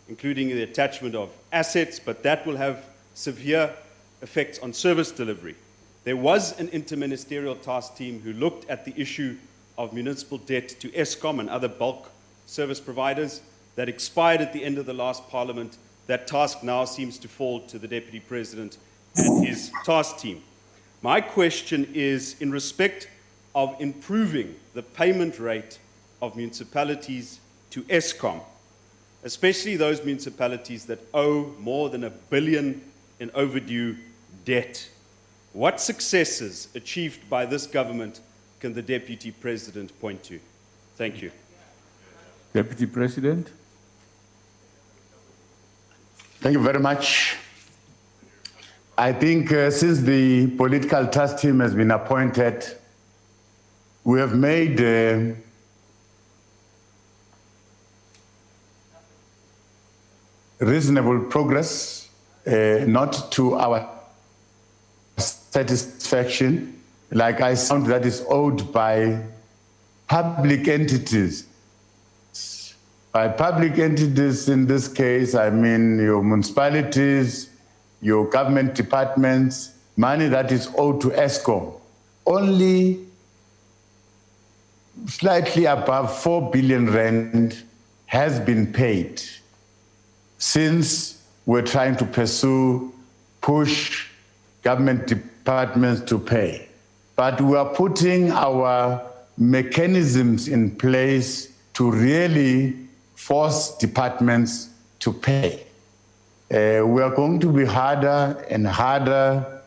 including the attachment of assets, but that will have severe effects on service delivery. There was an interministerial task team who looked at the issue of municipal debt to Eskom and other bulk service providers that expired at the end of the last Parliament. That task now seems to fall to the Deputy President and his task team. My question is in respect of improving the payment rate of municipalities to Eskom, especially those municipalities that owe more than 1 billion in overdue debt. What successes achieved by this government can the Deputy President point to? Thank you.
Deputy President.
Thank you very much. I think since the political task team has been appointed, we have made reasonable progress, not to our satisfaction, like I sound that is owed by public entities. By public entities in this case, I mean your municipalities, your government departments, money that is owed to Eskom. Only slightly above 4 billion rand has been paid since we're trying to push government departments to pay. But we are putting our mechanisms in place to really force departments to pay. We are going to be harder and harder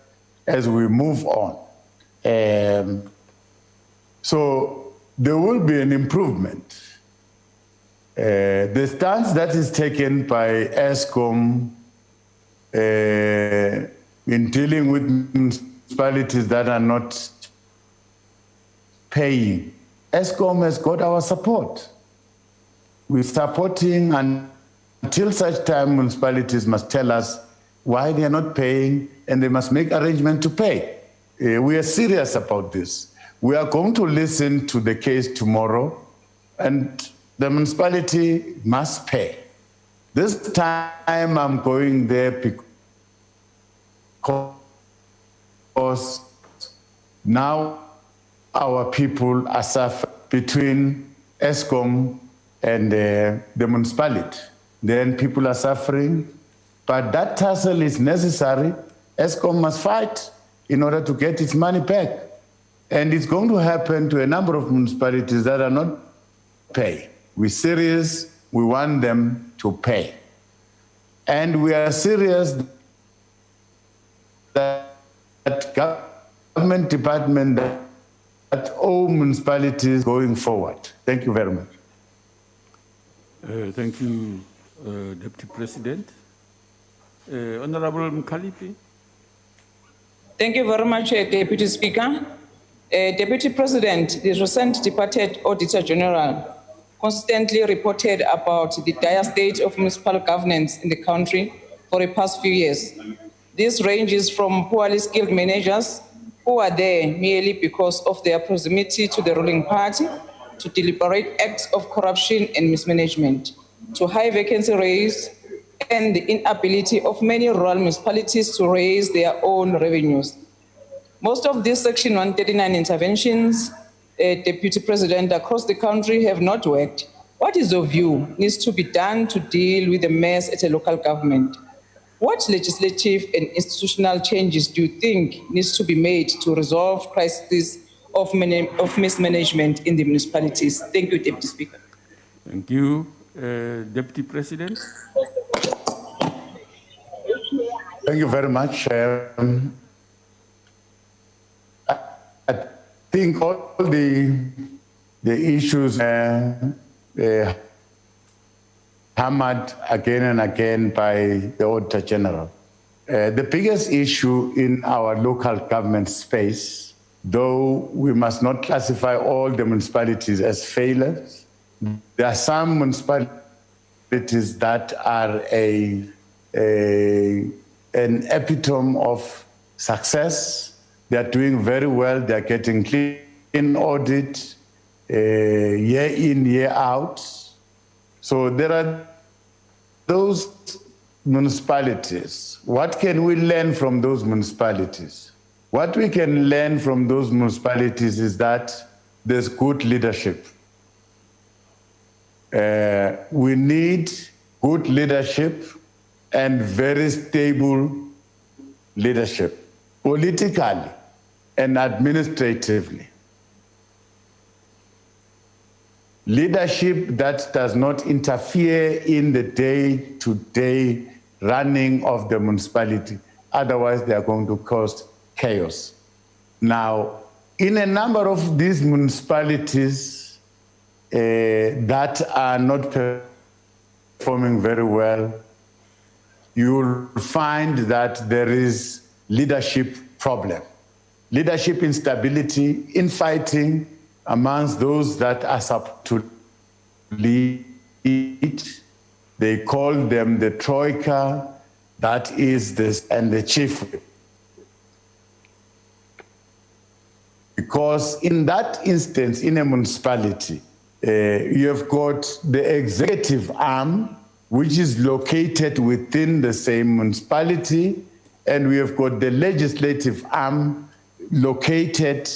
as we move on. So there will be an improvement. The stance that is taken by Eskom in dealing with municipalities that are not paying, Eskom has got our support. We're supporting until such time municipalities must tell us why they are not paying, and they must make arrangement to pay. We are serious about this. We are going to listen to the case tomorrow, and the municipality must pay. This time I'm going there because now our people are suffering between Eskom and the municipality. Then people are suffering, but that tussle is necessary. Eskom must fight in order to get its money back. And it's going to happen to a number of municipalities that are not paying. We're serious, we want them to pay. And we are serious that government department that owe municipalities going forward. Thank you very much.
Thank you, Deputy President. Honorable Mkhalipi.
Thank you very much, Deputy Speaker. Deputy President, the recent departed Auditor General consistently reported about the dire state of municipal governance in the country for the past few years. This ranges from poorly skilled managers who are there merely because of their proximity to the ruling party, to deliberate acts of corruption and mismanagement, to high vacancy rates, and the inability of many rural municipalities to raise their own revenues. Most of these Section 139 interventions, Deputy President, across the country have not worked. What is your view needs to be done to deal with the mess at a local government? What legislative and institutional changes do you think needs to be made to resolve crises of mismanagement in the municipalities? Thank you, Deputy Speaker.
Thank you, Deputy President.
Thank you very much. I think all the issues hammered again and again by the Auditor General. The biggest issue in our local government space, though we must not classify all the municipalities as failures, there are some municipalities municipalities that are an epitome of success. They are doing very well. They are getting clean audit year in, year out. So there are those municipalities. What can we learn from those municipalities? What we can learn from those municipalities is that there's good leadership. We need good leadership and very stable leadership, politically and administratively. Leadership that does not interfere in the day-to-day running of the municipality. Otherwise, they are going to cause chaos. Now, in a number of these municipalities that are not performing very well, you'll find that there is leadership problem. Leadership instability, infighting amongst those that are supposed to lead. They call them the troika, that is this, and the chief whip. Because in that instance, in a municipality, you have got the executive arm, which is located within the same municipality, and we have got the legislative arm located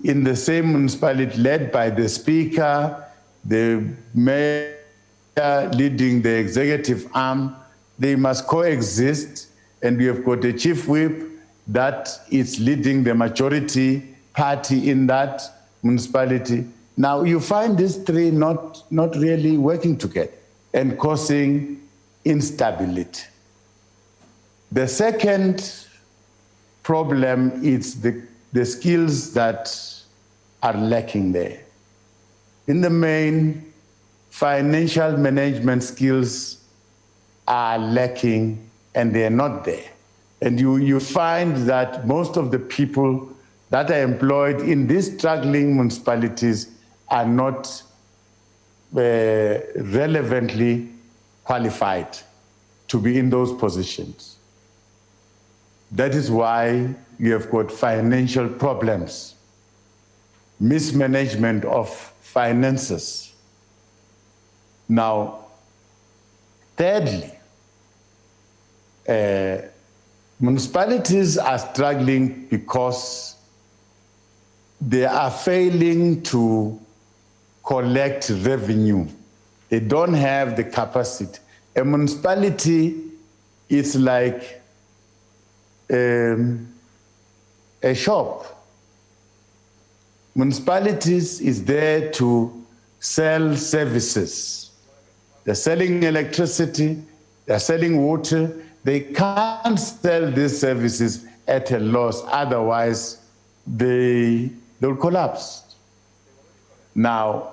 in the same municipality, led by the speaker, the mayor leading the executive arm. They must coexist, and we have got the chief whip that is leading the majority party in that municipality. Now you find these three not really working together and causing instability. The second problem is the skills that are lacking there. In the main, financial management skills are lacking and they're not there. And you find that most of the people that are employed in these struggling municipalities are not relevantly qualified to be in those positions. That is why you have got financial problems, mismanagement of finances. Now, thirdly, municipalities are struggling because they are failing to collect revenue. They don't have the capacity. A municipality is like a shop. Municipalities is there to sell services. They're selling electricity, they're selling water. They can't sell these services at a loss, otherwise they'll collapse. Now,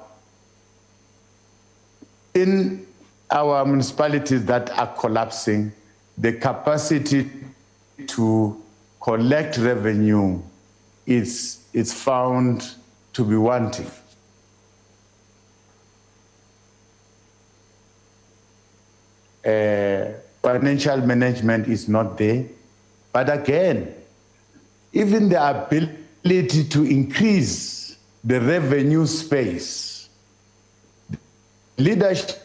in our municipalities that are collapsing, the capacity to collect revenue is found to be wanting. Financial management is not there. But again, even the ability to increase the revenue space, leadership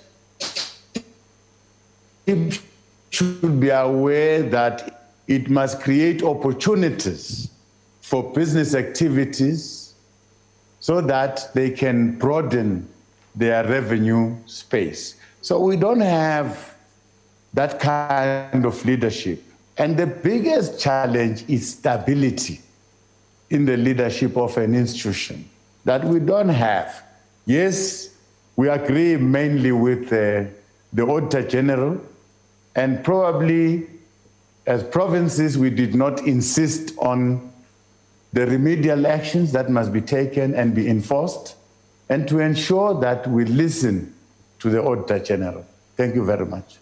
should be aware that it must create opportunities for business activities so that they can broaden their revenue space. So we don't have that kind of leadership. And the biggest challenge is stability in the leadership of an institution that we don't have. Yes, we agree mainly with the Auditor General, and probably as provinces, we did not insist on the remedial actions that must be taken and be enforced, and to ensure that we listen to the Auditor General. Thank you very much.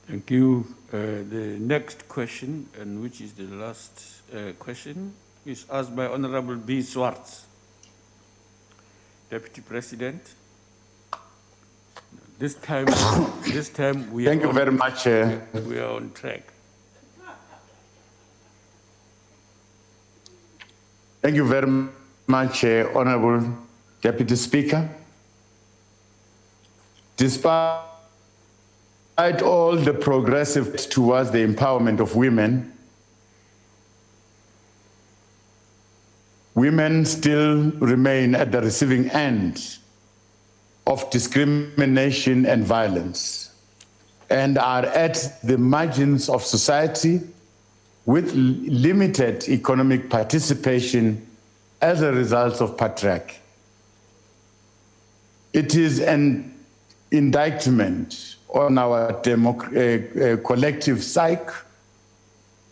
Thank you. The next question, and which is the last question, is asked by Honorable B. Swartz. Deputy President. This time we
Thank you very much.
We are on track.
Thank you very much, Honorable Deputy Speaker. Despite all the progressive towards the empowerment of women, women still remain at the receiving end of discrimination and violence and are at the margins of society with limited economic participation as a result of patriarchy. It is an indictment on our collective psyche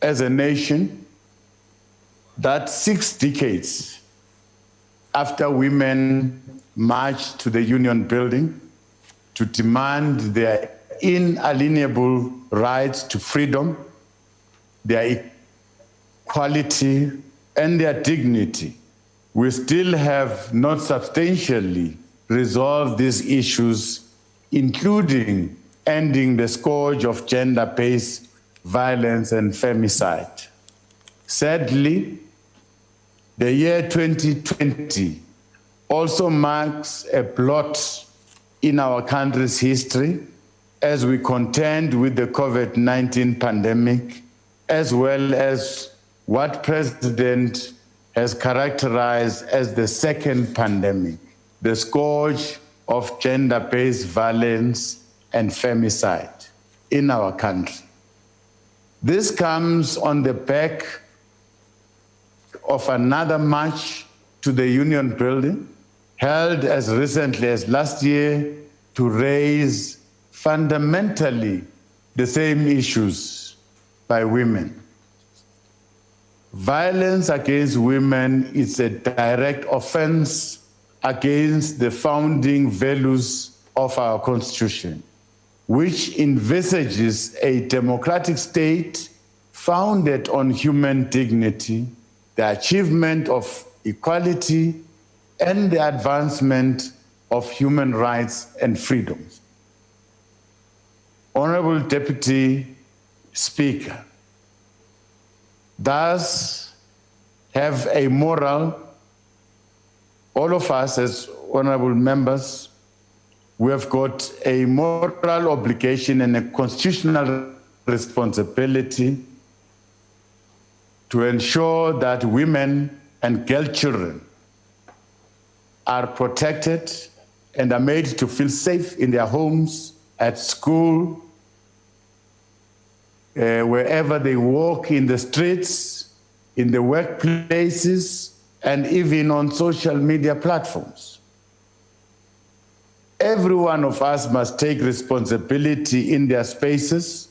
as a nation that 6 decades after women marched to the Union building to demand their inalienable rights to freedom, their equality, and their dignity, we still have not substantially resolved these issues, including ending the scourge of gender-based violence and femicide. Sadly, the year 2020 also marks a blot in our country's history as we contend with the COVID-19 pandemic, as well as what President has characterized as the second pandemic, the scourge of gender-based violence and femicide in our country. This comes on the back of another march to the Union building, held as recently as last year to raise fundamentally the same issues by women. Violence against women is a direct offense against the founding values of our Constitution, which envisages a democratic state founded on human dignity, the achievement of equality, and the advancement of human rights and freedoms. Honorable Deputy Speaker, thus have a moral, all of us as honorable members, we have got a moral obligation and a constitutional responsibility to ensure that women and girl children are protected and are made to feel safe in their homes, at school, wherever they walk in the streets, in the workplaces, and even on social media platforms. Every one of us must take responsibility in their spaces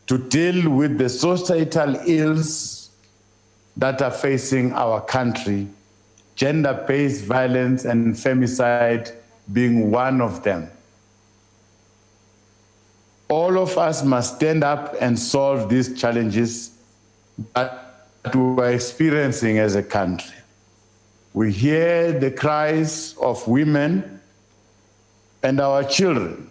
to deal with the societal ills that are facing our country, gender-based violence and femicide being one of them. All of us must stand up and solve these challenges that we are experiencing as a country. We hear the cries of women and our children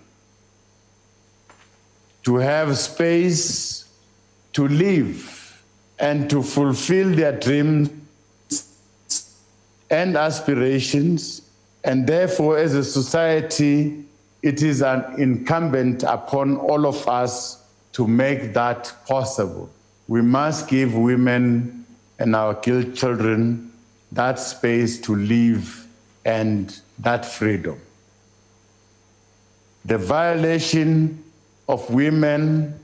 to have space to live and to fulfill their dreams and aspirations, and therefore as a society, it is incumbent upon all of us to make that possible. We must give women and our children that space to live and that freedom. The violation of women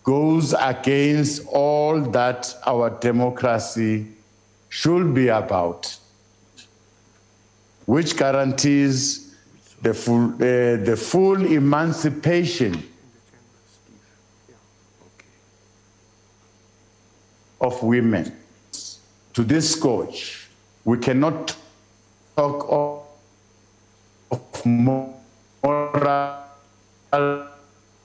goes against all that our democracy should be about, which guarantees the full emancipation of women. To this scourge, we cannot talk of moral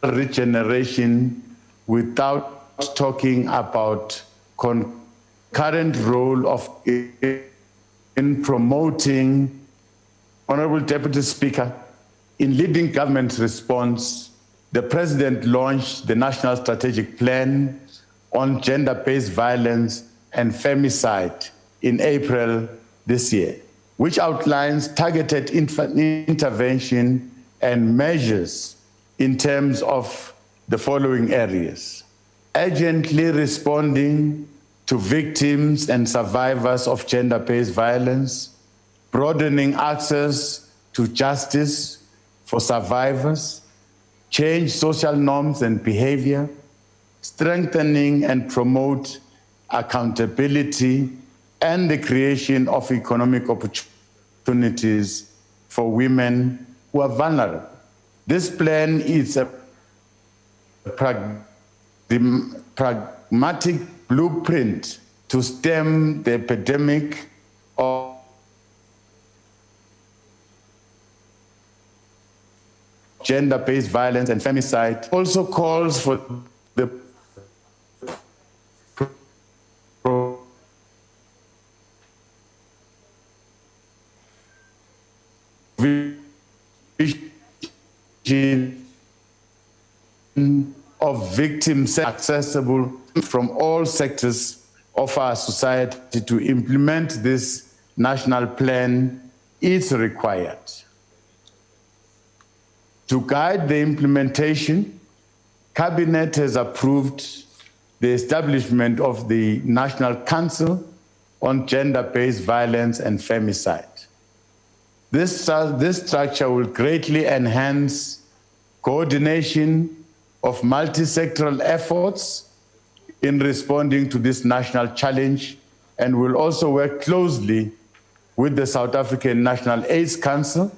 regeneration without talking about concurrent role of in promoting, Honorable Deputy Speaker, in leading government's response, the President launched the National Strategic Plan on Gender-Based Violence and Femicide in April this year, which outlines targeted intervention and measures in terms of the following areas: urgently responding to victims and survivors of gender-based violence, broadening access to justice for survivors, change social norms and behavior, strengthening and promote accountability and the creation of economic opportunities for women who are vulnerable. This plan is a pragmatic blueprint to stem the epidemic of gender-based violence and femicide. Also calls for the provision of victims accessible from all sectors of our society. To implement this national plan is required. To guide the implementation, Cabinet has approved the establishment of the National Council on Gender-Based Violence and Femicide. This structure will greatly enhance coordination of multi-sectoral efforts in responding to this national challenge, and will also work closely with the South African National AIDS Council,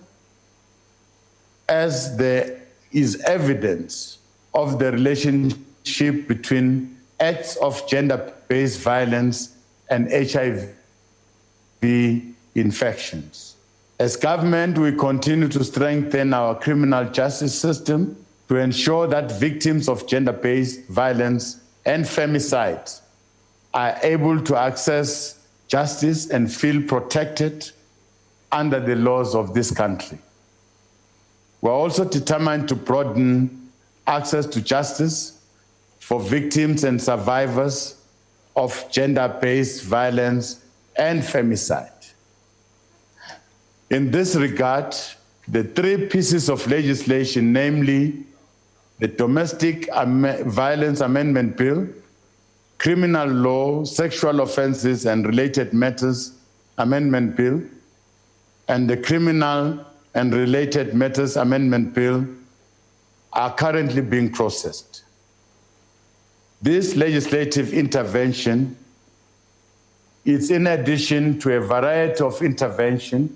as there is evidence of the relationship between acts of gender-based violence and HIV infections. As government, we continue to strengthen our criminal justice system to ensure that victims of gender-based violence and femicide are able to access justice and feel protected under the laws of this country. We're also determined to broaden access to justice for victims and survivors of gender-based violence and femicide. In this regard, the three pieces of legislation, namely the Domestic Violence Amendment Bill, Criminal Law, Sexual Offences and Related Matters Amendment Bill, and the Criminal and Related Matters Amendment Bill, are currently being processed. This legislative intervention is in addition to a variety of interventions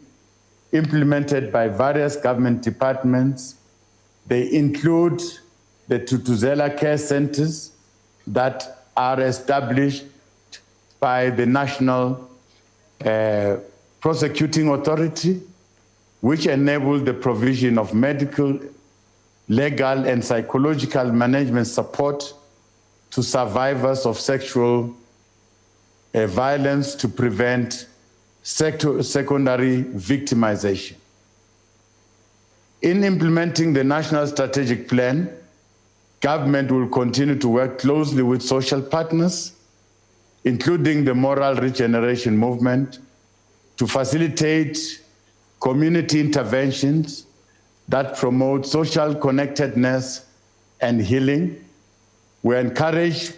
implemented by various government departments. They include the Tutuzela Care Centers that are established by the National Prosecuting Authority, which enable the provision of medical, legal, and psychological management support to survivors of sexual violence to prevent secondary victimization. In implementing the National Strategic Plan, government will continue to work closely with social partners, including the Moral Regeneration Movement, to facilitate community interventions that promote social connectedness and healing. We're encouraged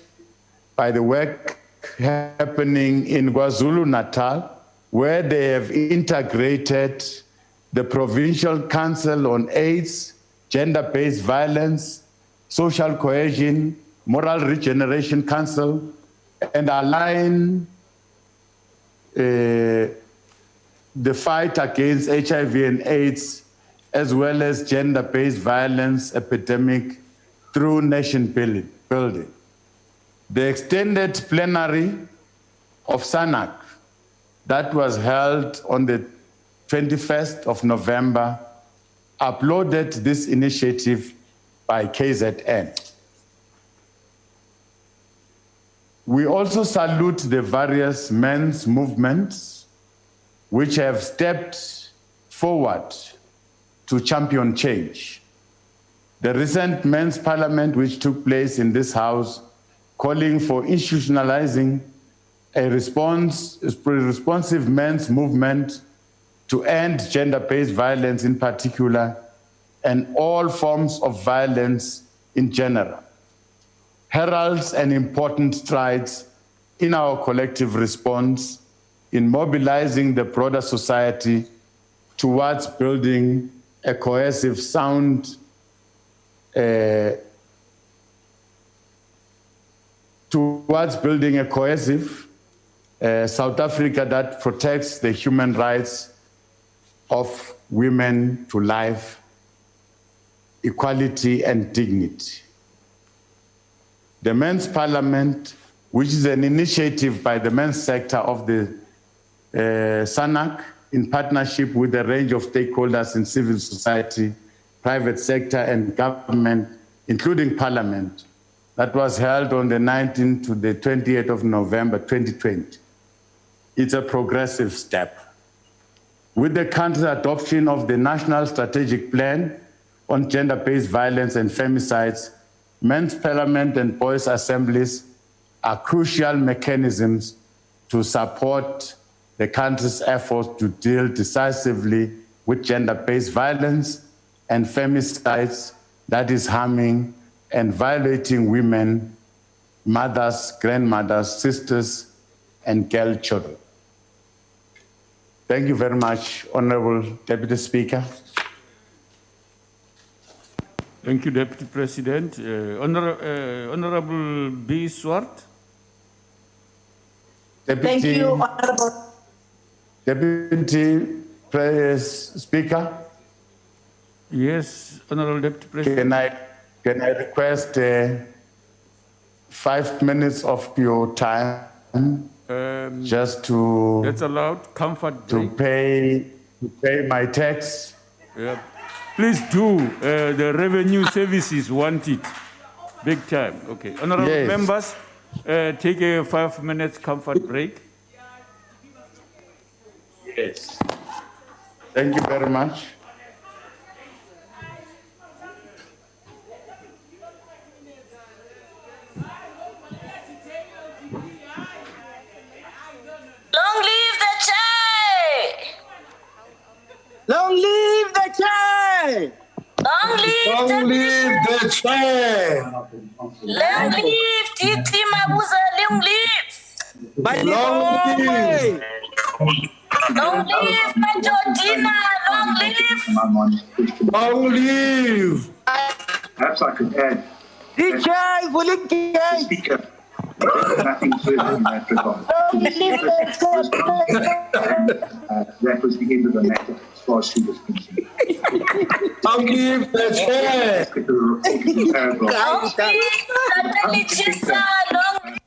by the work happening in KwaZulu-Natal, where they have integrated the Provincial Council on AIDS, Gender-Based Violence, Social Cohesion, Moral Regeneration Council, and align the fight against HIV and AIDS, as well as gender-based violence epidemic through nation building. The extended plenary of SANAC that was held on the 21st of November applauded this initiative by KZN. We also salute the various men's movements which have stepped forward to champion change. The recent Men's Parliament, which took place in this House, calling for institutionalizing a responsive men's movement to end gender-based violence in particular, and all forms of violence in general, heralds an important strides in our collective response in mobilizing the broader society towards building a cohesive, sound, South Africa that protects the human rights of women to life, equality, and dignity. The Men's Parliament, which is an initiative by the men's sector of the SANAC in partnership with a range of stakeholders in civil society, private sector, and government, including Parliament, that was held on the 19th to the 28th of November 2020. It's a progressive step. With the country's adoption of the National Strategic Plan on Gender-Based Violence and Femicides, Men's Parliament and Boys' Assemblies are crucial mechanisms to support the country's efforts to deal decisively with gender-based violence and femicides that is harming and violating women, mothers, grandmothers, sisters, and girl children. Thank you very much, Honorable Deputy Speaker.
Thank you, Deputy President. Honorable B. Swart.
Thank you, Honorable.
Deputy Speaker.
Yes, Honorable Deputy President.
Can I request 5 minutes of your time just to
that's allowed. Comfort
to pay my tax?
Yeah. Please do. The revenue services want it. Big time. Okay. Honorable
Yes.
members, take a 5 minutes comfort break.
Yes. Thank you very much.
Long live the Chai!
Long live the Chai!
Long live
the Chai!
Long live Titi Mabuza, long live!
Long live!
Long live Majortina, long live!
Long live!
Perhaps I could add.
The Chai, volunteer!
Speaker, nothing further in that regard. That was the end of the matter as far as she was concerned.
Long live the Chai!
Long live Chisa, long live!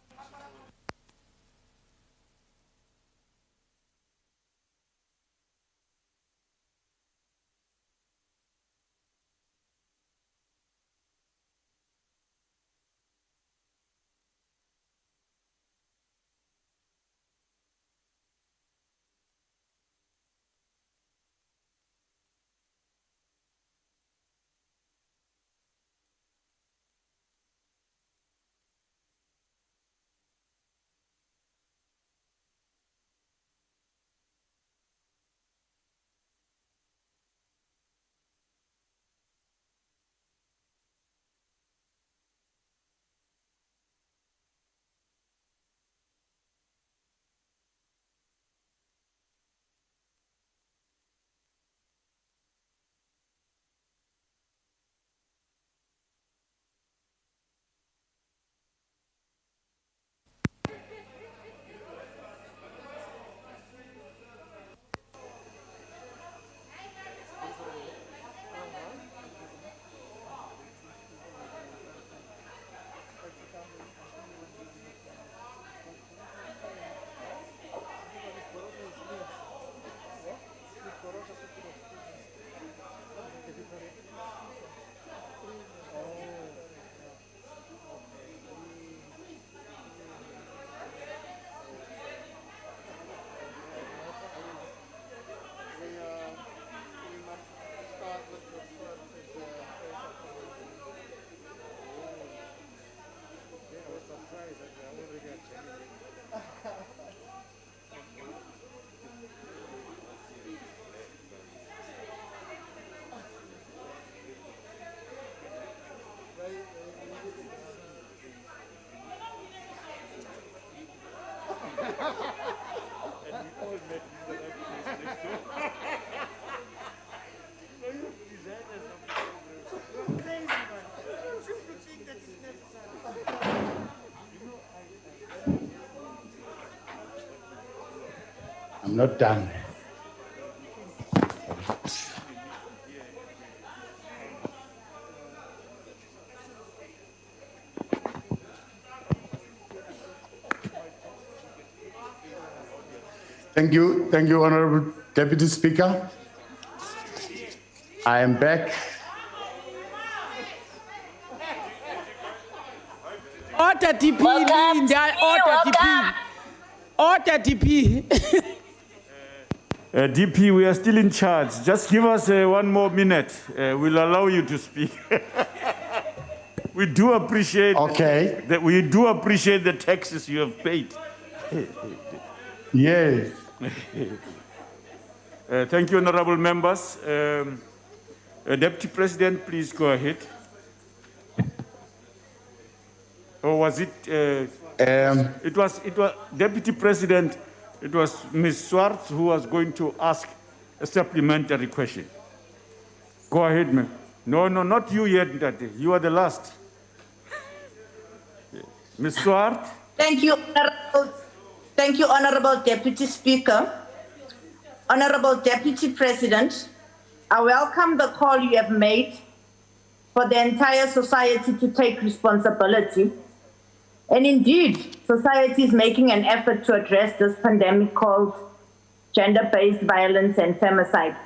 Not done. Thank you, Honorable Deputy Speaker. I am back.
Order DP, Linda, order DP. Order DP.
DP, we are still in charge. Just give us 1 more minute. We'll allow you to speak. We do appreciate that. We do appreciate the taxes you have paid.
Yes.
Thank you, honorable members. Deputy President, please go ahead. Or was it? It was Deputy President. It was Ms. Swartz who was going to ask a supplementary question. Go ahead, ma'am. No, not you yet, Daddy. You are the last. Ms. Swartz.
Thank you, Honorable Deputy Speaker. Honorable Deputy President, I welcome the call you have made for the entire society to take responsibility. And indeed, society is making an effort to address this pandemic called gender-based violence and femicide.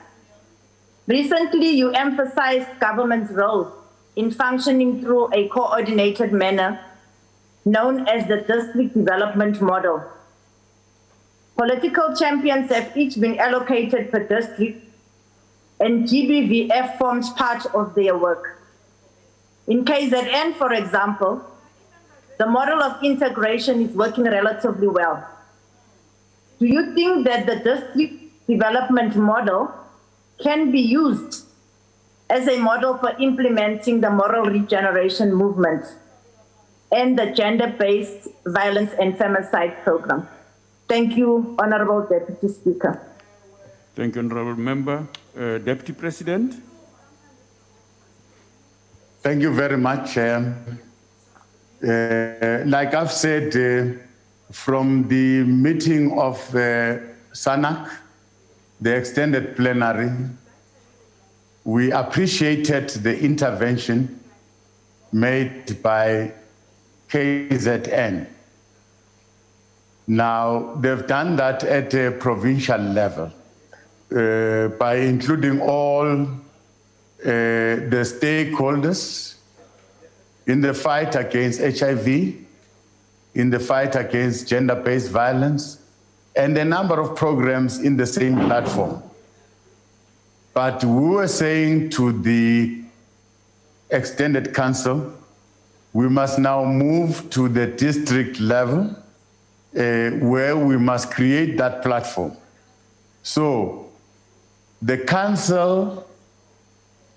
Recently, you emphasized government's role in functioning through a coordinated manner known as the district development model. Political champions have each been allocated per district, and GBVF forms part of their work. In KZN, for example, the model of integration is working relatively well. Do you think that the district development model can be used as a model for implementing the moral regeneration movement and the gender-based violence and femicide program? Thank you, Honorable Deputy Speaker.
Thank you, Honorable Member. Deputy President.
Thank you very much. Like I've said, from the meeting of SANAC, the extended plenary, we appreciated the intervention made by KZN. Now, they've done that at a provincial level by including all the stakeholders in the fight against HIV, in the fight against gender-based violence, and a number of programs in the same platform. But we were saying to the extended council, we must now move to the district level where we must create that platform. So the Council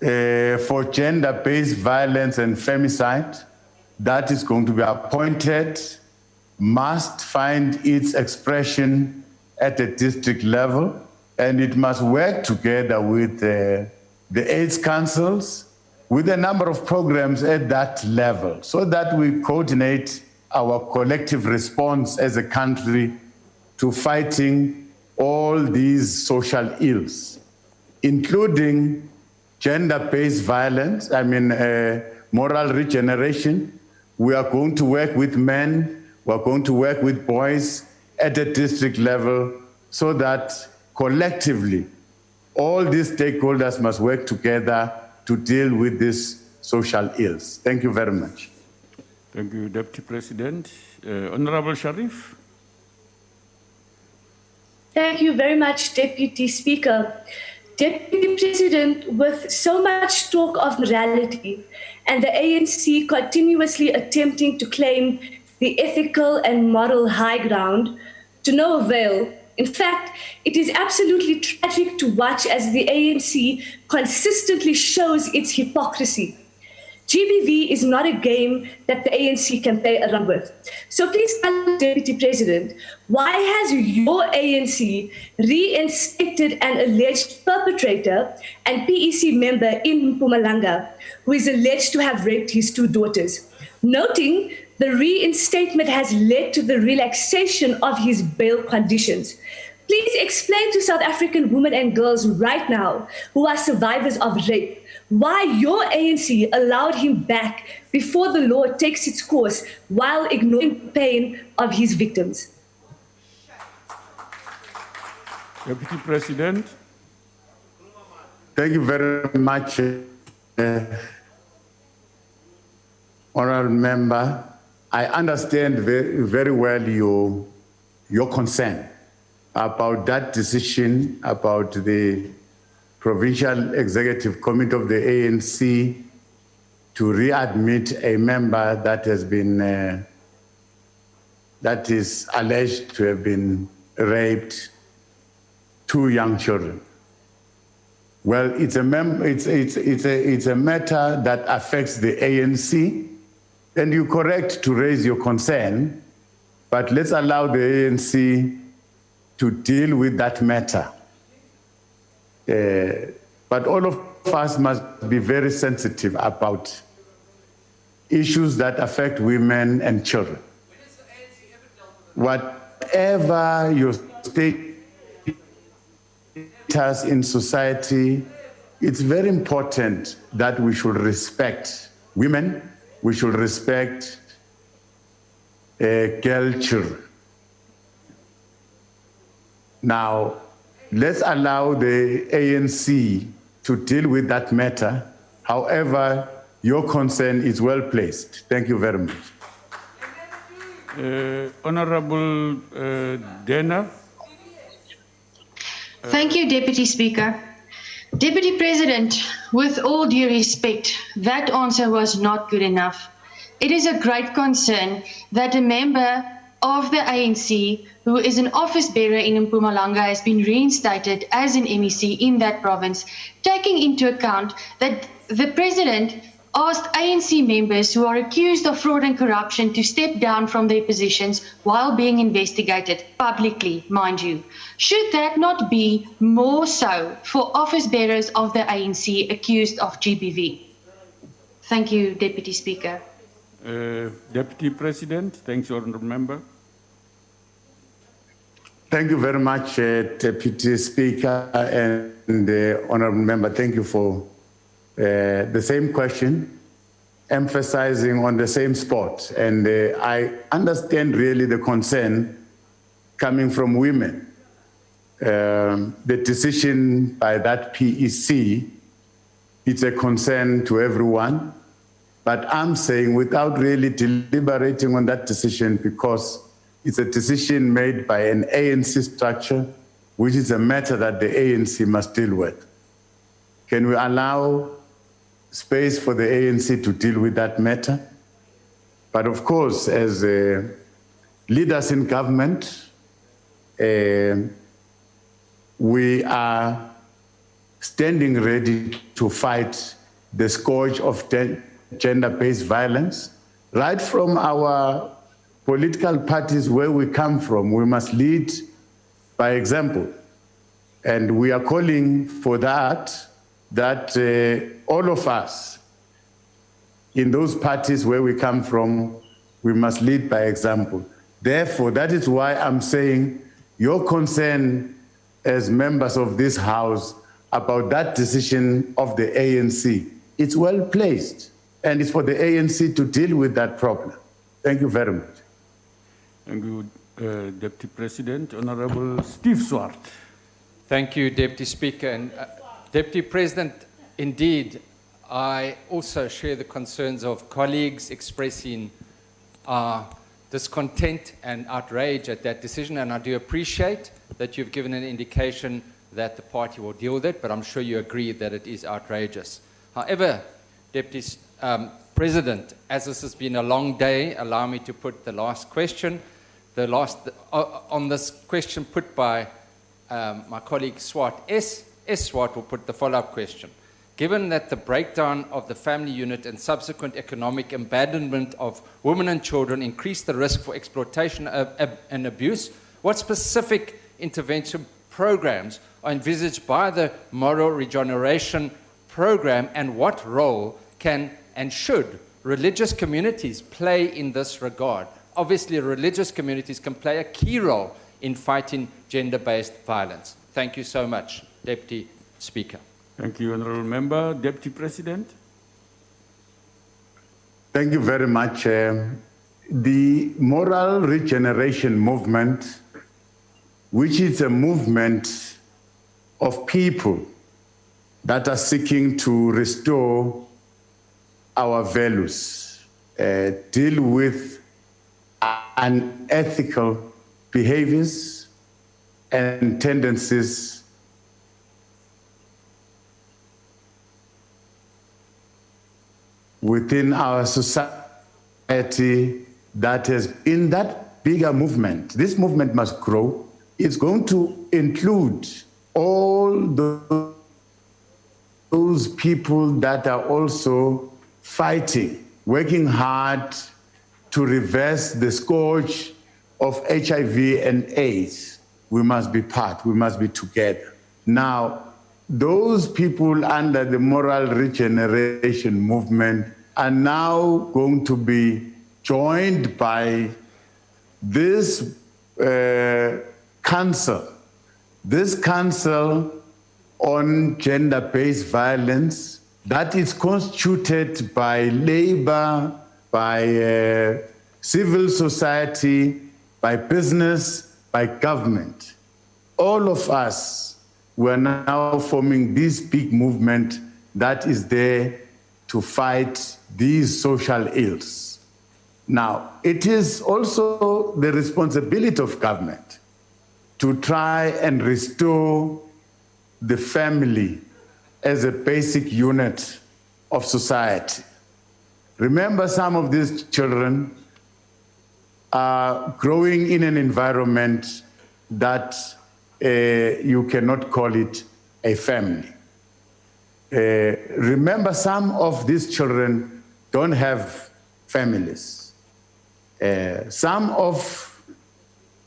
for Gender-Based Violence and Femicide that is going to be appointed must find its expression at the district level, and it must work together with the AIDS councils, with a number of programs at that level, so that we coordinate our collective response as a country to fighting all these social ills, including gender-based violence, moral regeneration. We are going to work with men, we are going to work with boys at the district level, so that collectively, all these stakeholders must work together to deal with these social ills. Thank you very much.
Thank you, Deputy President. Honorable Sharif.
Thank you very much, Deputy Speaker. Deputy President, with so much talk of morality and the ANC continuously attempting to claim the ethical and moral high ground, to no avail. In fact, it is absolutely tragic to watch as the ANC consistently shows its hypocrisy. GBV is not a game that the ANC can play around with. So please tell Deputy President, why has your ANC reinstated an alleged perpetrator and PEC member in Mpumalanga who is alleged to have raped his 2 daughters? Noting the reinstatement has led to the relaxation of his bail conditions. please explain to South African women and girls right now who are survivors of rape why your ANC allowed him back before the law takes its course while ignoring the pain of his victims.
Deputy President.
Thank you very much, Honourable Member. I understand very well your concern about that decision, about the Provincial Executive Committee of the ANC to readmit a member that has been, that is alleged to have been raped, 2 young children. Well, it's a matter that affects the ANC, and you're correct to raise your concern, but let's allow the ANC to deal with that matter. But all of us must be very sensitive about issues that affect women and children. Whatever your status in society, it's very important that we should respect women, we should respect girl children. Now, let's allow the ANC to deal with that matter. However, your concern is well placed. Thank you very much.
Honorable Dana.
Thank you, Deputy Speaker. Deputy President, with all due respect, that answer was not good enough. It is a great concern that a member of the ANC who is an office bearer in Mpumalanga has been reinstated as an MEC in that province, taking into account that the President asked ANC members who are accused of fraud and corruption to step down from their positions while being investigated publicly, mind you. Should that not be more so for office bearers of the ANC accused of GBV? Thank you, Deputy Speaker.
Deputy President, thanks, Honourable Member.
Thank you very much, Deputy Speaker and Honourable Member. Thank you for the same question, emphasizing on the same spot. And I understand really the concern coming from women. The decision by that PEC, it's a concern to everyone. But I'm saying without really deliberating on that decision, because it's a decision made by an ANC structure, which is a matter that the ANC must deal with. Can we allow space for the ANC to deal with that matter? But of course, as leaders in government, we are standing ready to fight the scourge of gender-based violence. Right from our political parties where we come from, we must lead by example. And we are calling for that all of us in those parties where we come from, we must lead by example. Therefore, that is why I'm saying your concern as members of this House about that decision of the ANC, it's well placed. And it's for the ANC to deal with that problem. Thank you very much.
Thank you, Deputy President. Honorable Steve Swart.
Thank you, Deputy Speaker. And Deputy President, indeed, I also share the concerns of colleagues expressing discontent and outrage at that decision. And I do appreciate that you've given an indication that the party will deal with it, but I'm sure you agree that it is outrageous. However, Deputy President, as this has been a long day, allow me to put the last question. On this question put by my colleague Swart, S. Swart will put the follow-up question. Given that the breakdown of the family unit and subsequent economic abandonment of women and children increase the risk for exploitation and abuse, what specific intervention programs are envisaged by the moral regeneration program, and what role can and should religious communities play in this regard? Obviously, religious communities can play a key role in fighting gender-based violence. Thank you so much, Deputy Speaker.
Thank you, Honourable Member. Deputy President.
Thank you very much. The moral regeneration movement, which is a movement of people that are seeking to restore our values, deal with unethical behaviors and tendencies within our society that has, in that bigger movement, this movement must grow. It's going to include all those people that are also fighting, working hard to reverse the scourge of HIV and AIDS. We must be part, we must be together. Now, those people under the moral regeneration movement are now going to be joined by this council on gender-based violence that is constituted by labor, by civil society, by business, by government. All of us, we are now forming this big movement that is there to fight these social ills. Now, it is also the responsibility of government to try and restore the family as a basic unit of society. Remember, some of these children are growing in an environment that you cannot call it a family. Remember, some of these children don't have families. Some of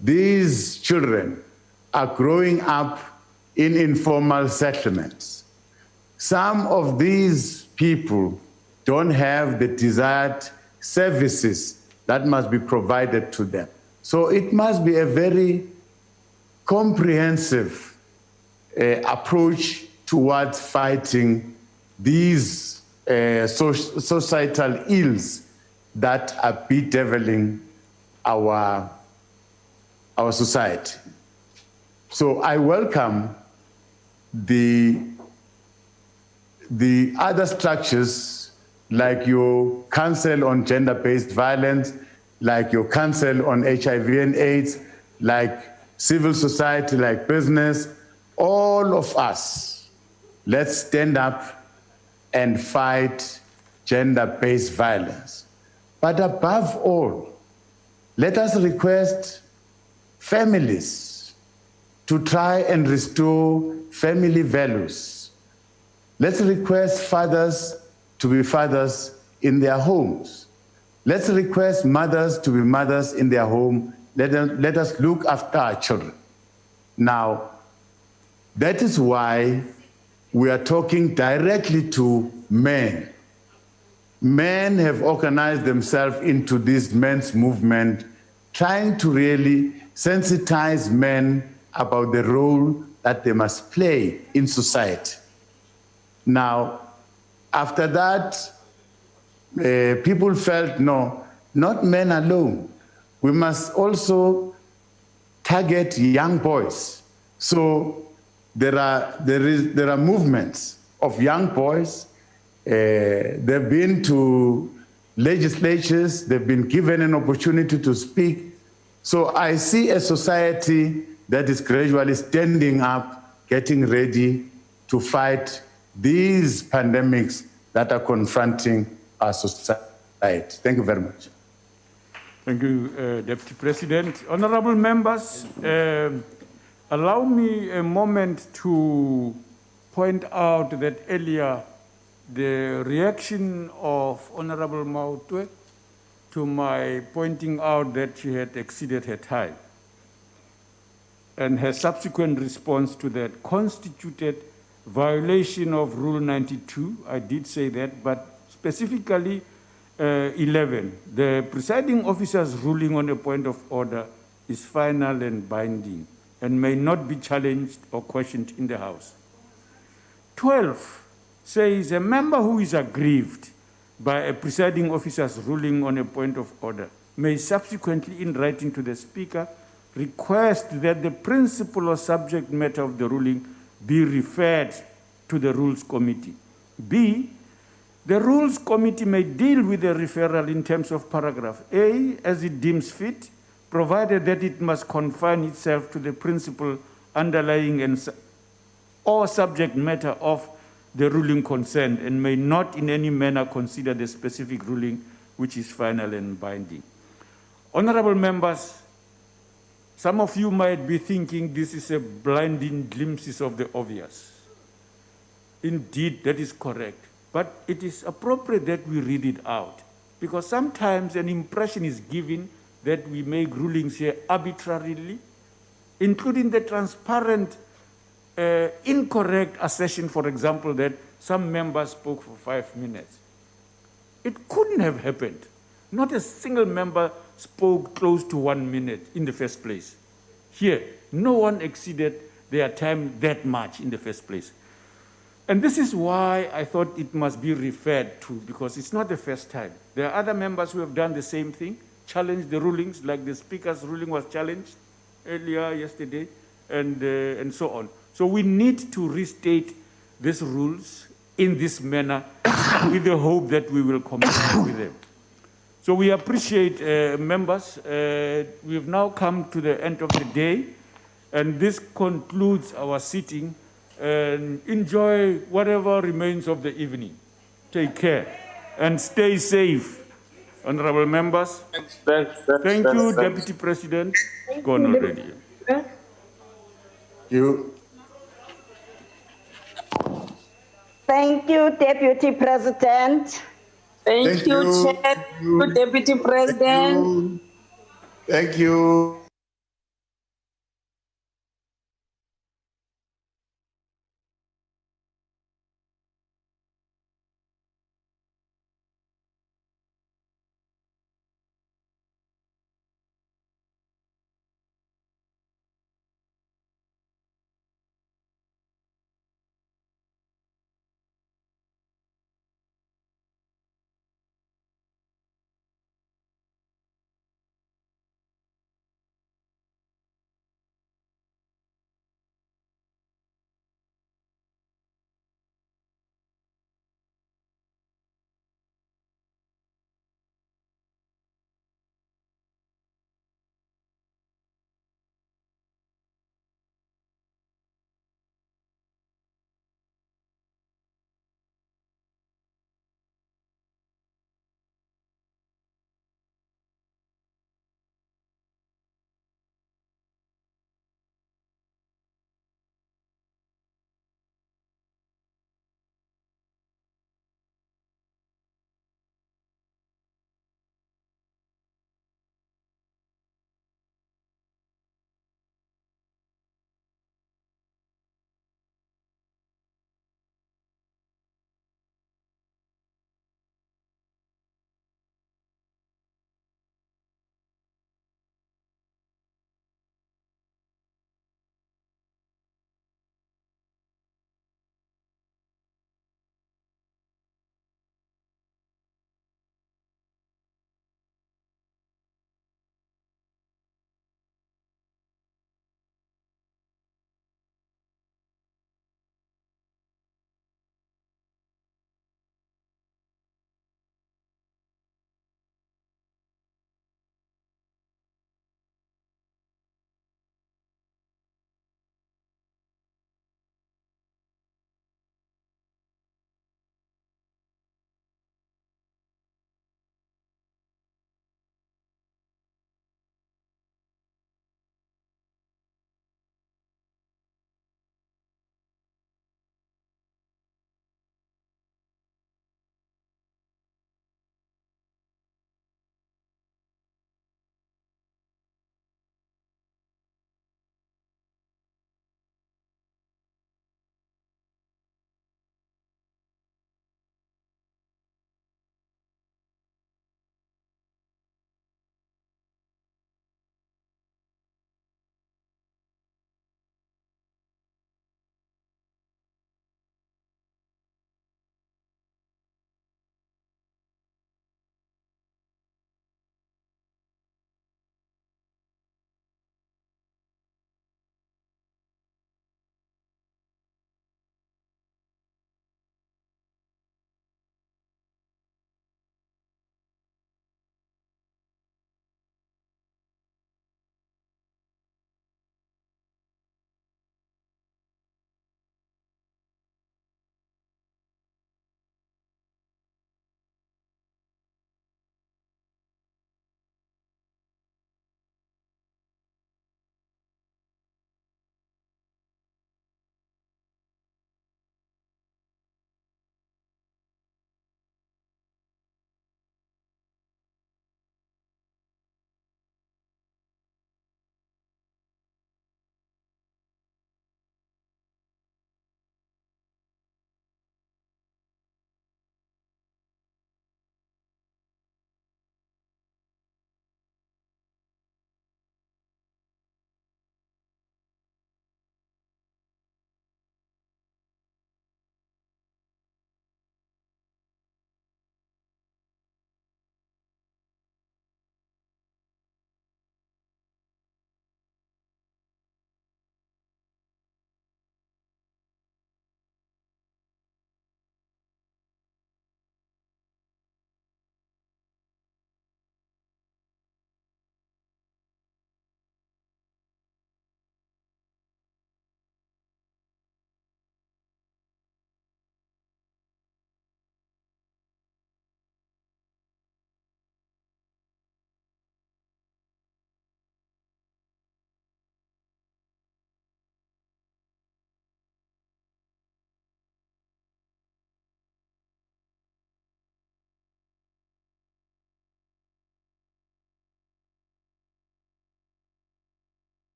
these children are growing up in informal settlements. Some of these people don't have the desired services that must be provided to them. So it must be a very comprehensive approach towards fighting these societal ills that are bedeviling our society. So I welcome the other structures like your Council on Gender-Based Violence, like your Council on HIV and AIDS, like civil society, like business, all of us, let's stand up and fight gender-based violence. But above all, let us request families to try and restore family values. Let's request fathers to be fathers in their homes. Let's request mothers to be mothers in their home. Let us look after our children. Now, that is why we are talking directly to men. Men have organized themselves into this men's movement, trying to really sensitize men about the role that they must play in society. Now, after that, people felt, no, not men alone. We must also target young boys. So there are movements of young boys. They've been to legislatures, they've been given an opportunity to speak. So I see a society that is gradually standing up, getting ready to fight these pandemics that are confronting our society. Thank you very much.
Thank you, Deputy President. Honorable members, allow me a moment to point out that earlier the reaction of Honorable Mautwe to my pointing out that she had exceeded her time, and her subsequent response to that constituted violation of Rule 92. I did say that, but specifically 11. The presiding officer's ruling on a point of order is final and binding and may not be challenged or questioned in the House. 12 says a member who is aggrieved by a presiding officer's ruling on a point of order may subsequently, in writing to the Speaker, request that the principle or subject matter of the ruling be referred to the Rules Committee. B, the Rules Committee may deal with the referral in terms of paragraph A as it deems fit, provided that it must confine itself to the principle underlying or subject matter of the ruling concerned and may not in any manner consider the specific ruling which is final and binding. Honorable members, some of you might be thinking this is a blinding glimpses of the obvious. Indeed, that is correct. But it is appropriate that we read it out, because sometimes an impression is given that we make rulings here arbitrarily, including the transparent, incorrect assertion, for example, that some members spoke for 5 minutes. It couldn't have happened. Not a single member spoke close to 1 minute in the first place. Here, no one exceeded their time that much in the first place. And this is why I thought it must be referred to, because it's not the first time. There are other members who have done the same thing, challenged the rulings, like the Speaker's ruling was challenged earlier yesterday, and so on. So we need to restate these rules in this manner with the hope that we will comply with them. So we appreciate members. We've now come to the end of the day, and this concludes our sitting. And enjoy whatever remains of the evening. Take care and stay safe. Honorable members. Thank you, Deputy President. Gone already.
You.
Thank you, Deputy President.
Thank you, Chair. Deputy President.
Thank you.